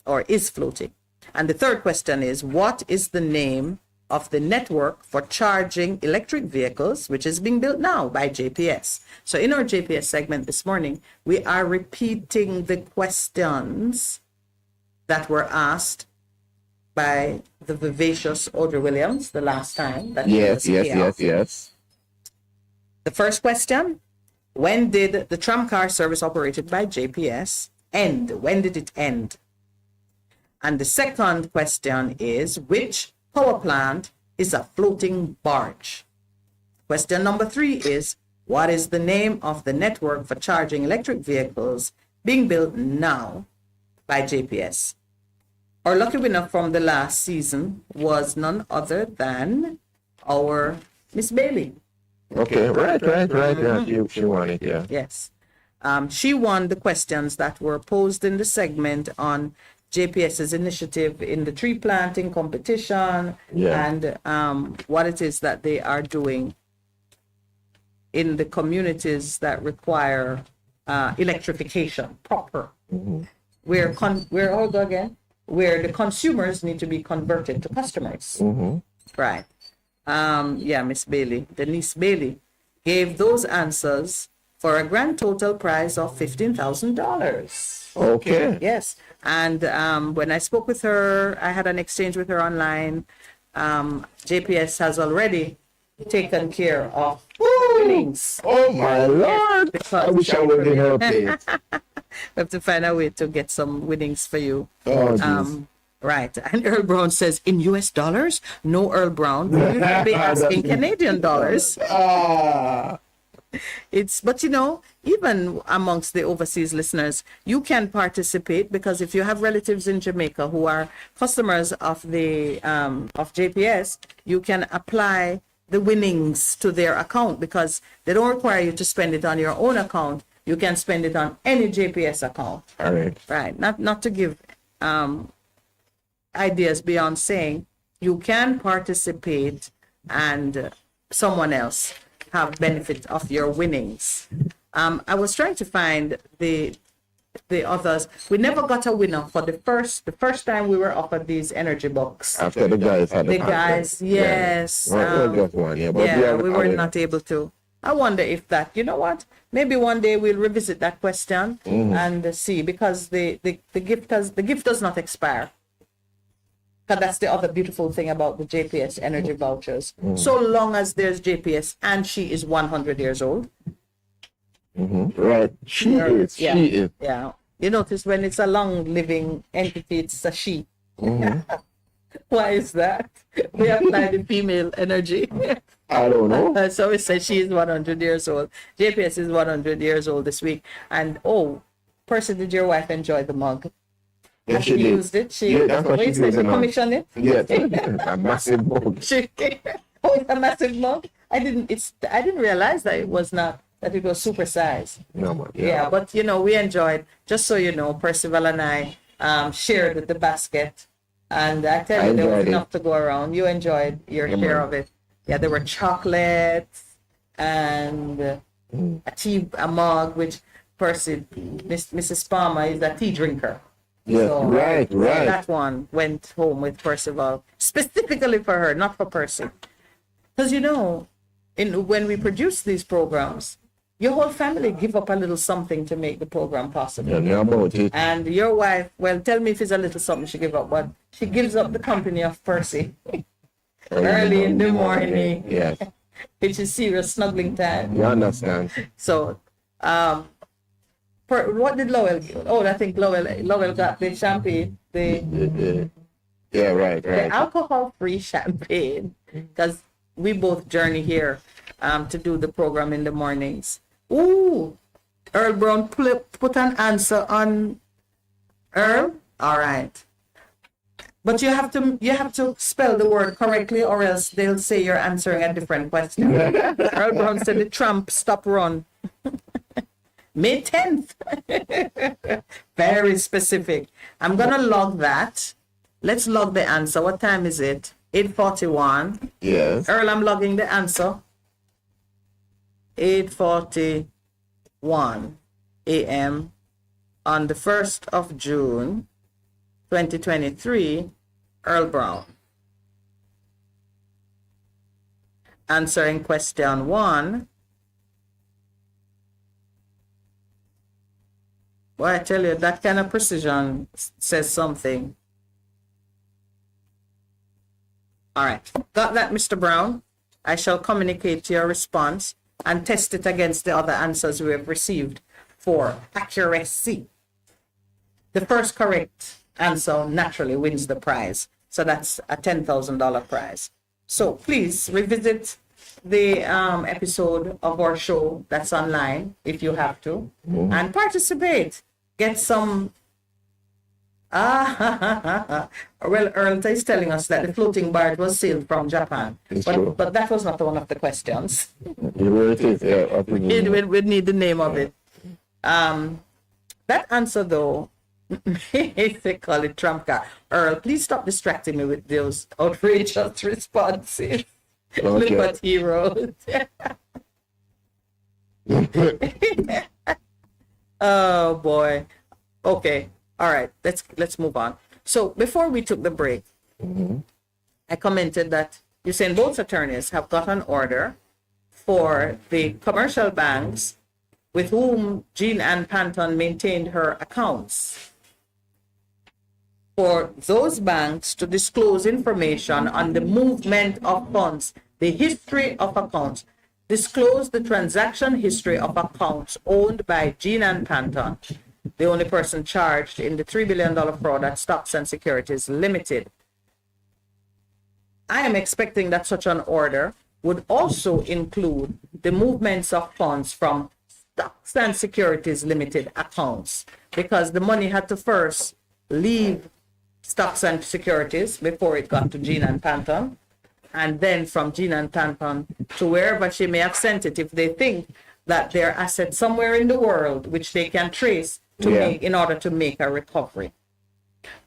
or is floating. And the third question is, what is the name of the network for charging electric vehicles, which is being built now by JPS? So in our JPS segment this morning, we are repeating the questions that were asked by the vivacious Audrey Williams the last time. That Yes. The first question, when did the tram car service operated by JPS end? When did it end? And the second question is, which power plant is a floating barge? Question number 3 is, what is the name of the network for charging electric vehicles being built now by JPS? Our lucky winner from the last season was none other than our Miss Bailey. Okay, right. She won it, yeah. Yes. She won the questions that were posed in the segment on JPS's initiative in the tree planting competition and what it is that they are doing in the communities that require electrification proper. Where hold on again? Where the consumers need to be converted to customers. Right. Miss Bailey, Denise Bailey, gave those answers for a grand total prize of $15,000. Okay. Yes. And when I spoke with her, I had an exchange with her online. JPS has already taken care of winnings. Oh my Lord! I wish I was in her place. We have to find a way to get some winnings for you. Oh, right. And Earl Brown says, in US dollars? No, Earl Brown. You should be asking Canadian dollars. But even amongst the overseas listeners, you can participate, because if you have relatives in Jamaica who are customers of the of JPS, you can apply the winnings to their account, because they don't require you to spend it on your own account. You can spend it on any JPS account. All right. Right. Not to give ideas beyond saying you can participate and someone else have benefit of your winnings. I was trying to find the others. We never got a winner for the first time we were offered these energy books. After the guys had the guys, yes. We were not able to. I wonder if that, maybe one day we'll revisit that question and see, because the gift does not expire. Because that's the other beautiful thing about the JPS energy vouchers. So long as there's JPS and she is 100 years old. Right. She is. Yeah. You notice when it's a long living entity, it's a she. Why is that? We apply the female energy. I don't know. So we said she is 100 years old. JPS is 100 years old this week. And Percy, did your wife enjoy the mug? Yes, she did. Used it. She commissioned it. Yes, a massive mug. It's a massive mug. I didn't realize that it was super sized. No, yeah, but we enjoyed. Just so you know, Percival and I shared the basket, and I tell you, there was enough to go around. You enjoyed your share of it. Yeah, there were chocolates and a mug, which Mrs. Palmer is a tea drinker. Yeah, so, right. That one went home with Percival, specifically for her, not for Percy. Because, when we produce these programs, your whole family give up a little something to make the program possible. Yeah, about it. And your wife, well, tell me if it's a little something she give up, but she gives up the company of Percy early in the morning. Yes. which is serious snuggling time. You understand? So, what did Lowell get? Oh, I think Lowell got the champagne, Yeah, right. the alcohol-free champagne, because we both journey here to do the program in the mornings. Ooh, Earl Brown put an answer on Earl. All right, but you have to spell the word correctly, or else they'll say you're answering a different question. Earl Brown said the Trump stop run. May 10th. Very specific. I'm gonna log that. Let's log the answer. What time is it? 8:41. Yes. Earl, I'm logging the answer. 8:41 a.m. on the 1st of June, 2023. Earl Brown. Answering question 1. Well, I tell you, that kind of precision says something. All right. Got that, Mr. Brown? I shall communicate your response and test it against the other answers we have received for accuracy. The first correct answer naturally wins the prize. So that's a $10,000 prize. So please revisit the episode of our show that's online if you have to, and participate. Get some. Well, Earl is telling us that the floating barge was sailed from Japan, but that was not one of the questions. We need the name of it. That answer though, they call it Trump car. Earl, please stop distracting me with those outrageous responses. Look what he wrote. Oh boy. Okay. All right. Let's move on. So before we took the break, I commented that Usain Bolt's attorneys have got an order for the commercial banks with whom Jean Ann Panton maintained her accounts, for those banks to disclose information on the movement of funds, the history of accounts, disclose the transaction history of accounts owned by Jean Ann Panton, the only person charged in the $3 billion fraud at Stocks and Securities Limited. I am expecting that such an order would also include the movements of funds from Stocks and Securities Limited accounts, because the money had to first leave Stocks and Securities before it got to Jean Ann Panton, and then from Jean Ann Panton to wherever she may have sent it, if they think that there are assets somewhere in the world which they can trace to make in order to make a recovery.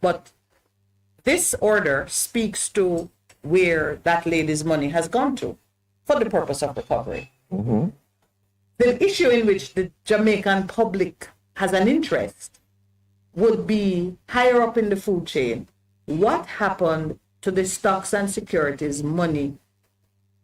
But this order speaks to where that lady's money has gone to for the purpose of recovery. The issue in which the Jamaican public has an interest would be higher up in the food chain. What happened to the Stocks and Securities money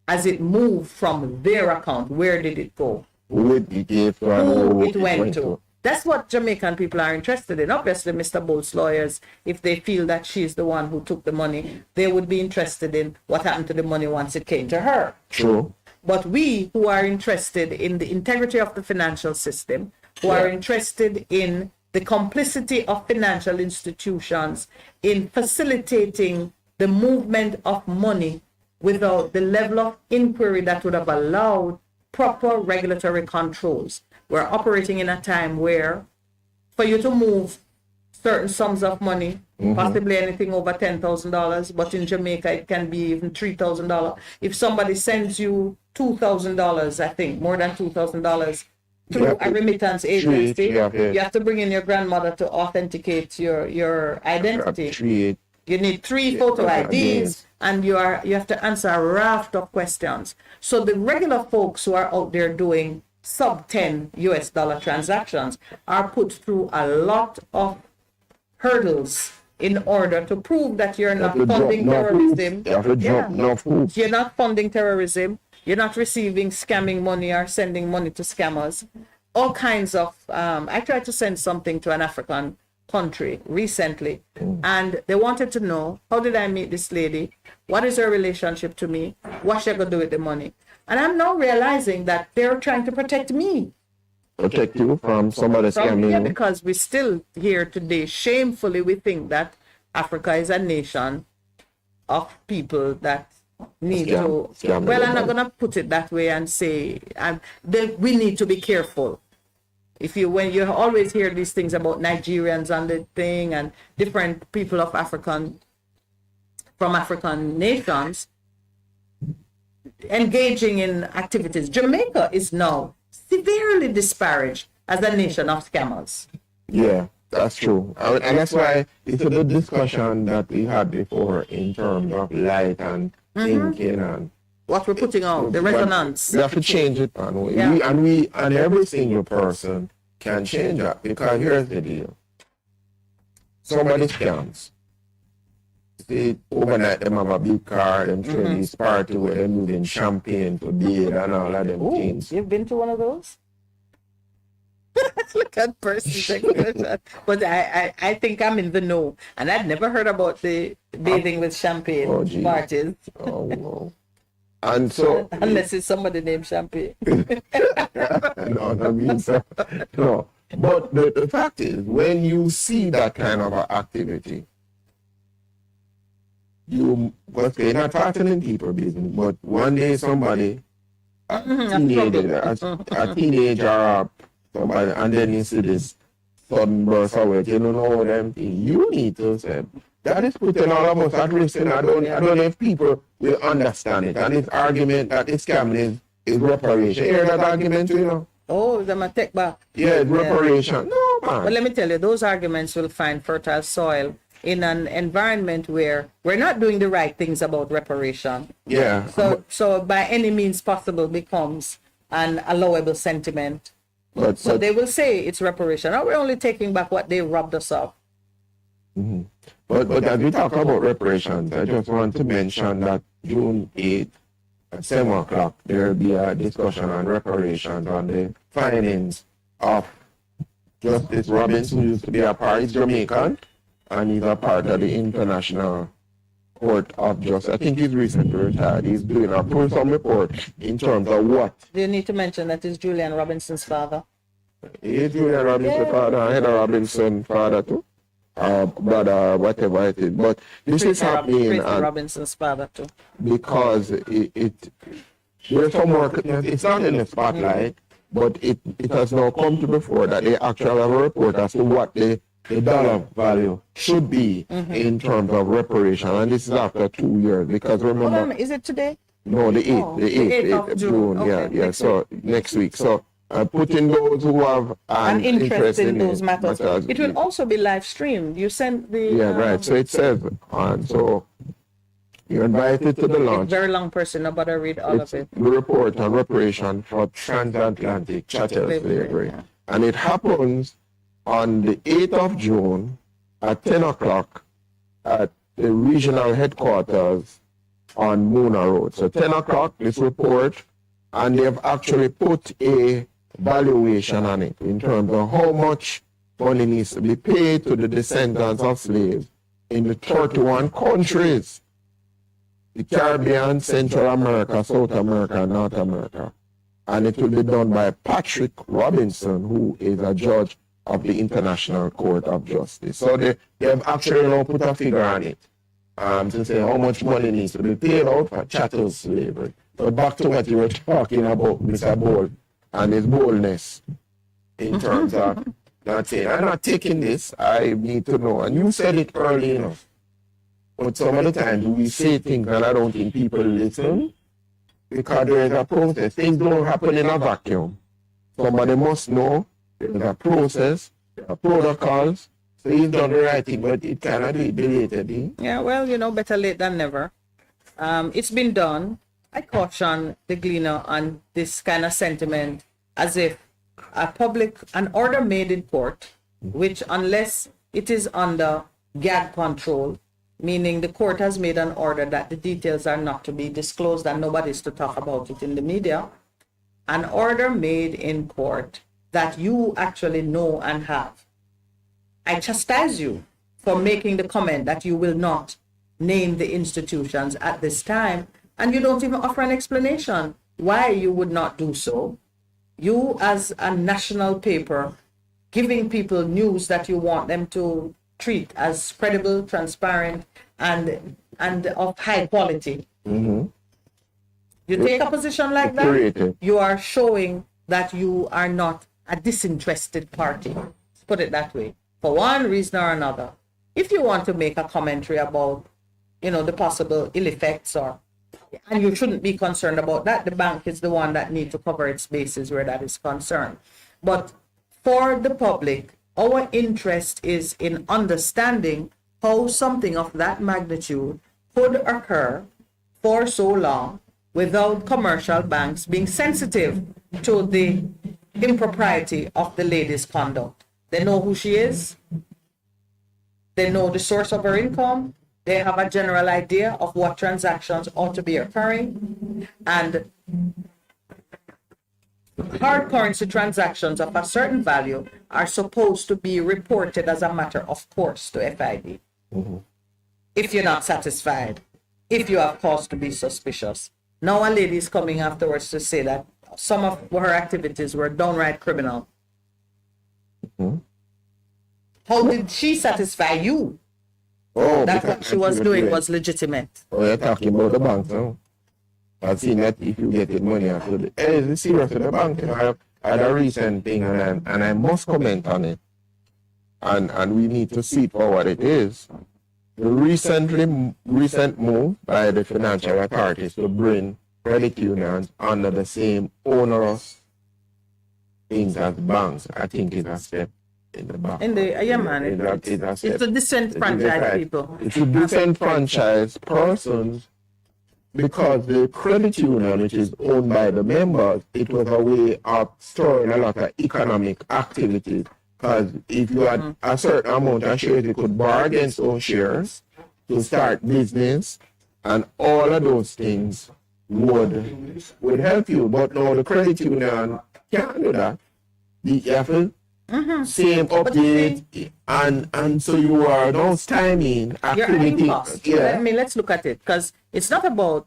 as it moved from their account? Where did it go? Who it went to? That's what Jamaican people are interested in. Obviously, Mr. Bolt's lawyers, if they feel that she's the one who took the money, they would be interested in what happened to the money once it came to her. True. But we who are interested in the integrity of the financial system, who are interested in the complicity of financial institutions in facilitating the movement of money without the level of inquiry that would have allowed proper regulatory controls. We're operating in a time where for you to move certain sums of money, possibly anything over $10,000, but in Jamaica it can be even $3,000. If somebody sends you $2,000, I think more than $2,000 through a remittance agency, you have to bring in your grandmother to authenticate your identity. You need 3 photo IDs, and you have to answer a raft of questions. So the regular folks who are out there doing sub $10 transactions are put through a lot of hurdles in order to prove that you're not funding terrorism. You're not funding terrorism. You're not receiving scamming money or sending money to scammers. All kinds of, I tried to send something to an African country recently, and they wanted to know, how did I meet this lady? What is her relationship to me? What should I go do with the money? And I'm now realizing that they're trying to protect me. Protect you from somebody scamming Yeah, you. because we still here today, shamefully, we think that Africa is a nation of people that need to. Well, I'm not going to put it that way and say we need to be careful. When you always hear these things about Nigerians and the thing and different people of from African nations engaging in activities, Jamaica is now severely disparaged as a nation of scammers. Yeah, that's true. And that's why it's a good discussion that we had before in terms of light and thinking and what we're putting out, the resonance. We have to change it, and every single person can change that, because here's the deal. Somebody scams. Say overnight them have a big car, them throw this party where they're moving champagne to beer and all of them things. You've been to one of those? Look at Percival. But I think I'm in the know. And I'd never heard about the bathing with champagne parties. Oh, no. And so... Unless it's somebody named Champagne. No, that means so. No. But the fact is, when you see that kind of activity, you're not fighting in people business, but one day somebody, a teenager or somebody, and then you see this sudden burst away, you don't know them things. You need to say, that is putting all of us at risk, and I don't know if people will understand it. And this argument that this scamming is reparation. You hear that argument, you know? Oh, them a take back. Yeah, it's reparation. No, man. But let me tell you, those arguments will find fertile soil in an environment where we're not doing the right things about reparation. Yeah. So by any means possible becomes an allowable sentiment. But they will say it's reparation. Or we're only taking back what they robbed us of. Mm-hmm. But as we talk about reparations, I just want to mention that June 8th at 7 o'clock, there will be a discussion on reparations on the findings of Justice Robinson, who used to be a part, he's Jamaican, and he's a part of the International Court of Justice. I think he's recently retired. He's doing a fulsome report in terms of what. Do you need to mention that it's Julian Robinson's father? He's Julian Robinson's father, and Heather Robinson's father too. Brother, whatever it is. But this is happening. Robinson's father too. Because there's some work, it's not in the spotlight, but it has now come to before that they actually have a report as to what the dollar value should be in terms of reparation. And this is after 2 years, because remember... Is it today? No, the 8th of June. Okay, yeah. So next week. So putting those who have an interest in those matters. It will also be live streamed. You sent the... Yeah, right. So it says, and so you're invited to the launch. Very long person, nobody read all of it. The report on reparation for transatlantic chattel slavery. Yeah. And it happens on the 8th of June at 10 o'clock at the regional headquarters on Mona Road. So 10 o'clock, this report, and they've actually put a valuation on it in terms of how much money needs to be paid to the descendants of slaves in the 31 countries: the Caribbean, Central America, South America, and North America. And it will be done by Patrick Robinson, who is a judge of the International Court of Justice. So they have actually now put a figure on it to say how much money needs to be paid out for chattel slavery. But back to what you were talking about, Mr. Bold, and his boldness in terms of not saying, I'm not taking this, I need to know. And you said it early enough. But some of the times we say things and I don't think people listen, because there is a process. Things don't happen in a vacuum. Somebody must know there's a process, there are protocols. So he's done the right thing, but it cannot be belated. Yeah, well, better late than never. It's been done. I caution the Gleaner on this kind of sentiment, as if an order made in court, which unless it is under gag control, meaning the court has made an order that the details are not to be disclosed and nobody's to talk about it in the media, an order made in court that you actually know and have. I chastise you for making the comment that you will not name the institutions at this time, and you don't even offer an explanation. why you would not do so. You, as a national paper, giving people news that you want them to treat as credible, transparent, and of high quality. Mm-hmm. You take a position like that, Creative. you are showing that you are not a disinterested party. Let's put it that way. For one reason or another. If you want to make a commentary about, the possible ill effects, and you shouldn't be concerned about that, the bank is the one that needs to cover its bases where that is concerned. But for the public, our interest is in understanding how something of that magnitude could occur for so long without commercial banks being sensitive to the impropriety of the lady's conduct. They know who she is. They know the source of her income. They have a general idea of what transactions ought to be occurring. And hard currency transactions of a certain value are supposed to be reported as a matter of course to FID. Mm-hmm. If you're not satisfied, if you have cause to be suspicious. Now a lady is coming afterwards to say that some of her activities were downright criminal. Mm-hmm. How did she satisfy you? Oh, that what she was doing was legitimate. Oh, you're talking about the bank now. I've seen that if you get the money after the... Hey, is it serious with the bank? I had a recent thing and I must comment on it. And we need to see it for what it is. The recent move by the financial authorities to bring credit unions under the same onerous things as banks, I think is a step in the back. It's a disenfranchised people. It's a disenfranchised persons because the credit union, which is owned by the members, it was a way of storing a lot of economic activities. Because if you had a certain amount of shares, you could borrow against those shares to start business, and all of those things would help you. But now the credit union can't do that. You have to same update, and so you are now stymieing activity. Yeah. Let's look at it, because it's not about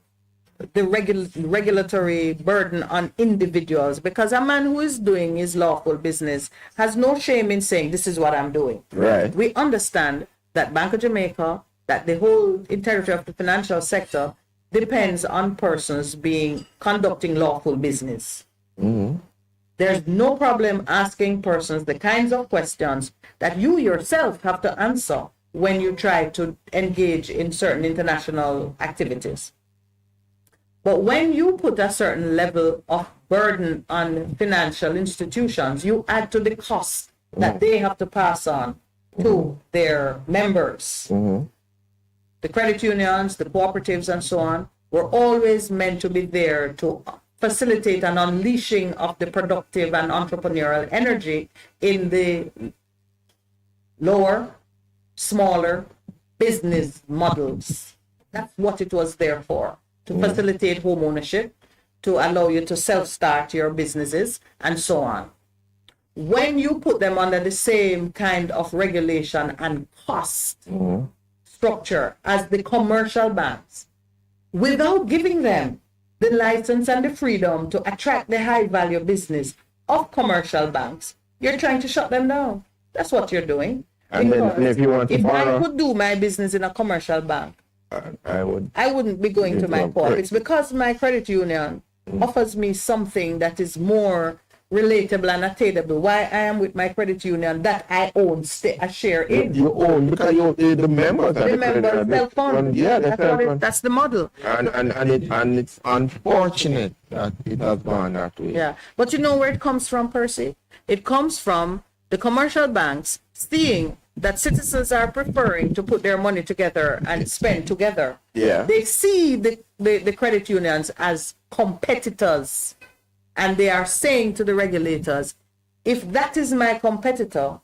the regulatory burden on individuals, because a man who is doing his lawful business has no shame in saying, this is what I'm doing. Right. We understand that Bank of Jamaica, that the whole integrity of the financial sector depends on persons conducting lawful business. Mm-hmm. There's no problem asking persons the kinds of questions that you yourself have to answer when you try to engage in certain international activities. But when you put a certain level of burden on financial institutions, you add to the cost that they have to pass on to their members. Mm-hmm. The credit unions, the cooperatives, and so on, were always meant to be there to facilitate an unleashing of the productive and entrepreneurial energy in the lower, smaller business models. That's what it was there for. To facilitate home ownership, to allow you to self-start your businesses, and so on. When you put them under the same kind of regulation and cost structure as the commercial banks, without giving them the license and the freedom to attract the high-value business of commercial banks, you're trying to shut them down. That's what you're doing. And then if you want to borrow, I could do my business in a commercial bank, I wouldn't be going to my co-op. It's because my credit union offers me something that is more relatable and attainable. Why I am with my credit union that I own a share in. You own because the members are the members self-fund. That's the model. And it's unfortunate that it has gone that way. Yeah, but you know where it comes from, Percy? It comes from the commercial banks seeing that citizens are preferring to put their money together and spend together. Yeah. They see the credit unions as competitors, and they are saying to the regulators, if that is my competitor,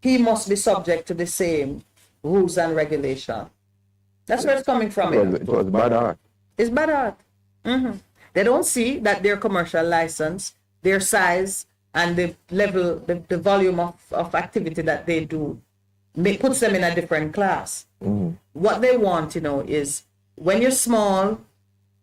he must be subject to the same rules and regulation. That's where it's coming from. It was bad art. It's bad art. They don't see that their commercial license, their size, and the level, the volume of activity that they do puts them in a different class. What they want, is when you're small,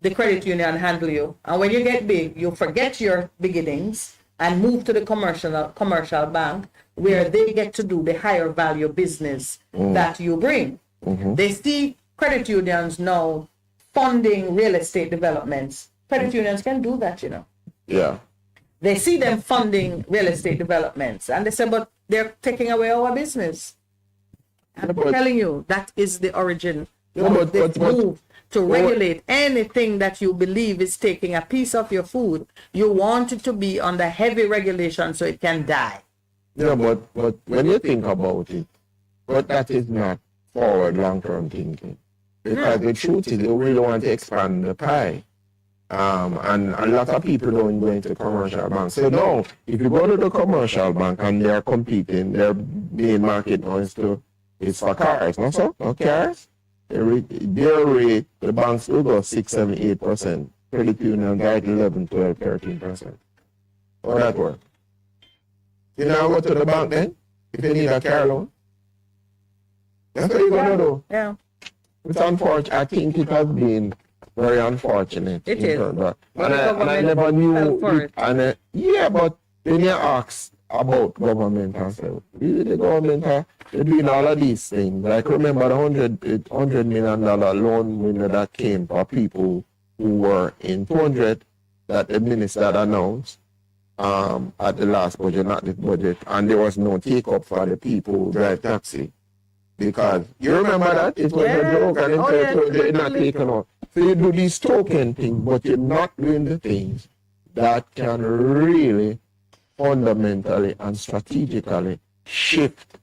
the credit union handle you. And when you get big, you forget your beginnings and move to the commercial bank where they get to do the higher value business that you bring. They see credit unions now funding real estate developments. Credit unions can do that, you know. Yeah. They see them funding real estate developments and they say, but they're taking away our business. And I'm telling you, that is the origin of this move to regulate anything that you believe is taking a piece of your food. You want it to be under heavy regulation so it can die. Yeah, but when you think about it, but that is not forward long-term thinking. Because the truth is, you really want to expand the pie. And a lot of people don't go into commercial banks. So no, if you go to the commercial bank and they are competing, their main market now is for cars, no so? No cars? Their rate, the banks will go 6, 7, 8%. Credit unions are at 11, 12, 13%. How that work? You now go to the bank then, if you need a car loan. That's what you're going to do. Yeah. It's unfortunate. I think it has been very unfortunate. It is. And I never knew it. And yeah, but then you ask about government and say, really the government they're doing all of these things. Like remember the $100 million loan window that came for people who were in 200 that the minister had announced at the last budget, not this budget, and there was no take up for the people who drive taxi. Because you remember that? It was a joke and they're not taking off. So you do these token things, but you're not doing the things that can really fundamentally and strategically shift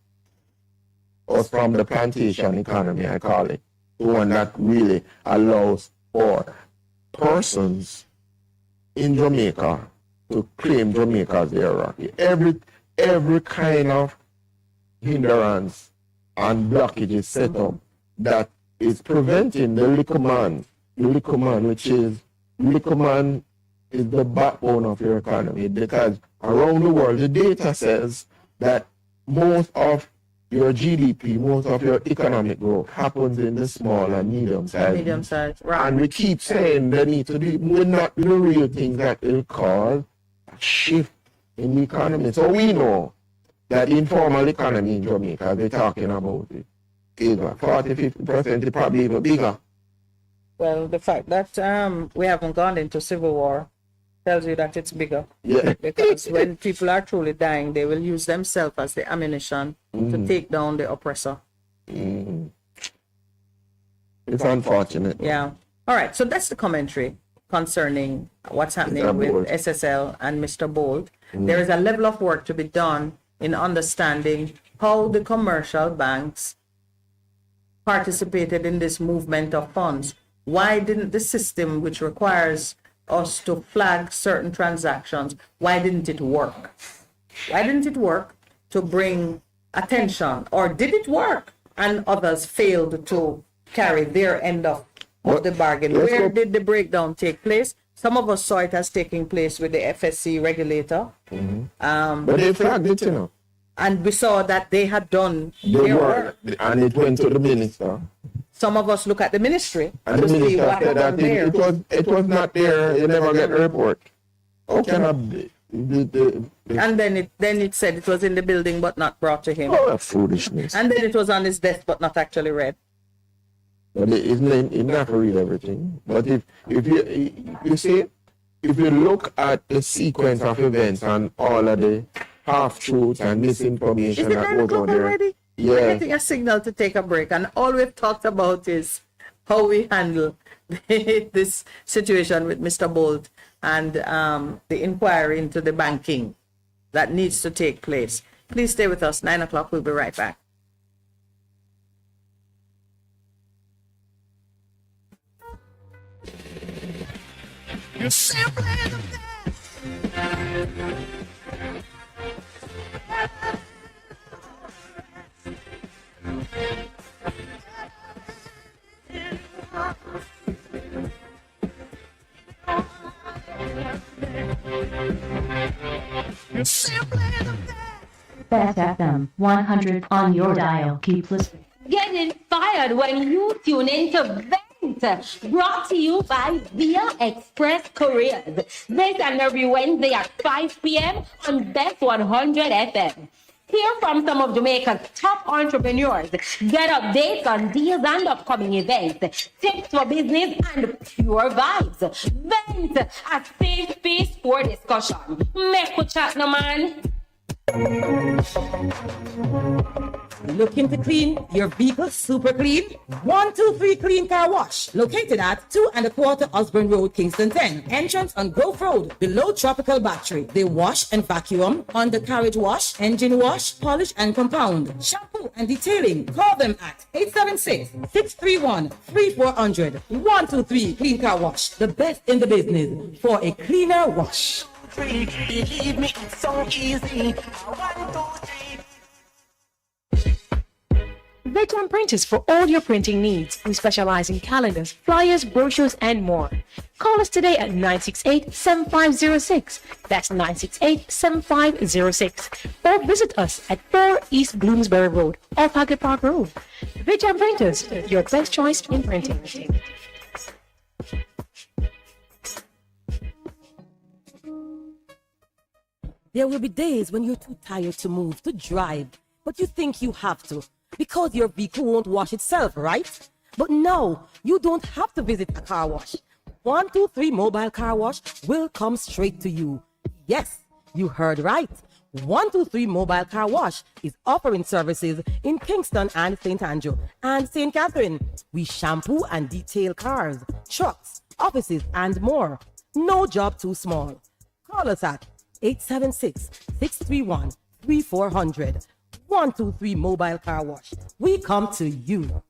us from the plantation economy, I call it, to one that really allows for persons in Jamaica to claim Jamaica as their rocky. Every kind of hindrance and blockage is set up that is preventing the little man, which is the backbone of your economy, because around the world the data says that most of your GDP, most of your economic growth happens in the small and medium size. Right. And we keep saying they need to be, we're not the real things that will cause a shift in the economy. So we know that informal economy in Jamaica, they're talking about it, is 40-50%, probably even bigger. Well, the fact that we haven't gone into civil war tells you that it's bigger. Yeah. Because when people are truly dying, they will use themselves as the ammunition to take down the oppressor. It's unfortunate. Yeah. All right. So that's the commentary concerning what's happening with SSL and Mr. Bolt. There is a level of work to be done in understanding how the commercial banks participated in this movement of funds. Why didn't the system, which requires us to flag certain transactions, why didn't it work? Why didn't it work to bring attention? Or did it work and others failed to carry their end of the bargain? Where did the breakdown take place? Some of us saw it as taking place with the FSC regulator. But they flagged it, you know. And we saw that they had done their work. And it went to the minister. Some of us look at the ministry And to the see minister what said that happened there. it was not there, you never get a report. How can And then it said it was in the building but not brought to him. Oh, foolishness. And then it was on his desk but not actually read. But it's not to read everything. But if you see, if you look at the sequence of events and all of the half-truths and misinformation Is it that 9 goes o'clock on there. already? Yeah. We're getting a signal to take a break, and all we've talked about is how we handle this situation with Mr. Bolt and the inquiry into the banking that needs to take place. Please stay with us. 9 o'clock. We'll be right back. You're simply the You're simply the Best FM 100 on your dial. Keep listening. Getting fired when you tune into vent. Brought to you by Via Express Couriers. This and every Wednesday at 5 p.m. on Best 100 FM. Hear from some of Jamaica's top entrepreneurs. Get updates on deals and upcoming events, tips for business, and pure vibes. Vent, a safe space for discussion. Make a chat, no man. Looking to clean your vehicle super clean? 123 Clean Car Wash, located at 2 1/4 Osborne Road, Kingston 10. Entrance on Grove Road, below Tropical Battery. They wash and vacuum, undercarriage wash, engine wash, polish and compound, shampoo and detailing. Call them at 876-631-3400. 123 Clean Car Wash, the best in the business for a cleaner wash. Believe me, it's so easy. 1, 2, 3. Veteran Printers for all your printing needs. We specialize in calendars, flyers, brochures, and more. Call us today at 968-7506. That's 968-7506. Or visit us at 4 East Bloomsbury Road, off Haggard Park Road. Veteran Printers, your best choice in printing. There will be days when you're too tired to move, to drive, but you think you have to because your vehicle won't wash itself, right? But no, you don't have to visit a car wash. 123 Mobile Car Wash will come straight to you. Yes, you heard right. 123 Mobile Car Wash is offering services in Kingston and St. Andrew and St. Catherine. We shampoo and detail cars, trucks, offices, and more. No job too small. Call us at 876-631-3400. 123 Mobile Car Wash. We come to you.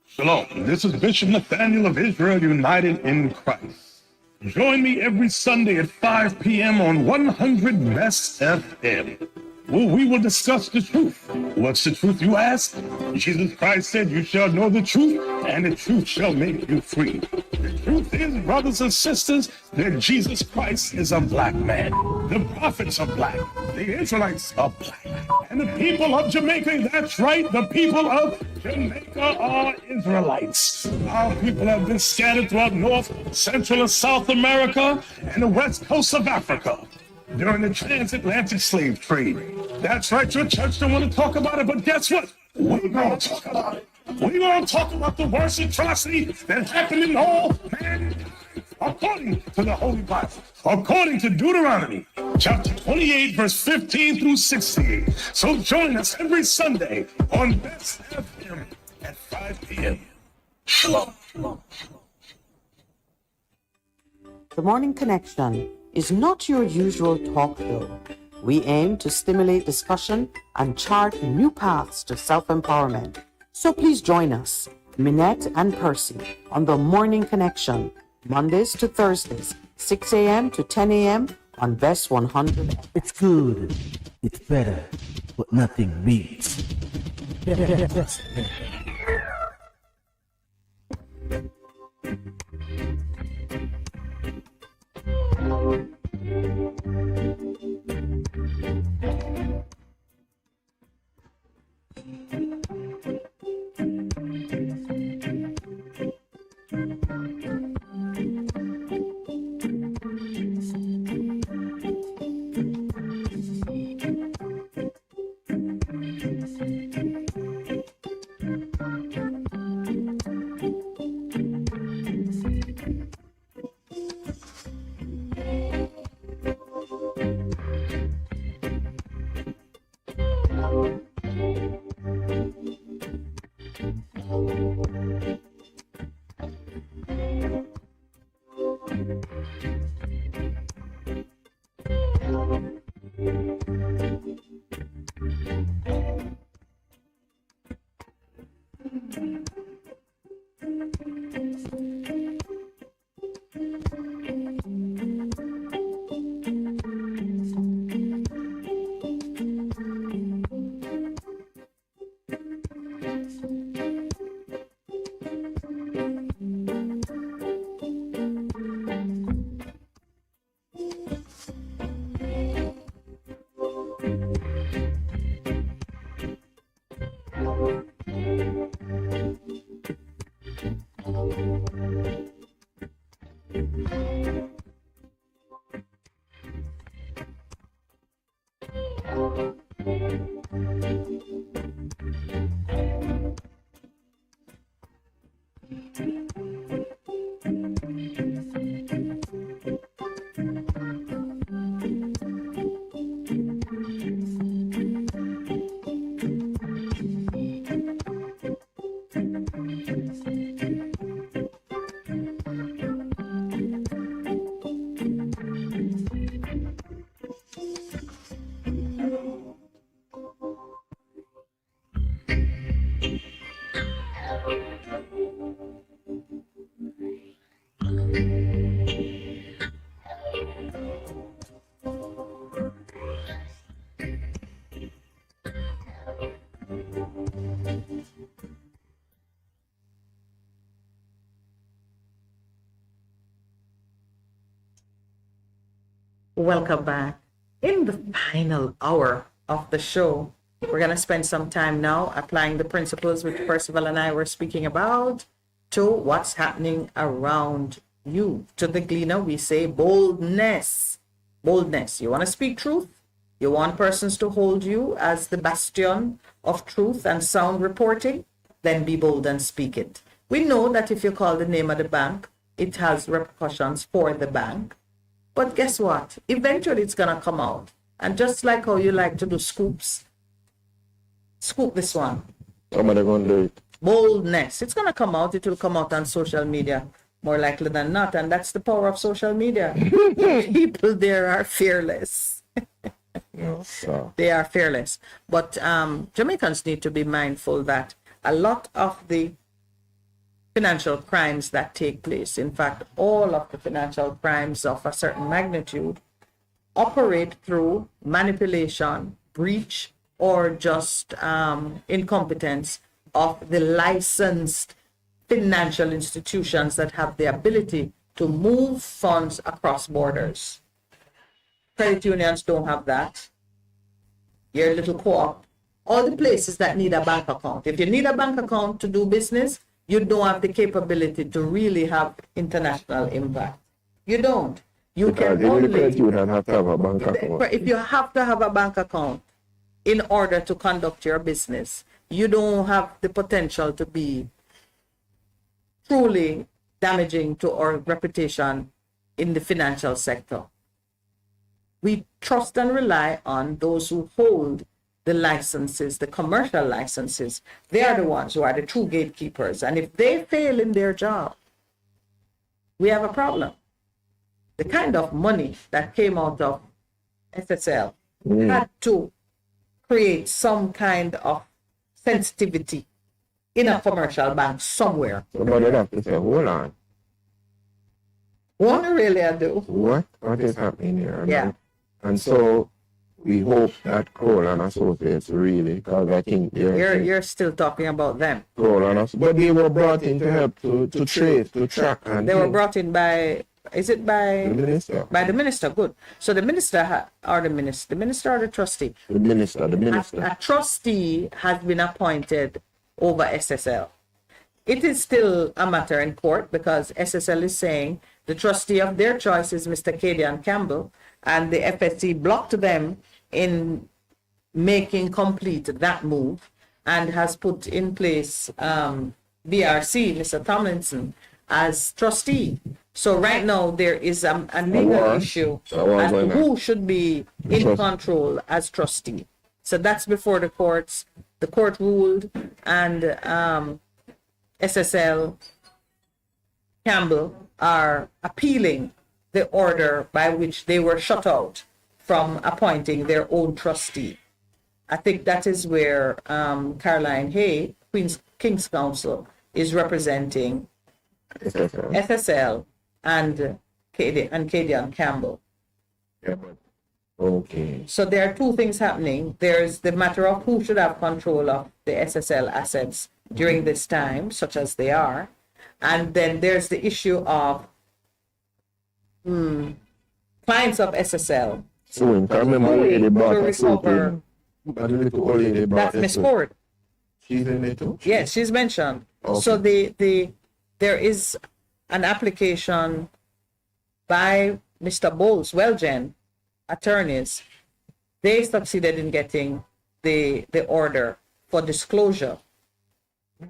Shalom, this is Bishop Nathaniel of Israel United in Christ. Join me every Sunday at 5 p.m. on 100 Best FM, where we will discuss the truth. What's the truth, you ask? Jesus Christ said, you shall know the truth, and the truth shall make you free. The truth is, brothers and sisters, that Jesus Christ is a black man. The prophets are black. The Israelites are black. And the people of Jamaica, that's right, the people of Jamaica are Israelites. Our people have been scattered throughout North, Central, and South America, and the west coast of Africa during the transatlantic slave trade. That's right, your church don't want to talk about it, but guess what? We're going to talk about it. We're going to talk about the worst atrocity that happened in all mankind, according to the Holy Bible, according to Deuteronomy, chapter 28, verse 15 through 68. So join us every Sunday on Best FM at 5 p.m. Shalom. The Morning Connection is not your usual talk show. We aim to stimulate discussion and chart new paths to self-empowerment. So please join us, Minett and Percy, on The Morning Connection, Mondays to Thursdays, 6 a.m. to 10 a.m. on Best 100. It's good, it's better, but nothing beats. Welcome back. In the final hour of the show, we're going to spend some time now applying the principles which Percival and I were speaking about to what's happening around you. To the gleaner, we say boldness. Boldness. You want to speak truth? You want persons to hold you as the bastion of truth and sound reporting? Then be bold and speak it. We know that if you call the name of the bank, it has repercussions for the bank. But guess what? Eventually it's going to come out. And just like how you like to do scoops, scoop this one. Somebody going to do it. Boldness. It's going to come out. It will come out on social media more likely than not. And that's the power of social media. People there are fearless. They are fearless. But Jamaicans need to be mindful that a lot of the financial crimes that take place, in fact, all of the financial crimes of a certain magnitude, operate through manipulation, breach, or just incompetence of the licensed financial institutions that have the ability to move funds across borders. Credit unions don't have that. Your little co-op, all the places that need a bank account. If you need a bank account to do business, you don't have the capability to really have international impact. You don't. You Because can only, you don't have to have a bank account. if you have to have a bank account in order to conduct your business, you don't have the potential to be truly damaging to our reputation in the financial sector. We trust and rely on those who hold the licenses, the commercial licenses. They are the ones who are the true gatekeepers. And if they fail in their job, we have a problem. The kind of money that came out of SSL had to create some kind of sensitivity in a commercial bank somewhere. Somebody have to say, hold on. What really I do? What is happening here? Yeah. And so we hope that Kroll and Associates really, because I think You're still talking about them. Kroll and Associates, but they were brought in to help to trace, to track. And They were brought in by, is it by the minister? By the minister, good. So the minister or the minister or the trustee? The minister. A trustee has been appointed over SSL. It is still a matter in court because SSL is saying the trustee of their choice is Mr. Cadian Campbell, and the FSC blocked them in making complete that move and has put in place BRC, Mr. Tomlinson, as trustee. So right now there is a legal issue as to who should be in control as trustee. So that's before the courts. The court ruled, and SSL Campbell are appealing the order by which they were shut out from appointing their own trustee. I think that is where Caroline Hay, King's Counsel, is representing SSL and Cadian Campbell. Yeah, but okay. So there are two things happening. There's the matter of who should have control of the SSL assets during this time, such as they are. And then there's the issue of clients of SSL. So That's Miss Ford. She's in it too? Yes, she's mentioned. Okay. So there is an application by Mr. Bowles, Wellgen attorneys. They succeeded in getting the order for disclosure.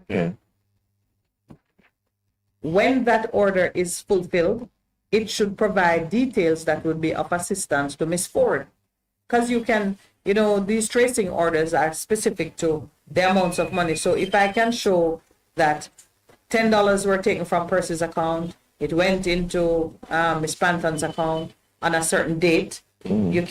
Yeah. When that order is fulfilled, it should provide details that would be of assistance to Miss Ford. Because you can, these tracing orders are specific to the amounts of money. So if I can show that $10 were taken from Percy's account, it went into Miss Panton's account on a certain date, you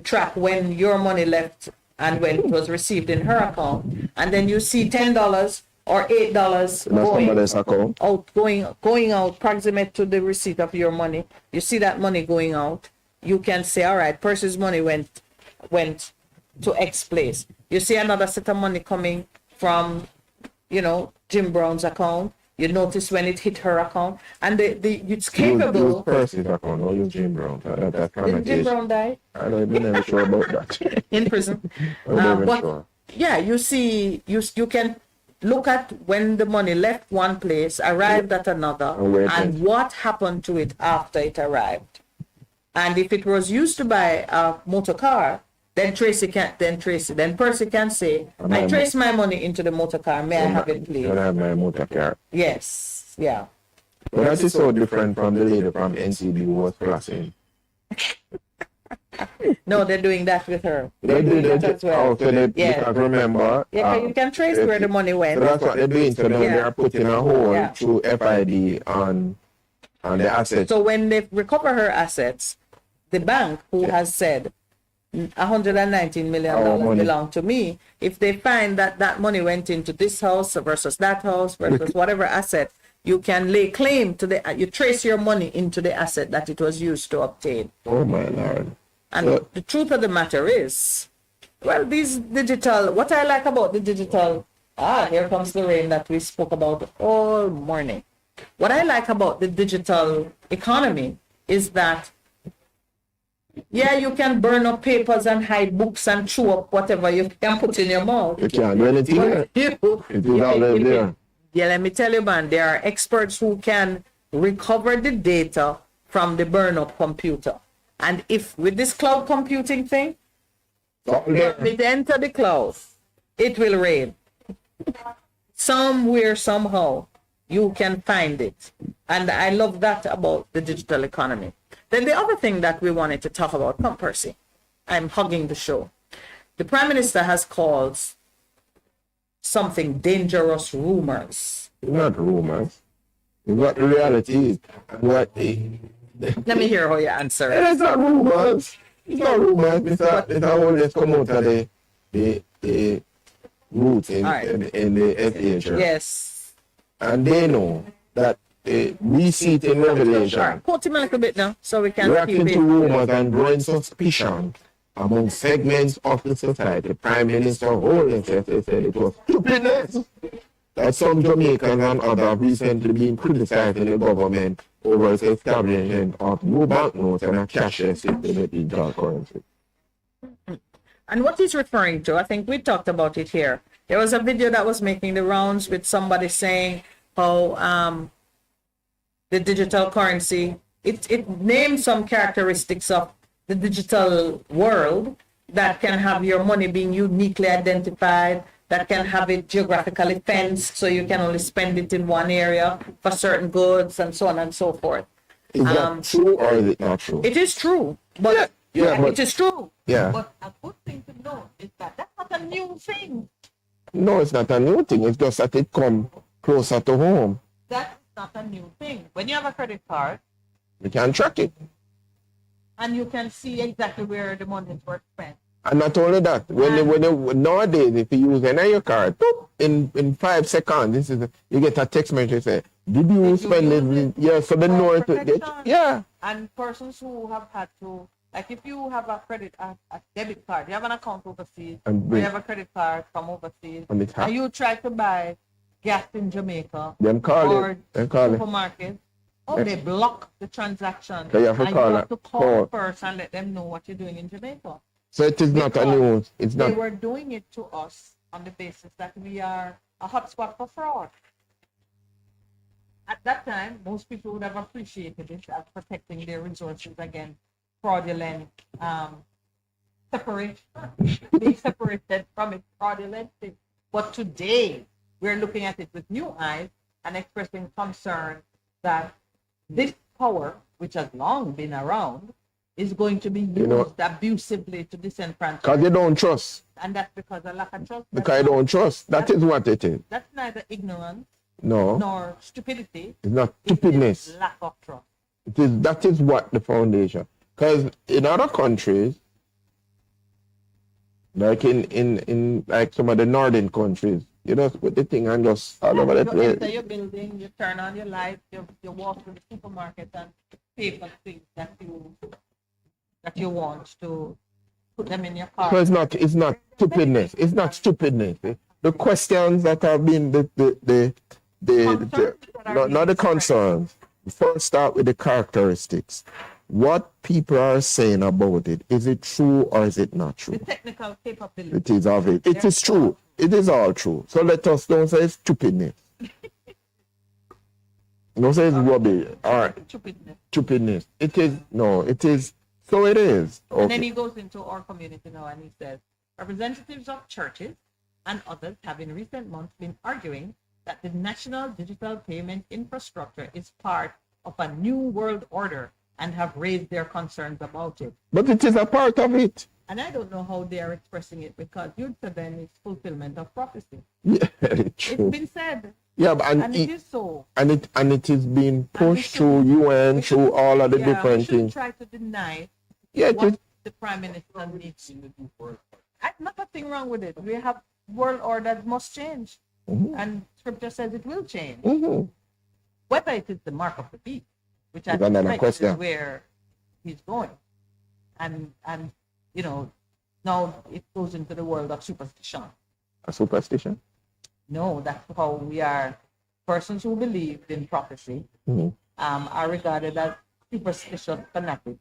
track when your money left and when it was received in her account, and then you see $10 or $8 going out proximate to the receipt of your money. You see that money going out, you can say, all right, Percy's money went to X place. You see another set of money coming from Jim Brown's account, You notice when it hit her account, and it's Use capable. Percy's account, or use Jim Brown. That's Did Jim Brown die? I don't even never sure about that. In prison. I'm not even But sure. yeah, you see, you can look at when the money left one place, arrived at another, and what happened to it after it arrived. And if it was used to buy a motor car, then Percy can say, I trace my money into the motor car. May I have it, please? Can I have my motor car? Yes, yeah. But that is so different from the lady from NCB who was classing. No, they're doing that with her. They do that as well. Oh, so they because remember. Yeah, you can trace where the money went. So that's what they're doing. So now they are putting a hold through FID on the assets. So when they recover her assets, the bank who has said $119 million belong to me, if they find that that money went into this house versus that house versus whatever asset, you can lay claim to you trace your money into the asset that it was used to obtain. Oh my Lord. And the truth of the matter is, well, these digital, what I like about the digital, here comes the rain that we spoke about all morning. What I like about the digital economy is that, yeah, you can burn up papers and hide books and chew up whatever you can put in your mouth. You can't do anything. It is all there. Yeah, let me tell you, man, there are experts who can recover the data from the burn-up computer. And if with this cloud computing thing, if it enter the cloud, it will rain. Somewhere, somehow, you can find it. And I love that about the digital economy. Then the other thing that we wanted to talk about, come Percy, I'm hugging the show. The Prime Minister has called something dangerous rumors. Not rumors. What the reality is. What Let me hear how you answer it. It's not rumors. It's not rumors. It's not always come out of the roots in the SHR. Yes. And they know that we see it in Revelation. Quote him a little bit now so we can reacting to rumors and growing suspicion among segments of the society. Prime Minister Holden said it was stupidness that some Jamaicans and others have recently been criticizing the government over its establishment of new banknotes and a cashless system with digital currency. And what he's referring to, I think we talked about it here. There was a video that was making the rounds with somebody saying how the digital currency, it named some characteristics of the digital world that can have your money being uniquely identified, that can have it geographically fenced so you can only spend it in one area for certain goods and so on and so forth. Is that true or is it not true? It is true, but, but it is true. Yeah. But a good thing to know is that that's not a new thing. No, it's not a new thing. It's just that it come closer to home. That's not a new thing. When you have a credit card, You can track it. and you can see exactly where the money was spent. And not only that, nowadays, if you use any of your card, in 5 seconds, you get a text message say, did you spend it? Yeah, so they know it. Yeah. And persons who have had to, like if you have a debit card, you have an account overseas, or you have a credit card from overseas, and you try to buy gas in Jamaica, or supermarket, they block the transaction. So you have to and call you have to call first and let them know what you're doing in Jamaica. So it is not a news. It's not. They were doing it to us on the basis that we are a hotspot for fraud. At that time, most people would have appreciated it as protecting their resources against fraudulent separation, being separated from it fraudulently. But today, we're looking at it with new eyes and expressing concern that this power, which has long been around, is going to be used abusively to disenfranchise. Because they don't trust. And that's because of lack of trust. Because they don't trust. That is what it is. That's neither ignorance nor stupidity. It's not stupidness. It's lack of trust. That is what the foundation. Because in other countries, like in like some of the northern countries, you just put the thing and just all over the place. You enter your building, you turn on your light, you walk to the supermarket and pay for things that you want to put them in your car. So it's not stupidness. It's not stupidness. The questions that have been not the concerns. First, start with the characteristics. What people are saying about it, is it true or is it not true? The technical capability. It is of it. It is true. It is all true. So let us don't say stupidness. Don't say it's rubbish. All right. Stupidness. It is, no, it is, so it is. Okay. And then he goes into our community now and he says, representatives of churches and others have in recent months been arguing that the national digital payment infrastructure is part of a new world order and have raised their concerns about it. But it is a part of it. And I don't know how they are expressing it because Youth 7 is fulfillment of prophecy. Yeah, it's been said. Yeah, but and it is so. And it is being pushed through UN, through all of the different things. Try to deny what the Prime Minister needs to do for it. Nothing wrong with it. We have world order that must change. And scripture says it will change. Whether it is the mark of the beast, which I think is where he's going. And you know, now it goes into the world of superstition. A superstition? No, that's how we are. Persons who believe in prophecy are regarded as superstitious fanatics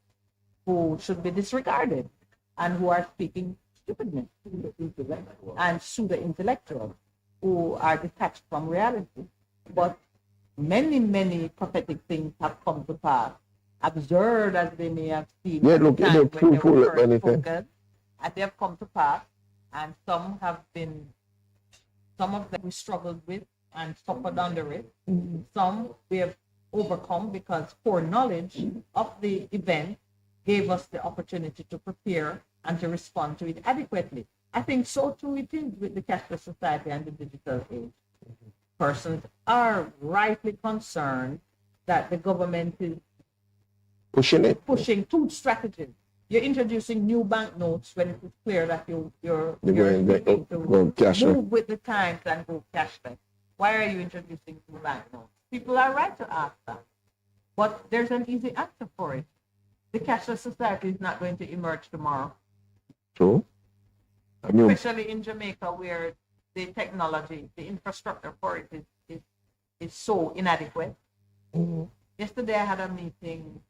who should be disregarded and who are speaking stupidness and pseudo-intellectuals who are detached from reality. But many prophetic things have come to pass, absurd as they may have seemed. Yeah, look, they're truthful at anything. And they have come to pass, and some of them we struggled with and suffered under it. Some we have overcome because poor knowledge of the event gave us the opportunity to prepare and to respond to it adequately. I think so too it is with the cashless society and the digital age. Persons are rightly concerned that the government is pushing two strategies. You're introducing new banknotes when it is clear that you're going to move with the times and go cashless. Why are you introducing new banknotes? People are right to ask that. But there's an easy answer for it. The cashless society is not going to emerge tomorrow. True. Especially in Jamaica, where the technology, the infrastructure for it is so inadequate. Yesterday I had a meeting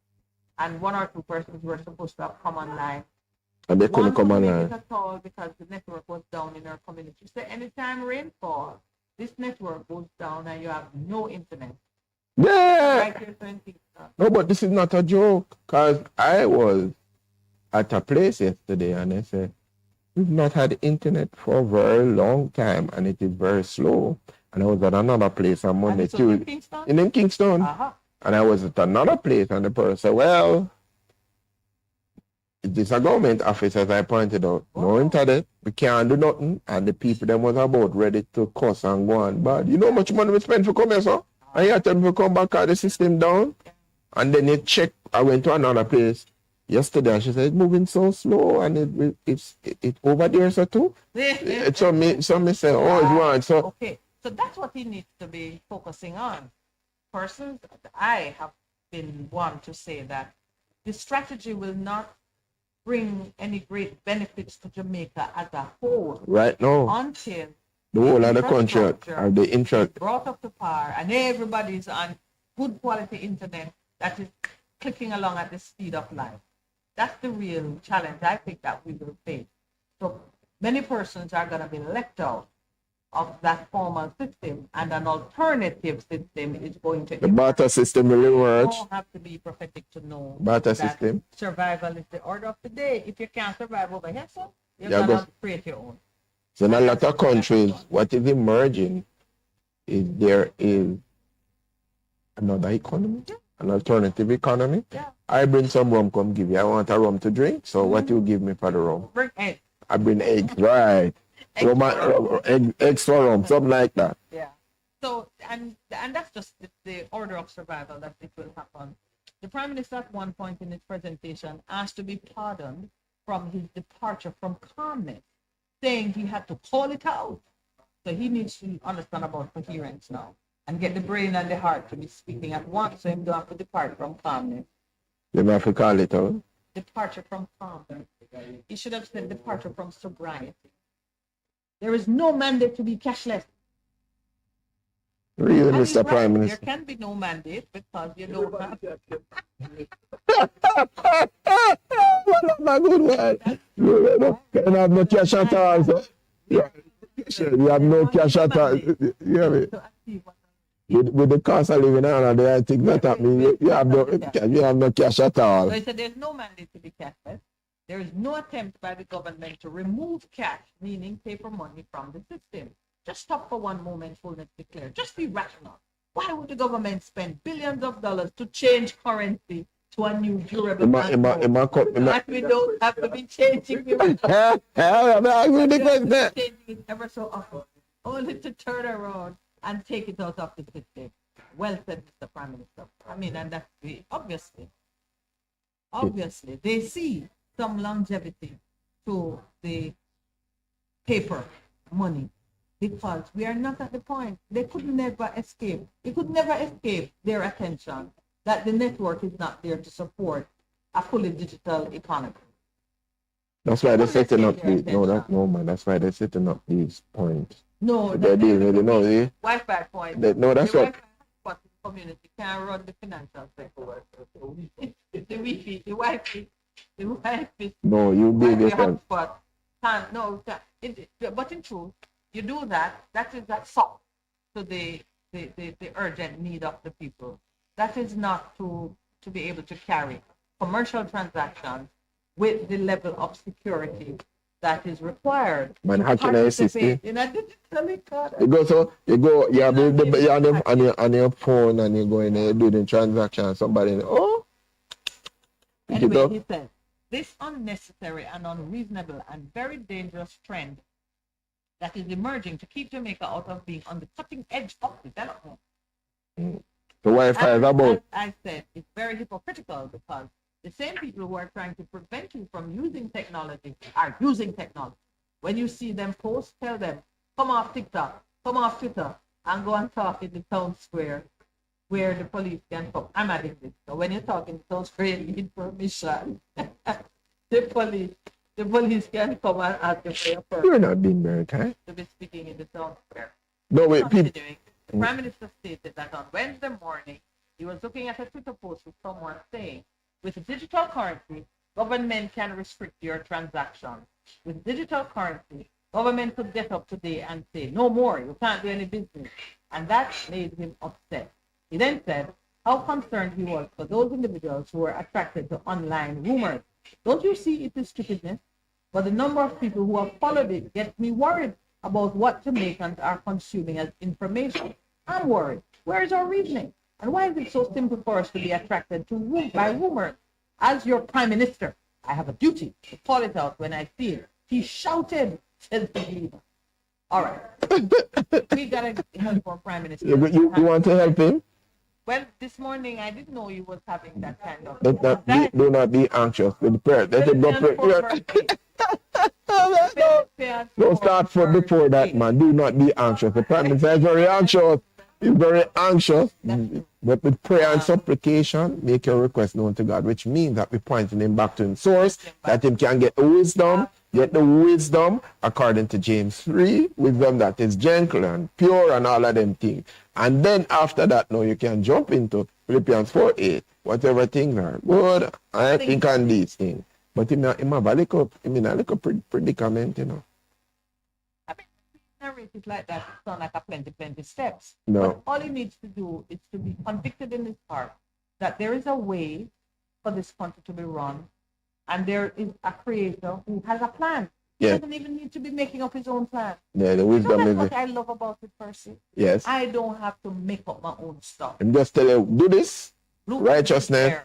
and one or two persons were supposed to have come online. And they couldn't come online. At all because the network was down in our community. So anytime rainfall, this network goes down and you have no internet. Yeah. No, but this is not a joke. Because I was at a place yesterday and they said, we've not had internet for a very long time and it is very slow. And I was at another place on Monday, Tuesday. In Kingston. And I was at another place and the person said, well, it is a government office, as I pointed out. No internet, we can't do nothing. And the people them was about ready to cuss and go on. But you know how much money we spend for coming, sir? And you tell me to come back at the system down. And then you check, I went to another place yesterday and she said, it's moving so slow and it's over there, so too. So me say, oh, it's one. So okay, so that's what he needs to be focusing on. Persons, I have been one to say that the strategy will not bring any great benefits to Jamaica as a whole. Right now, until the whole of the country are the interest brought up to par and everybody's on good quality internet that is clicking along at the speed of light. That's the real challenge I think that we will face. So many persons are going to be left out of that formal system, and an alternative system is going to. The barter system will emerge. You don't have to be prophetic to know barter that system. Survival is the order of the day. If you can't survive over here, so you're gonna have to create your own. So in a lot of countries, what is emerging is there is another economy, an alternative economy. I bring some rum, come give you. I want a rum to drink. So what you give me for the rum? Bring eggs. I bring eggs, right? Extra rum, something like that. Yeah. So and that's just the order of survival that it will happen. The Prime Minister at one point in his presentation asked to be pardoned from his departure from calmness, saying he had to call it out. So he needs to understand about coherence now and get the brain and the heart to be speaking at once, so he don't have to depart from calmness. You have to call it out. Departure from calmness. He should have said departure from sobriety. There is no mandate to be cashless. Really, And he's Mr. Prime right. Minister. There can be no mandate because you don't have. Not good one. You don't have no cash at all. So. You have no cash at all. You hear me? With the cost of living and all that, I think that means you have no cash at all. So he said there's no mandate to be cashless. There is no attempt by the government to remove cash, meaning paper money, from the system. Just stop for one moment, fullness declared. Just be rational. Why would the government spend billions of dollars to change currency to a new durable that we don't have to be changing it ever so often, only to turn around and take it out of the system. Well said, Mr. Prime Minister. I mean, and that's obviously they see some longevity to the paper money, because we are not at the point. They could never escape. It could never escape their attention that the network is not there to support a fully digital economy. That's why they're setting up these. That's why they're setting up these points. No, they're dealing with the Wi-Fi point. That's what. But the community can run the financial sector. The Wi-Fi, the Wi-Fi. No, you build yourself. But in truth, you do that. That is that solve to the urgent need of the people. That is not to be able to carry commercial transactions with the level of security that is required. Man, hacking a system. In a digital economy. You have on your phone and you go in there, do the transaction. Somebody, Anyway, he said, this unnecessary and unreasonable and very dangerous trend that is emerging to keep Jamaica out of being on the cutting edge of development. The Wi-Fi is about. I said, it's very hypocritical, because the same people who are trying to prevent you from using technology are using technology. When you see them post, tell them, come off TikTok, come off Twitter, and go and talk in the town square where the police can come. I'm adding this. So when you're talking in the town square, you need permission. The police can come and ask you for your permission. You're not being very kind. To be speaking in the town square. No, wait, people. The Prime Minister stated that on Wednesday morning, he was looking at a Twitter post with someone saying, with digital currency, government can restrict your transactions. With digital currency, government could get up today and say, no more, you can't do any business. And that made him upset. He then said how concerned he was for those individuals who were attracted to online rumors. Don't you see it is stupidness? But the number of people who have followed it gets me worried about what Jamaicans are consuming as information. I'm worried. Where is our reasoning? And why is it so simple for us to be attracted to by rumors? As your Prime Minister, I have a duty to call it out when I see it. He shouted, says the leader. All right. We got to help our Prime Minister. You want to help him? Well, this morning I didn't know you was having that kind of. Do not be anxious with the prayer. Don't start before that, man. Do not be anxious. The Prime Minister is very anxious. He's very anxious. But with prayer and supplication, make your request known to God, which means that we're pointing him back to the source, that him can get the wisdom according to James 3, wisdom that is gentle and pure and all of them things. And then after that, now you can jump into Philippians 4:8, whatever things are good, I think on these things. But in a little predicament, you know. I mean, narrate it like that, it's not like a plenty steps. No. But all he needs to do is to be convicted in his heart that there is a way for this country to be run, and there is a creator who has a plan. He doesn't even need to be making up his own plan. Yeah, the wisdom is what I love about it, Percy. Yes. I don't have to make up my own stuff. And just tell you, do this. Righteousness.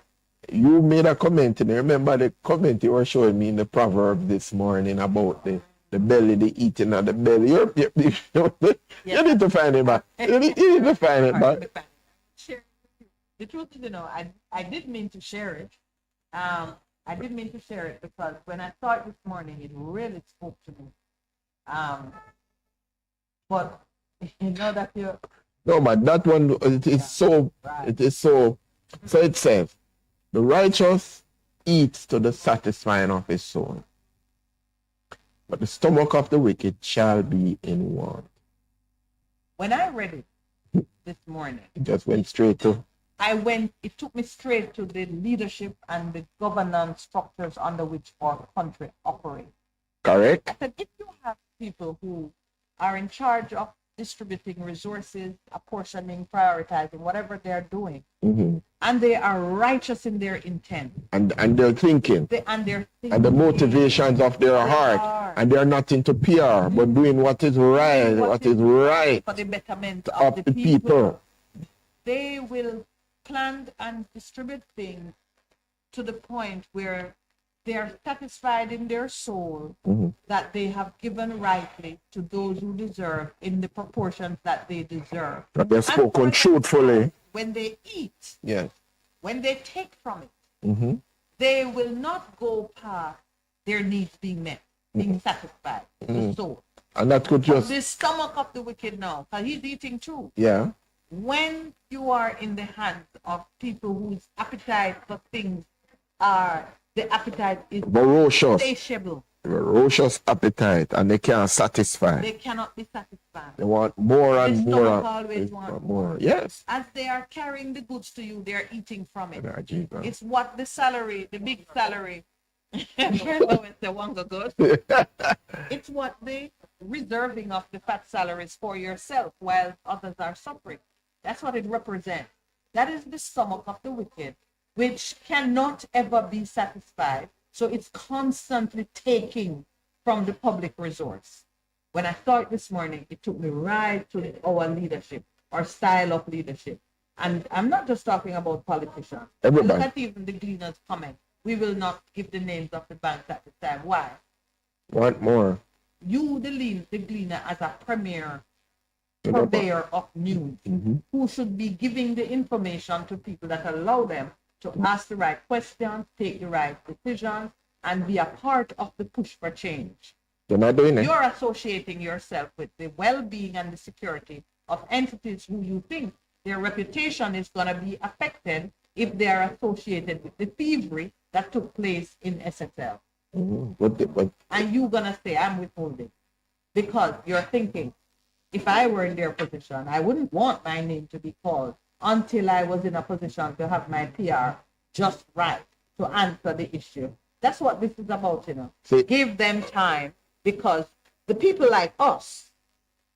You made a comment, and remember the comment you were showing me in the proverb this morning about the belly, the eating of the belly. You need to find it back. You need to find it back. The truth is, I did mean to share it. I did mean to share it because when I saw it this morning, it really spoke to me. But you know that you. No, but that one, it is so. So it says, the righteous eats to the satisfying of his soul, but the stomach of the wicked shall be in want. When I read it, this morning. It just went straight to. It took me straight to the leadership and the governance structures under which our country operates. Correct. I said, if you have people who are in charge of distributing resources, apportioning, prioritizing, whatever they're doing, and they are righteous in their intent. And they're thinking. And the motivations of their heart. And they're not into PR, but doing what is right, what is right for the betterment of the people. They will plan and distribute things to the point where they are satisfied in their soul that they have given rightly to those who deserve in the proportions that they deserve. That they've spoken truthfully. When they eat, yes. When they take from it, they will not go past their needs being met, being satisfied. The soul. And that could just. The stomach of the wicked now, because he's eating too. Yeah. When you are in the hands of people whose appetite for things are, the appetite is voracious. Insatiable. Ferocious appetite, and they can't satisfy. They cannot be satisfied. They want more and the more. Always want more. Yes. As they are carrying the goods to you, they are eating from it. It's what the salary, the big salary. The one go good. It's what the reserving of the fat salaries for yourself while others are suffering. That's what it represents. That is the stomach of the wicked, which cannot ever be satisfied. So it's constantly taking from the public resource. When I saw it this morning, it took me right to our leadership, our style of leadership. And I'm not just talking about politicians. Look at even the Gleaner's comment. We will not give the names of the banks at the time. Why? What more? You, the Gleaner, as a premier purveyor of news, who should be giving the information to people that allow them to ask the right questions, take the right decisions, and be a part of the push for change. You're not doing it. You're associating yourself with the well-being and the security of entities who you think their reputation is going to be affected if they are associated with the thievery that took place in SSL. And you're going to say, I'm withholding. Because you're thinking, if I were in their position, I wouldn't want my name to be called until I was in a position to have my PR just right to answer the issue. That's what this is about, you know. See, give them time, because the people like us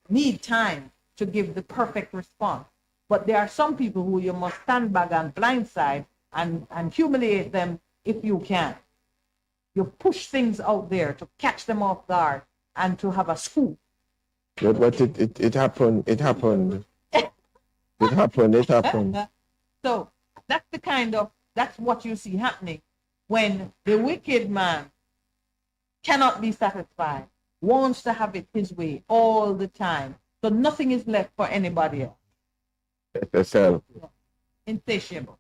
need time to give the perfect response. But there are some people who you must stand back and blindside and humiliate them if you can. You push things out there to catch them off guard and to have a scoop. But it happened. It happened. It happened. So that's what you see happening when the wicked man cannot be satisfied, wants to have it his way all the time. So nothing is left for anybody else. SSL. Insatiable.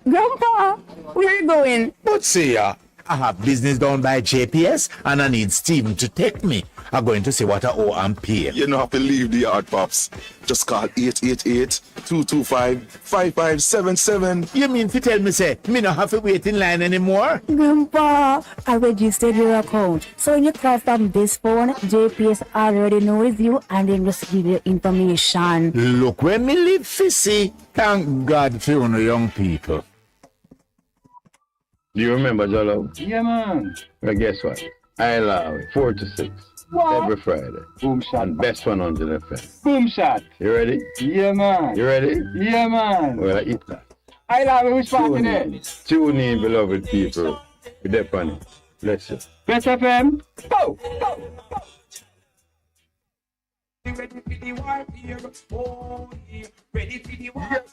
Grandpa, where are you going? But see, I have business done by JPS and I need Stephen to take me. I'm going to see what I owe and pay. You don't have to leave the yard, Pops. Just call 888-225-5577. You mean to tell me, say, me not have to wait in line anymore? Grandpa, I registered your account. So when you call from this phone, JPS already knows you and they just give you information. Look where me live, Fissy. Thank God for you young people. Do you remember, Jolo? Yeah, man. Well, guess what? I allow it 4 to 6 every Friday. Boom shot. And Best 100 FM. Boom shot. You ready? Yeah, man. You ready? Yeah, man. Well, I eat that. I love it. Which part today? Tune in, beloved people. With that funny. Bless you. Best FM. Go. Go. ready for the warfare. Oh, yeah, ready for the warfare.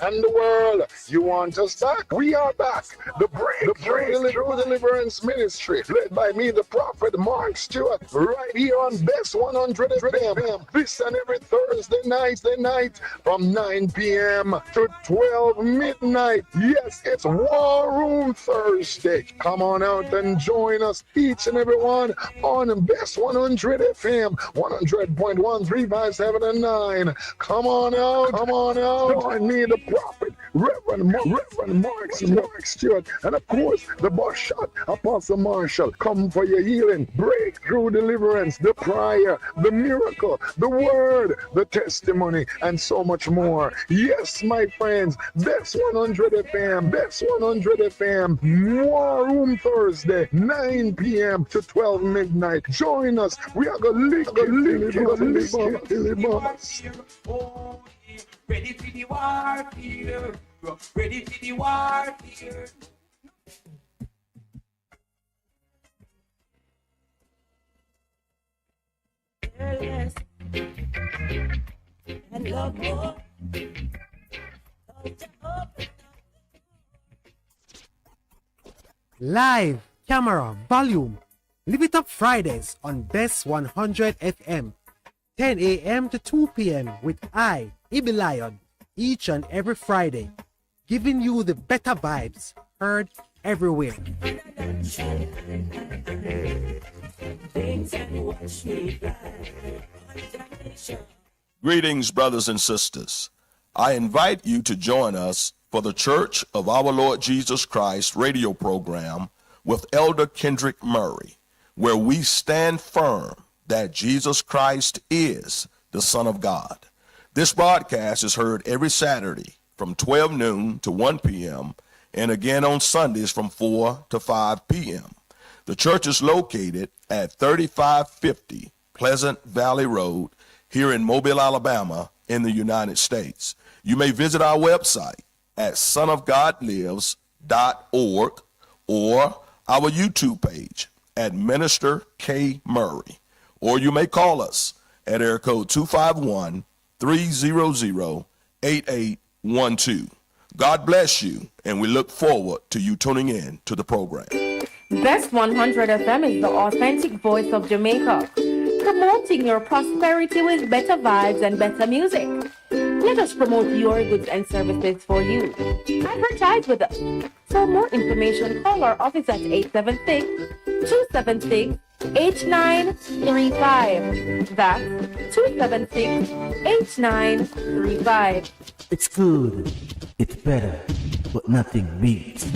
And the world, you want us back? We are back. The Breakthrough Deliverance Ministry, led by me, the prophet Mark Stewart, right here on Bess 100 FM. This and every Thursday night from 9 p.m. to 12 midnight. Yes, it's War Room Thursday. Come on out and join us, each and every one, on Bess 100 FM, 100.1, 3, 5, 7, and 9. Come on out. Join me, the prophet, Reverend Mark Stewart, and of course, the boss shot, Apostle Marshall. Come for your healing, breakthrough, deliverance, the prayer, the miracle, the word, the testimony, and so much more. Yes, my friends, Bess 100 FM, Bess 100 FM, War Room Thursday, 9 p.m. to 12 midnight. Join us. We are going to lick it. Ready for the warfare. Ready for the warfare. Yes. And love more. Live, camera, volume. Live It Up Fridays on Bess 100 FM. 10 a.m. to 2 p.m. with I, Ibi Lion, each and every Friday, giving you the better vibes heard everywhere. Greetings, brothers and sisters. I invite you to join us for the Church of Our Lord Jesus Christ radio program with Elder Kendrick Murray, where we stand firm that Jesus Christ is the Son of God. This broadcast is heard every Saturday from 12 noon to 1 p.m. and again on Sundays from 4 to 5 p.m. The church is located at 3550 Pleasant Valley Road here in Mobile, Alabama in the United States. You may visit our website at sonofgodlives.org or our YouTube page at Minister K. Murray. Or you may call us at area code 251-300-8812. God bless you, and we look forward to you tuning in to the program. Best 100 FM is the authentic voice of Jamaica, promoting your prosperity with better vibes and better music. Let us promote your goods and services for you. Advertise with us. For more information, call our office at 876-276-8935. That's 276-8935. It's good, it's better, but nothing beats.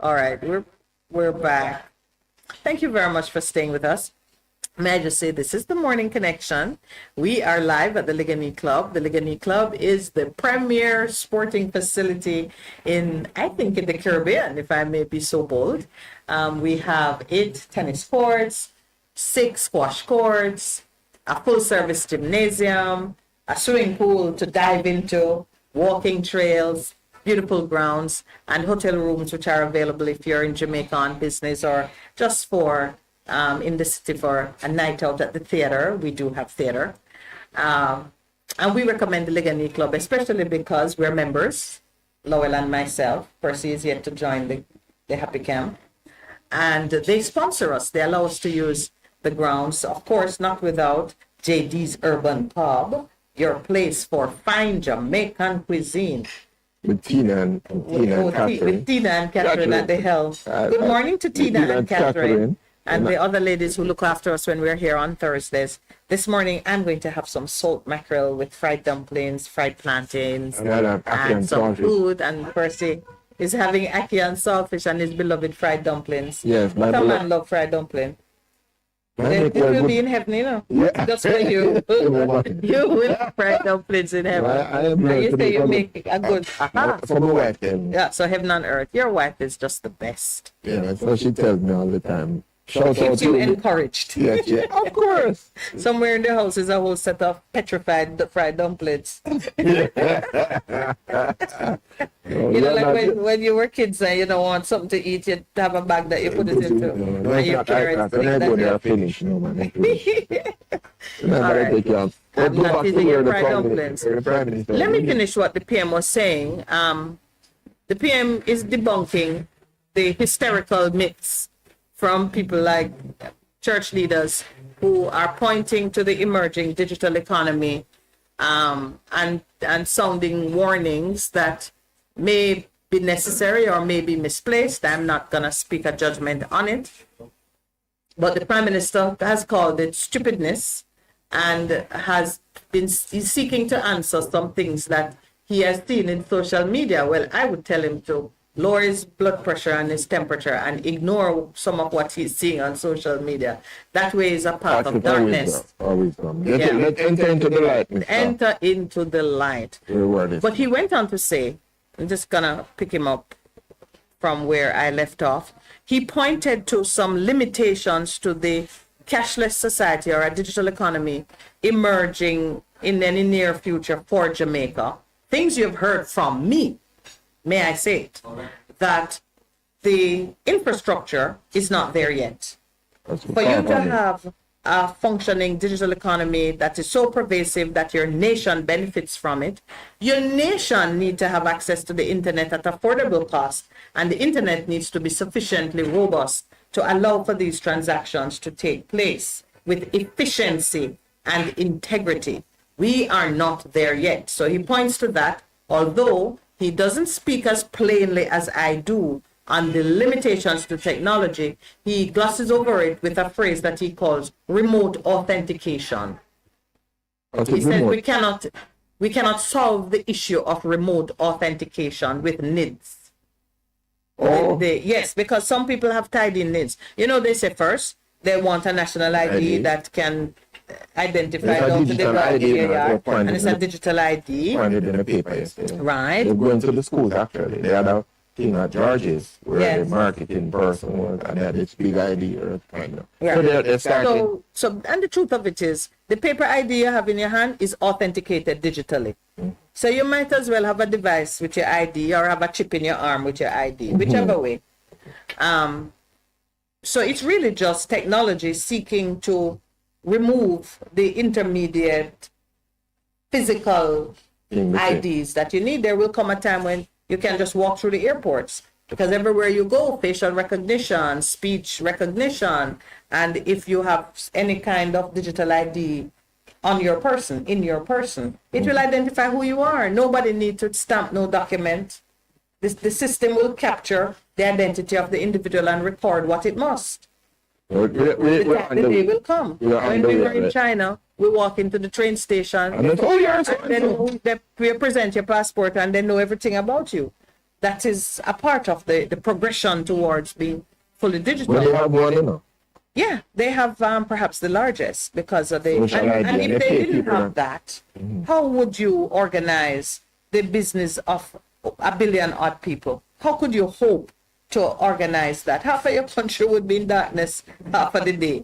All right, we're back. Thank you very much for staying with us. May I just say, this is the Morning Connection. We are live at the Ligani Club. The Ligani Club is the premier sporting facility in the Caribbean, if I may be so bold. We have 8 tennis courts, 6 squash courts, a full-service gymnasium, a swimming pool to dive into, walking trails, beautiful grounds, and hotel rooms which are available if you're in Jamaica on business or just for in the city for a night out at the theater. We do have theater. And we recommend the Ligani Club, especially because we're members, Lowell and myself. Percy is yet to join the Happy Camp. And they sponsor us. They allow us to use the grounds, of course, not without JD's Urban Pub, your place for fine Jamaican cuisine. With Tina and Catherine. With Tina and Catherine at the helm. Good morning to Tina and Catherine. And the other ladies who look after us when we're here on Thursdays. This morning, I'm going to have some salt mackerel with fried dumplings, fried plantains, and some food. And Percy is having ackee and saltfish and his beloved fried dumplings. Yes, my man love fried dumpling. It will be in heaven, you know. Yeah. Just for you. You will have fried dumplings in heaven. And you say you make a good. For my wife, then. Yeah, so heaven on earth. Your wife is just the best. Yeah, so she tells me all the time. It keeps you encouraged. Yes, yeah, of course. Somewhere in the house is a whole set of petrified fried dumplings. You know, like when you were kids and you don't want something to eat, you have a bag that you put it into. And your parents think that finish, no, man. I'm not eating your fried dumplings. Let me finish what the PM was saying. The PM is debunking the hysterical myths from people like church leaders who are pointing to the emerging digital economy and sounding warnings that may be necessary or may be misplaced. I'm not going to speak a judgment on it. But the Prime Minister has called it stupidness and is seeking to answer some things that he has seen in social media. Well, I would tell him to lower his blood pressure and his temperature and ignore some of what he's seeing on social media. That way is a path of darkness. Let's enter into the light. Enter into the light. But he went on to say, I'm just gonna pick him up from where I left off. He pointed to some limitations to the cashless society or a digital economy emerging in any near future for Jamaica. Things you've heard from me, may I say it, that the infrastructure is not there yet. For you to have a functioning digital economy that is so pervasive that your nation benefits from it, your nation needs to have access to the internet at affordable cost, and the internet needs to be sufficiently robust to allow for these transactions to take place with efficiency and integrity. We are not there yet. So he points to that, although he doesn't speak as plainly as I do on the limitations to technology. He glosses over it with a phrase that he calls remote authentication. He says we cannot solve the issue of remote authentication with NIDs. Yes, because some people have tied in NIDs. You know, they say first they want a national ID that can identify down to the and it's a digital ID. In the paper yesterday. Right. They're going to the schools actually. They had a thing at George's where they market in person and they had this big ID or kind of. Yeah. So they're starting. So and the truth of it is the paper ID you have in your hand is authenticated digitally. So you might as well have a device with your ID or have a chip in your arm with your ID, whichever way. So it's really just technology seeking to remove the intermediate physical IDs that you need. There will come a time when you can just walk through the airports because everywhere you go, facial recognition, speech recognition, and if you have any kind of digital ID on your person, in your person, it will identify who you are. Nobody needs to stamp no document. The system will capture the identity of the individual and record what it must. The day will come. When we were in China, we walk into the train station and then we present your passport and they know everything about you. That is a part of the progression towards being fully digital. Well, they have one, you know. Yeah, they have perhaps the largest because of the and if they didn't have that, how would you organize the business of 1 billion odd people? How could you hope to organize that? Half of your country would be in darkness half of the day.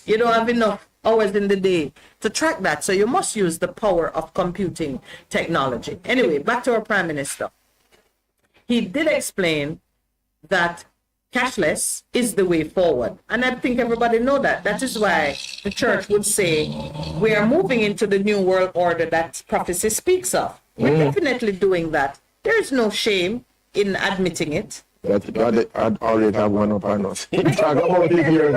You don't have enough hours in the day to track that. So you must use the power of computing technology. Anyway, back to our Prime Minister. He did explain that cashless is the way forward. And I think everybody know that. That is why the church would say we are moving into the new world order that prophecy speaks of. We're definitely doing that. There is no shame in admitting it. I'd always have one up on us. Talk about it here.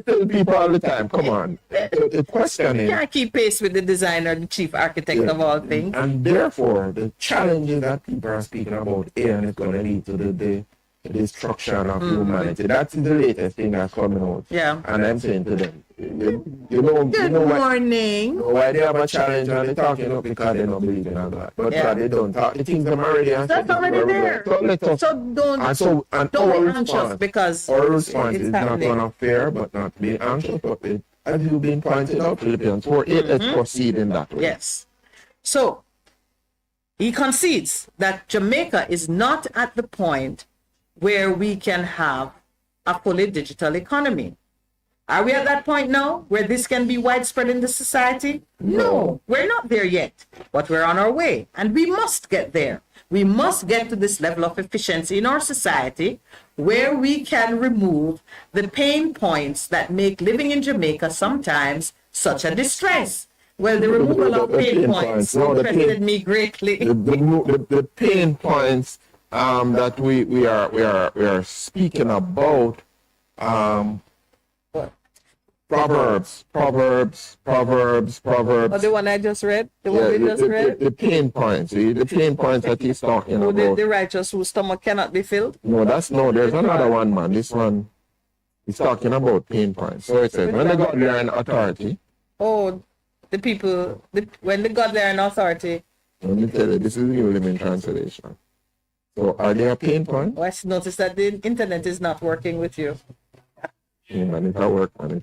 Tell people all the time, come on. The question is, you can't keep pace with the designer, the chief architect of all things. And therefore, the challenges that people are speaking about here, and it's going to lead to the destruction of humanity. That's the latest thing that's coming out. Yeah. And I'm saying to them, you know morning. Why they have a challenge and they're talking up because they don't believe in God. But they don't talk. The things are already That's already there. So let us. So don't our be anxious because our response it's is happening. not going to fear, but not be anxious. But as you've been pointed out, Philippians 4:8, let's proceed in that way. Yes. So he concedes that Jamaica is not at the point where we can have a fully digital economy. Are we at that point now where this can be widespread in the society? No, we're not there yet, but we're on our way and we must get there. We must get to this level of efficiency in our society where we can remove the pain points that make living in Jamaica sometimes such a distress. Well, the removal of pain points interested me greatly. The pain points that we are speaking about, Proverbs. Oh, the one I just read? The one we just read? The pain points, the pain points that he's talking about. The righteous whose stomach cannot be filled? No, there's another one, man. This one, he's talking about pain points. So it says, when the godly are in authority. Oh, the people, when the godly are in authority. Let me tell you, this is the New Living Translation. So are there pain points? Oh, I noticed that the internet is not working with you. Man, it work. All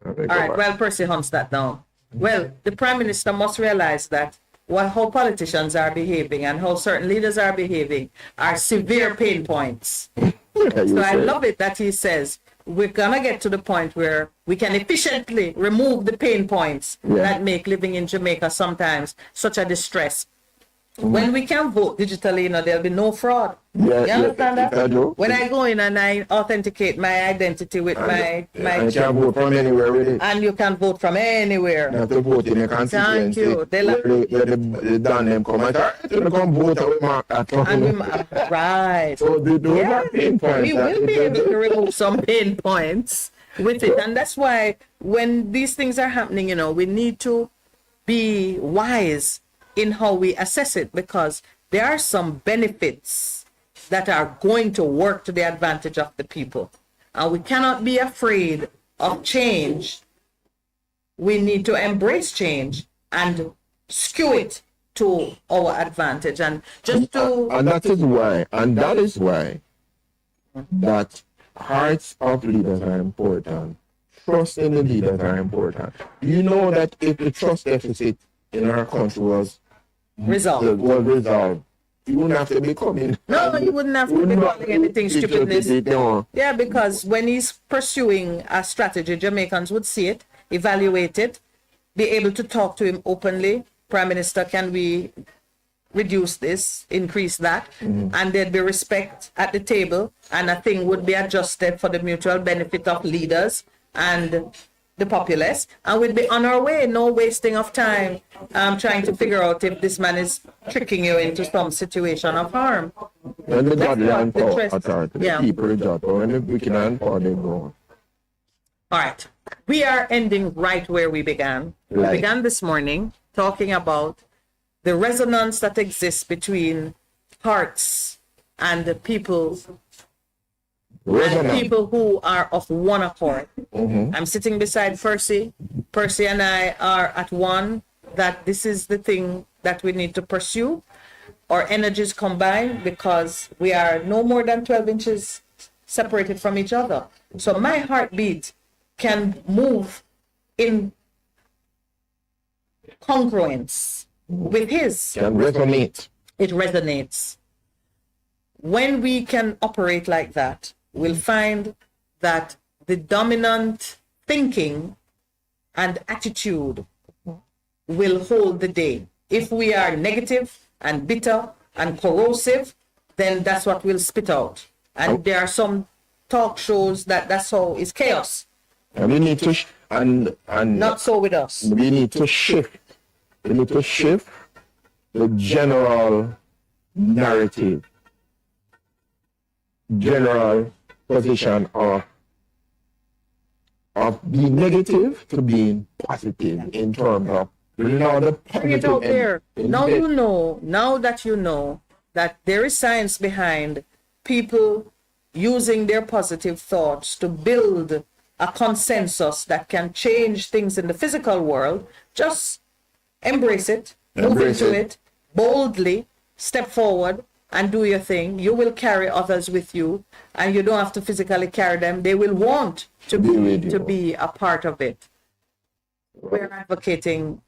right, well, Percy hunts that down. Well, the Prime Minister must realize that how politicians are behaving and how certain leaders are behaving are severe pain points. So I love it that he says, we're gonna get to the point where we can efficiently remove the pain points that make living in Jamaica sometimes such a distress. When we can vote digitally, there'll be no fraud. You understand that? When I go in and I authenticate my identity with my you can vote from anywhere with it. And you can vote from anywhere. You have to vote in a constituency. Thank you. They done them come come vote right. So those are pain points. We will be able to remove some pain points with it. And that's why when these things are happening, we need to be wise in how we assess it, because there are some benefits that are going to work to the advantage of the people. And we cannot be afraid of change. We need to embrace change and skew it to our advantage. And that is why that hearts of leaders are important. Trust in the leaders are important. You know that if the trust deficit in our country was resolved, you wouldn't have to be coming. No, you wouldn't have to be calling anything stupidness. Yeah, because when he's pursuing a strategy, Jamaicans would see it, evaluate it, be able to talk to him openly. Prime Minister, can we reduce this, increase that? And there'd be respect at the table, and a thing would be adjusted for the mutual benefit of leaders and the populace, and we'd be on our way. No wasting of time trying to figure out if this man is tricking you into some situation of harm. When the godly and power authority, the people reject, when the wicked and power, they go. All right, we are ending right where we began. We began this morning talking about the resonance that exists between hearts and the people. And people who are of one accord. I'm sitting beside Percy. Percy and I are at one that this is the thing that we need to pursue. Our energies combine because we are no more than 12 inches separated from each other. So my heartbeat can move in congruence with his. Can resonate. It resonates. When we can operate like that, we'll find that the dominant thinking and attitude will hold the day. If we are negative and bitter and corrosive, then that's what we'll spit out. And there are some talk shows that's how is chaos. And we need to and not so with us. We need to shift. We need to shift the general narrative, general position of being negative to being positive in terms of bring it out there. Now that you know that there is science behind people using their positive thoughts to build a consensus that can change things in the physical world, just embrace it, move into it boldly, step forward and do your thing. You will carry others with you, and you don't have to physically carry them. They will want to be a part of it. We're advocating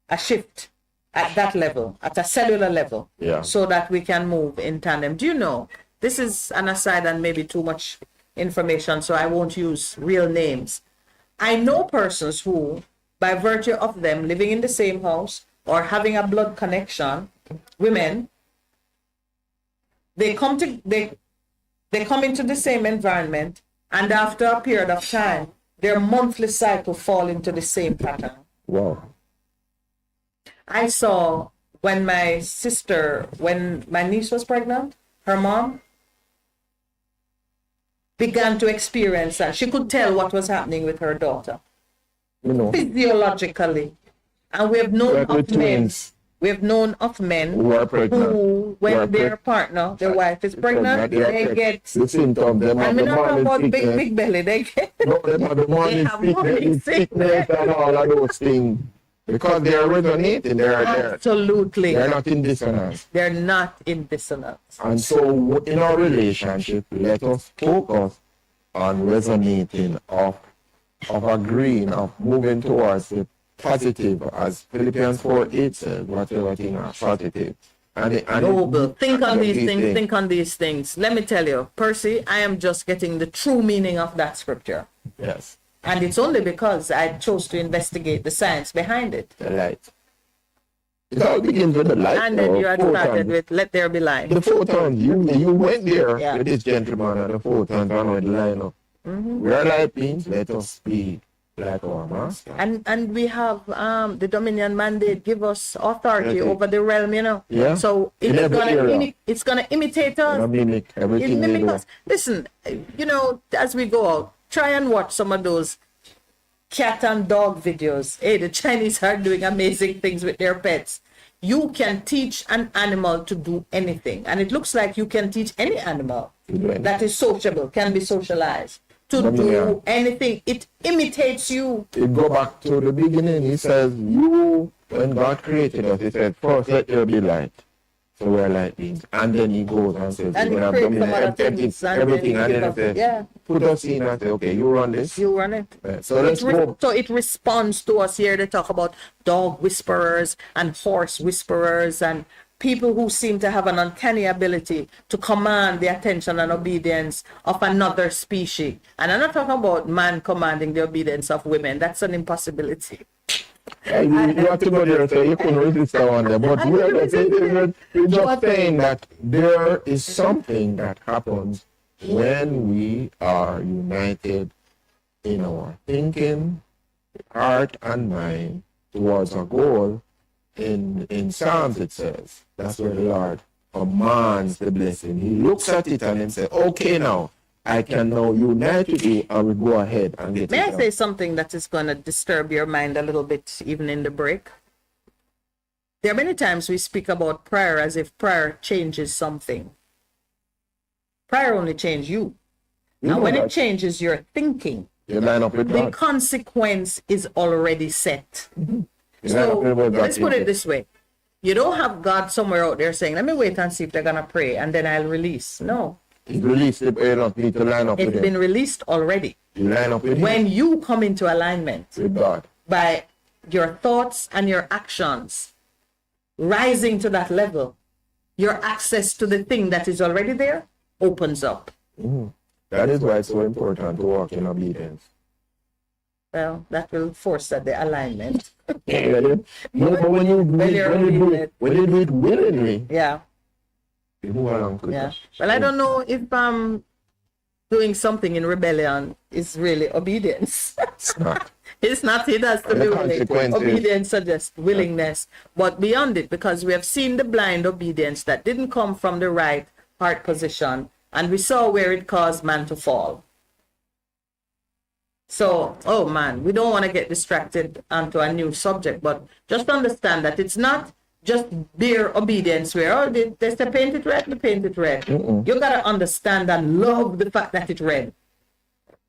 a shift at that level, at a cellular level, so that we can move in tandem. Do you know, this is an aside and maybe too much information, so I won't use real names. I know persons who, by virtue of them living in the same house or having a blood connection, women, they come into the same environment, and after a period of time, their monthly cycle fall into the same pattern. Wow. I saw when my niece was pregnant, her mom began to experience that. She could tell what was happening with her daughter. Physiologically. And we have known of men who when their partner, their wife is pregnant, they get the symptoms. And we're not talking about big belly, they get morning sickness and all of those things. Because they are resonating, absolutely. They're not in dissonance. They're not in dissonance. And so in our relationship, let us focus on resonating, of agreeing, of moving towards the positive, as Philippians 4:8 says, whatever thing are positive. Noble. Think on these things, think on these things. Let me tell you, Percy, I am just getting the true meaning of that scripture. Yes. And it's only because I chose to investigate the science behind it. The light. It all begins with the light. And then you had started with let there be light. The photons, you went there with this gentleman and the photons and with the line up. We are light beings, let us be like our master. And we have the Dominion mandate give us authority over the realm, Yeah. So it's gonna imitate us. Mimic everything. Mimic us. Listen, as we go out, try and watch some of those cat and dog videos. Hey, the Chinese are doing amazing things with their pets. You can teach an animal to do anything. And it looks like you can teach any animal that is sociable, can be socialized, to do anything. It imitates you. It go back to the beginning. He says, when God created us, he said, first let there be light. So we're light beings. And then he goes and says, and everything. And then he says, put us in and say, okay, you run this. You run it. So let's go. So it responds to us here. They talk about dog whisperers and horse whisperers and people who seem to have an uncanny ability to command the attention and obedience of another species. And I'm not talking about man commanding the obedience of women. That's an impossibility. You have to go there and say you couldn't resist that one there. But we're just saying that there is something that happens when we are united in our thinking, heart and mind towards a goal. In Psalms it says, that's where the Lord commands the blessing. He looks at it and then says, okay, now I can now unite with you and we go ahead and get it. May I say something that is going to disturb your mind a little bit, even in the break? There are many times we speak about prayer as if prayer changes something. Prayer only changes you. And when it changes your thinking, you line up with the God. Consequence is already set. You So let's put it this way. You don't have God somewhere out there saying, let me wait and see if they're going to pray and then I'll release. No. It's released, you don't need to line up with It's him. been released already. You line up with him. When you come into alignment with God by your thoughts and your actions rising to that level, your access to the thing that is already there opens up. That is why it's so important to walk in obedience. Well, that will force the alignment. No, but when you do it willingly, you move along quicker. Well, I don't know if doing something in rebellion is really obedience. It's not. It's not. It has to be willing. Obedience suggests willingness, but beyond it, because we have seen the blind obedience that didn't come from the right heart position, and we saw where it caused man to fall. So, we don't want to get distracted onto a new subject, but just understand that it's not just bare obedience where, oh, they say paint it red, they paint it red. You gotta understand and love the fact that it's red.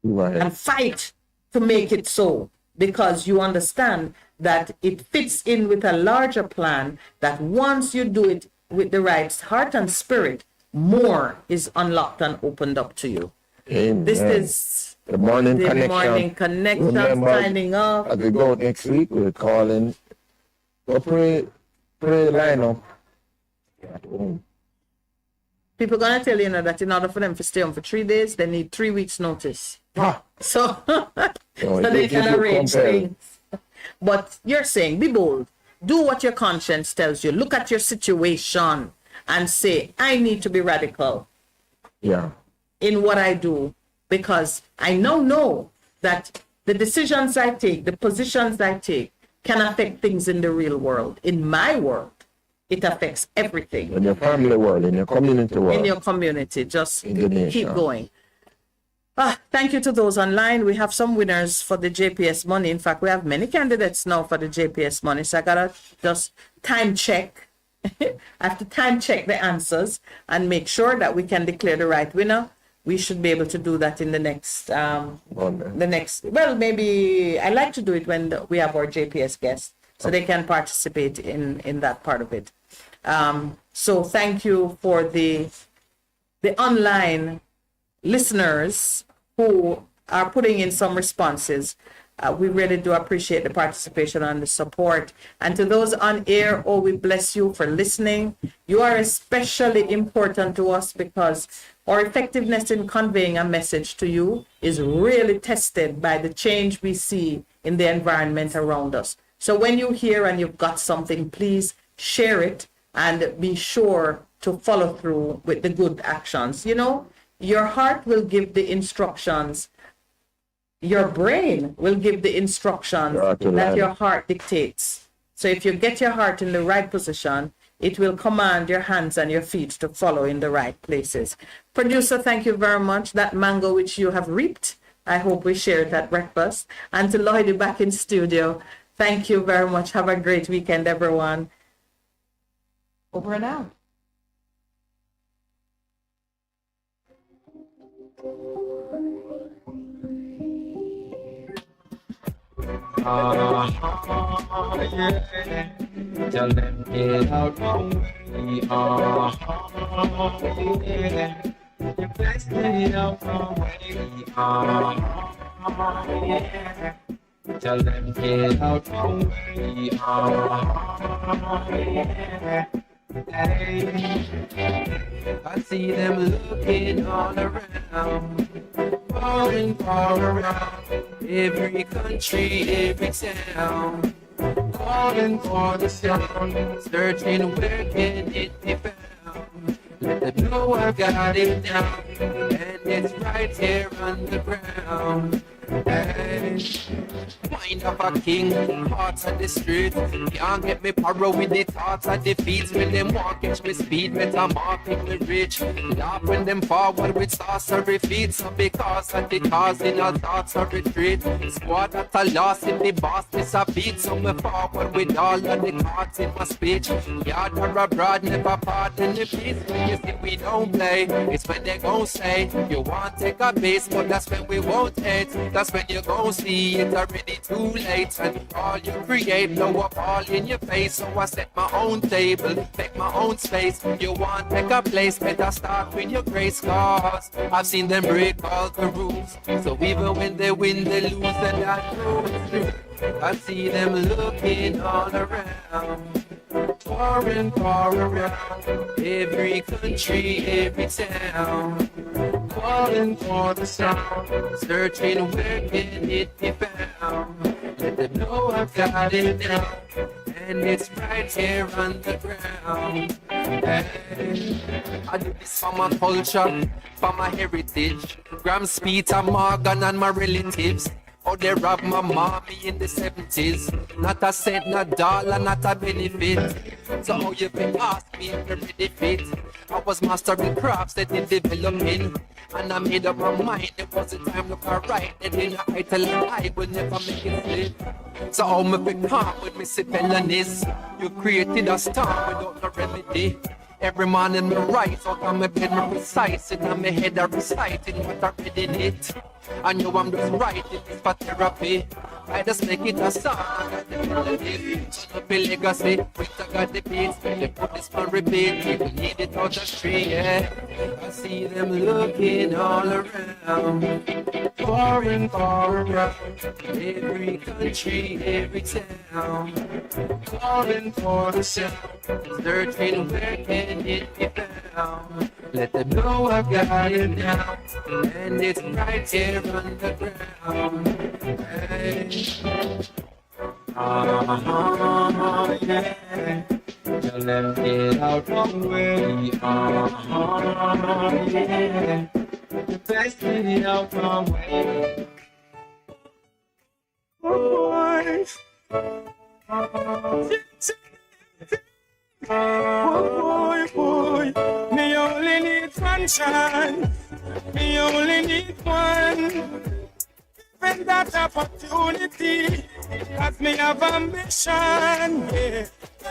Right. And fight to make it so, because you understand that it fits in with a larger plan, that once you do it with the right heart and spirit, more is unlocked and opened up to you. Amen. This is the morning the connection. morning connection. Remember, Signing off. as we go next week, we're calling for pray lineup. People gonna tell you now that in order for them to stay on for 3 days, they need 3 weeks notice. So, so they can arrange things. But you're saying, be bold. Do what your conscience tells you. Look at your situation and say, I need to be radical. Yeah. In what I do, because I now know that the decisions I take, the positions I take, can affect things in the real world. In my world, it affects everything. In your family world, in your community world. In your community, just Indonesia. keep going. Thank you to those online. We have some winners for the JPS money. In fact, we have many candidates now for the JPS money. So I gotta just time check. I have to time check the answers and make sure that we can declare the right winner. We should be able to do that in the next, well, maybe I like to do it when we have our JPS guests, so they can participate in that part of it. So thank you for the online listeners who are putting in some responses. We really do appreciate the participation and the support. And to those on air, oh, we bless you for listening. You are especially important to us because our effectiveness in conveying a message to you is really tested by the change we see in the environment around us. So when you hear and you've got something, please share it and be sure to follow through with the good actions. You know, your heart will give the instructions. Your brain will give the instructions that your heart dictates. So if you get your heart in the right position, it will command your hands and your feet to follow in the right places. Producer, thank you very much. That mango which you have reaped, I hope we share it at breakfast. And to Lloydie back in studio, thank you very much. Have a great weekend, everyone. Over and out. Tell them get out from we are. You best get out from where we are. Tell them get out from where we are. Hey, I see them looking all around, far around, every country, every town, calling for the sound, searching where can it be found. Let them know I've got it now, and it's right here on the ground. Hey, mind of a king, hearts of the street. Can't get me paro with the thoughts of defeat. When them walk catch me speed, metamorphic me rich. Laugh when them forward with sorcery feet. So because of the cause in our thoughts of retreat. Squad at a loss if the boss miss a beat. So me forward with all of the cards in my speech. Yard or abroad, never part in the peace. When you see we don't play, it's when they gon' say you want take a base, but that's when we won't hate. That's when you gon' see it's already too late. And all you create blow up all in your face. So I set my own table, take my own space. You want take a place, better start with your grace. Cause I've seen them break all the rules. So even when they win, they lose, and that proves true. I see them looking all around, far around, every country, every town, calling for the sound, searching where can it be found. Let them know I've got it now, and it's right here on the ground. Hey, I do this for my culture, for my heritage. Grams, Peter, Morgan, and my relatives. Oh, they robbed my mommy in the 70s. Not a cent, not dollar, not a benefit. So how you can ask me if I'm ready fit? I was mastering crafts that in developing, and I made up my mind it was the time to look alright. And then I tell them I will never make it slip. So how me pick up with me see felonies? You created a star without no remedy. Every morning me rise out of my bed, me precise in my head, I reciting what I read in it. And you I'm just writing this for therapy. I just make it a song, I got the melody. Up a legacy, which I got the beats. They put this on repeat, people need it out the street, yeah. I see them looking all around, pouring around. Every country, every town, calling for the sound. Searching where can it be found. Let them know I've got it now, and it's right here on the ground. Hey. Yeah. Tell them get out from where we are. Yeah. The best get out from where. Oh boy, me only need one chance. Me only need one. When that opportunity, cause me have ambition, yeah.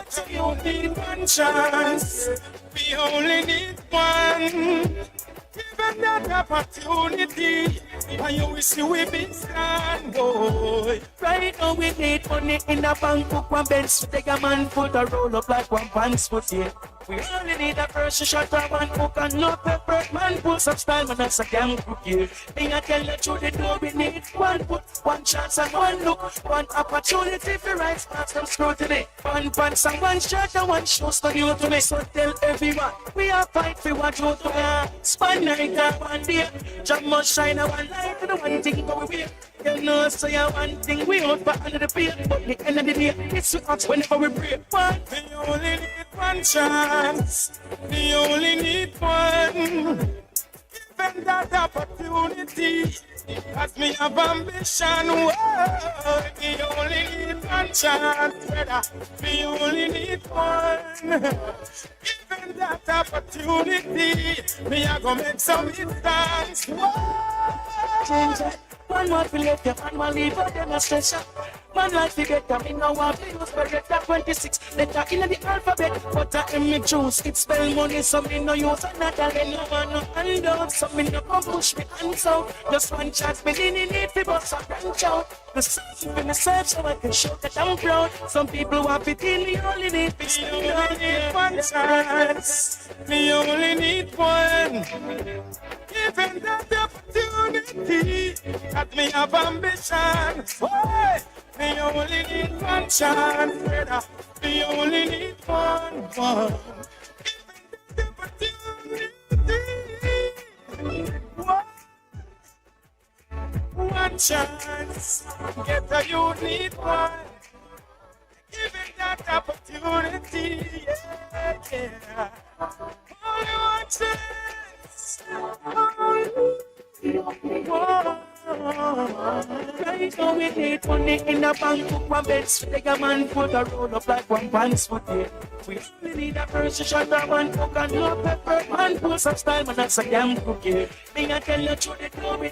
So you need one chance, we only need one. Given that opportunity, and you will see we be stand, boy. Right now we need money in the bank book, one Bess, take a man foot a roll up like one pants foot, yeah. We only need a first shot of one book and no pepper, man put some style, man that's a damn cookie. Me I tell the truth, they know we need one put, one chance and one look, one opportunity for rise past them scrutiny. One pants and one shirt and one shoes for you to me. So tell everyone, we are fight for what you to me. Span night and one day, jump must shine and one light and the one thing go away. You know, so you one thing we out for under the pay, but the end of the day, it's with us whenever we pray. One, we only need one chance, we only need one. Given that opportunity, as me have ambition, whoa, we only need one chance, brother, we only need one. Given that opportunity, me a go make some dance, whoa. One more to let you, one more leave a demonstration. Man like to get them in now, one use for letter 26. Letter in the alphabet, but I am me choose. It spell money, so me no use another. Then no one no hand out, so me no come push me hands out. Just one chance, me didn't need to bust a branch out. The sun in the search, so I can show that I'm proud. Some people want it in, me only need me only need one chance. Me only need one. Given that opportunity, that me have ambition. Boy, me only need one chance, brother. Me only need one. Given that opportunity, one chance. Get a you need one. Given that opportunity, yeah. Only one chance. Right now we need money in the bank book, one Bess, take a man put a roll up like one pants foot, yeah. We only need a first shot of one book and no pepper, man put some style, man that's a damn cookie. Me I tell you truth, it know we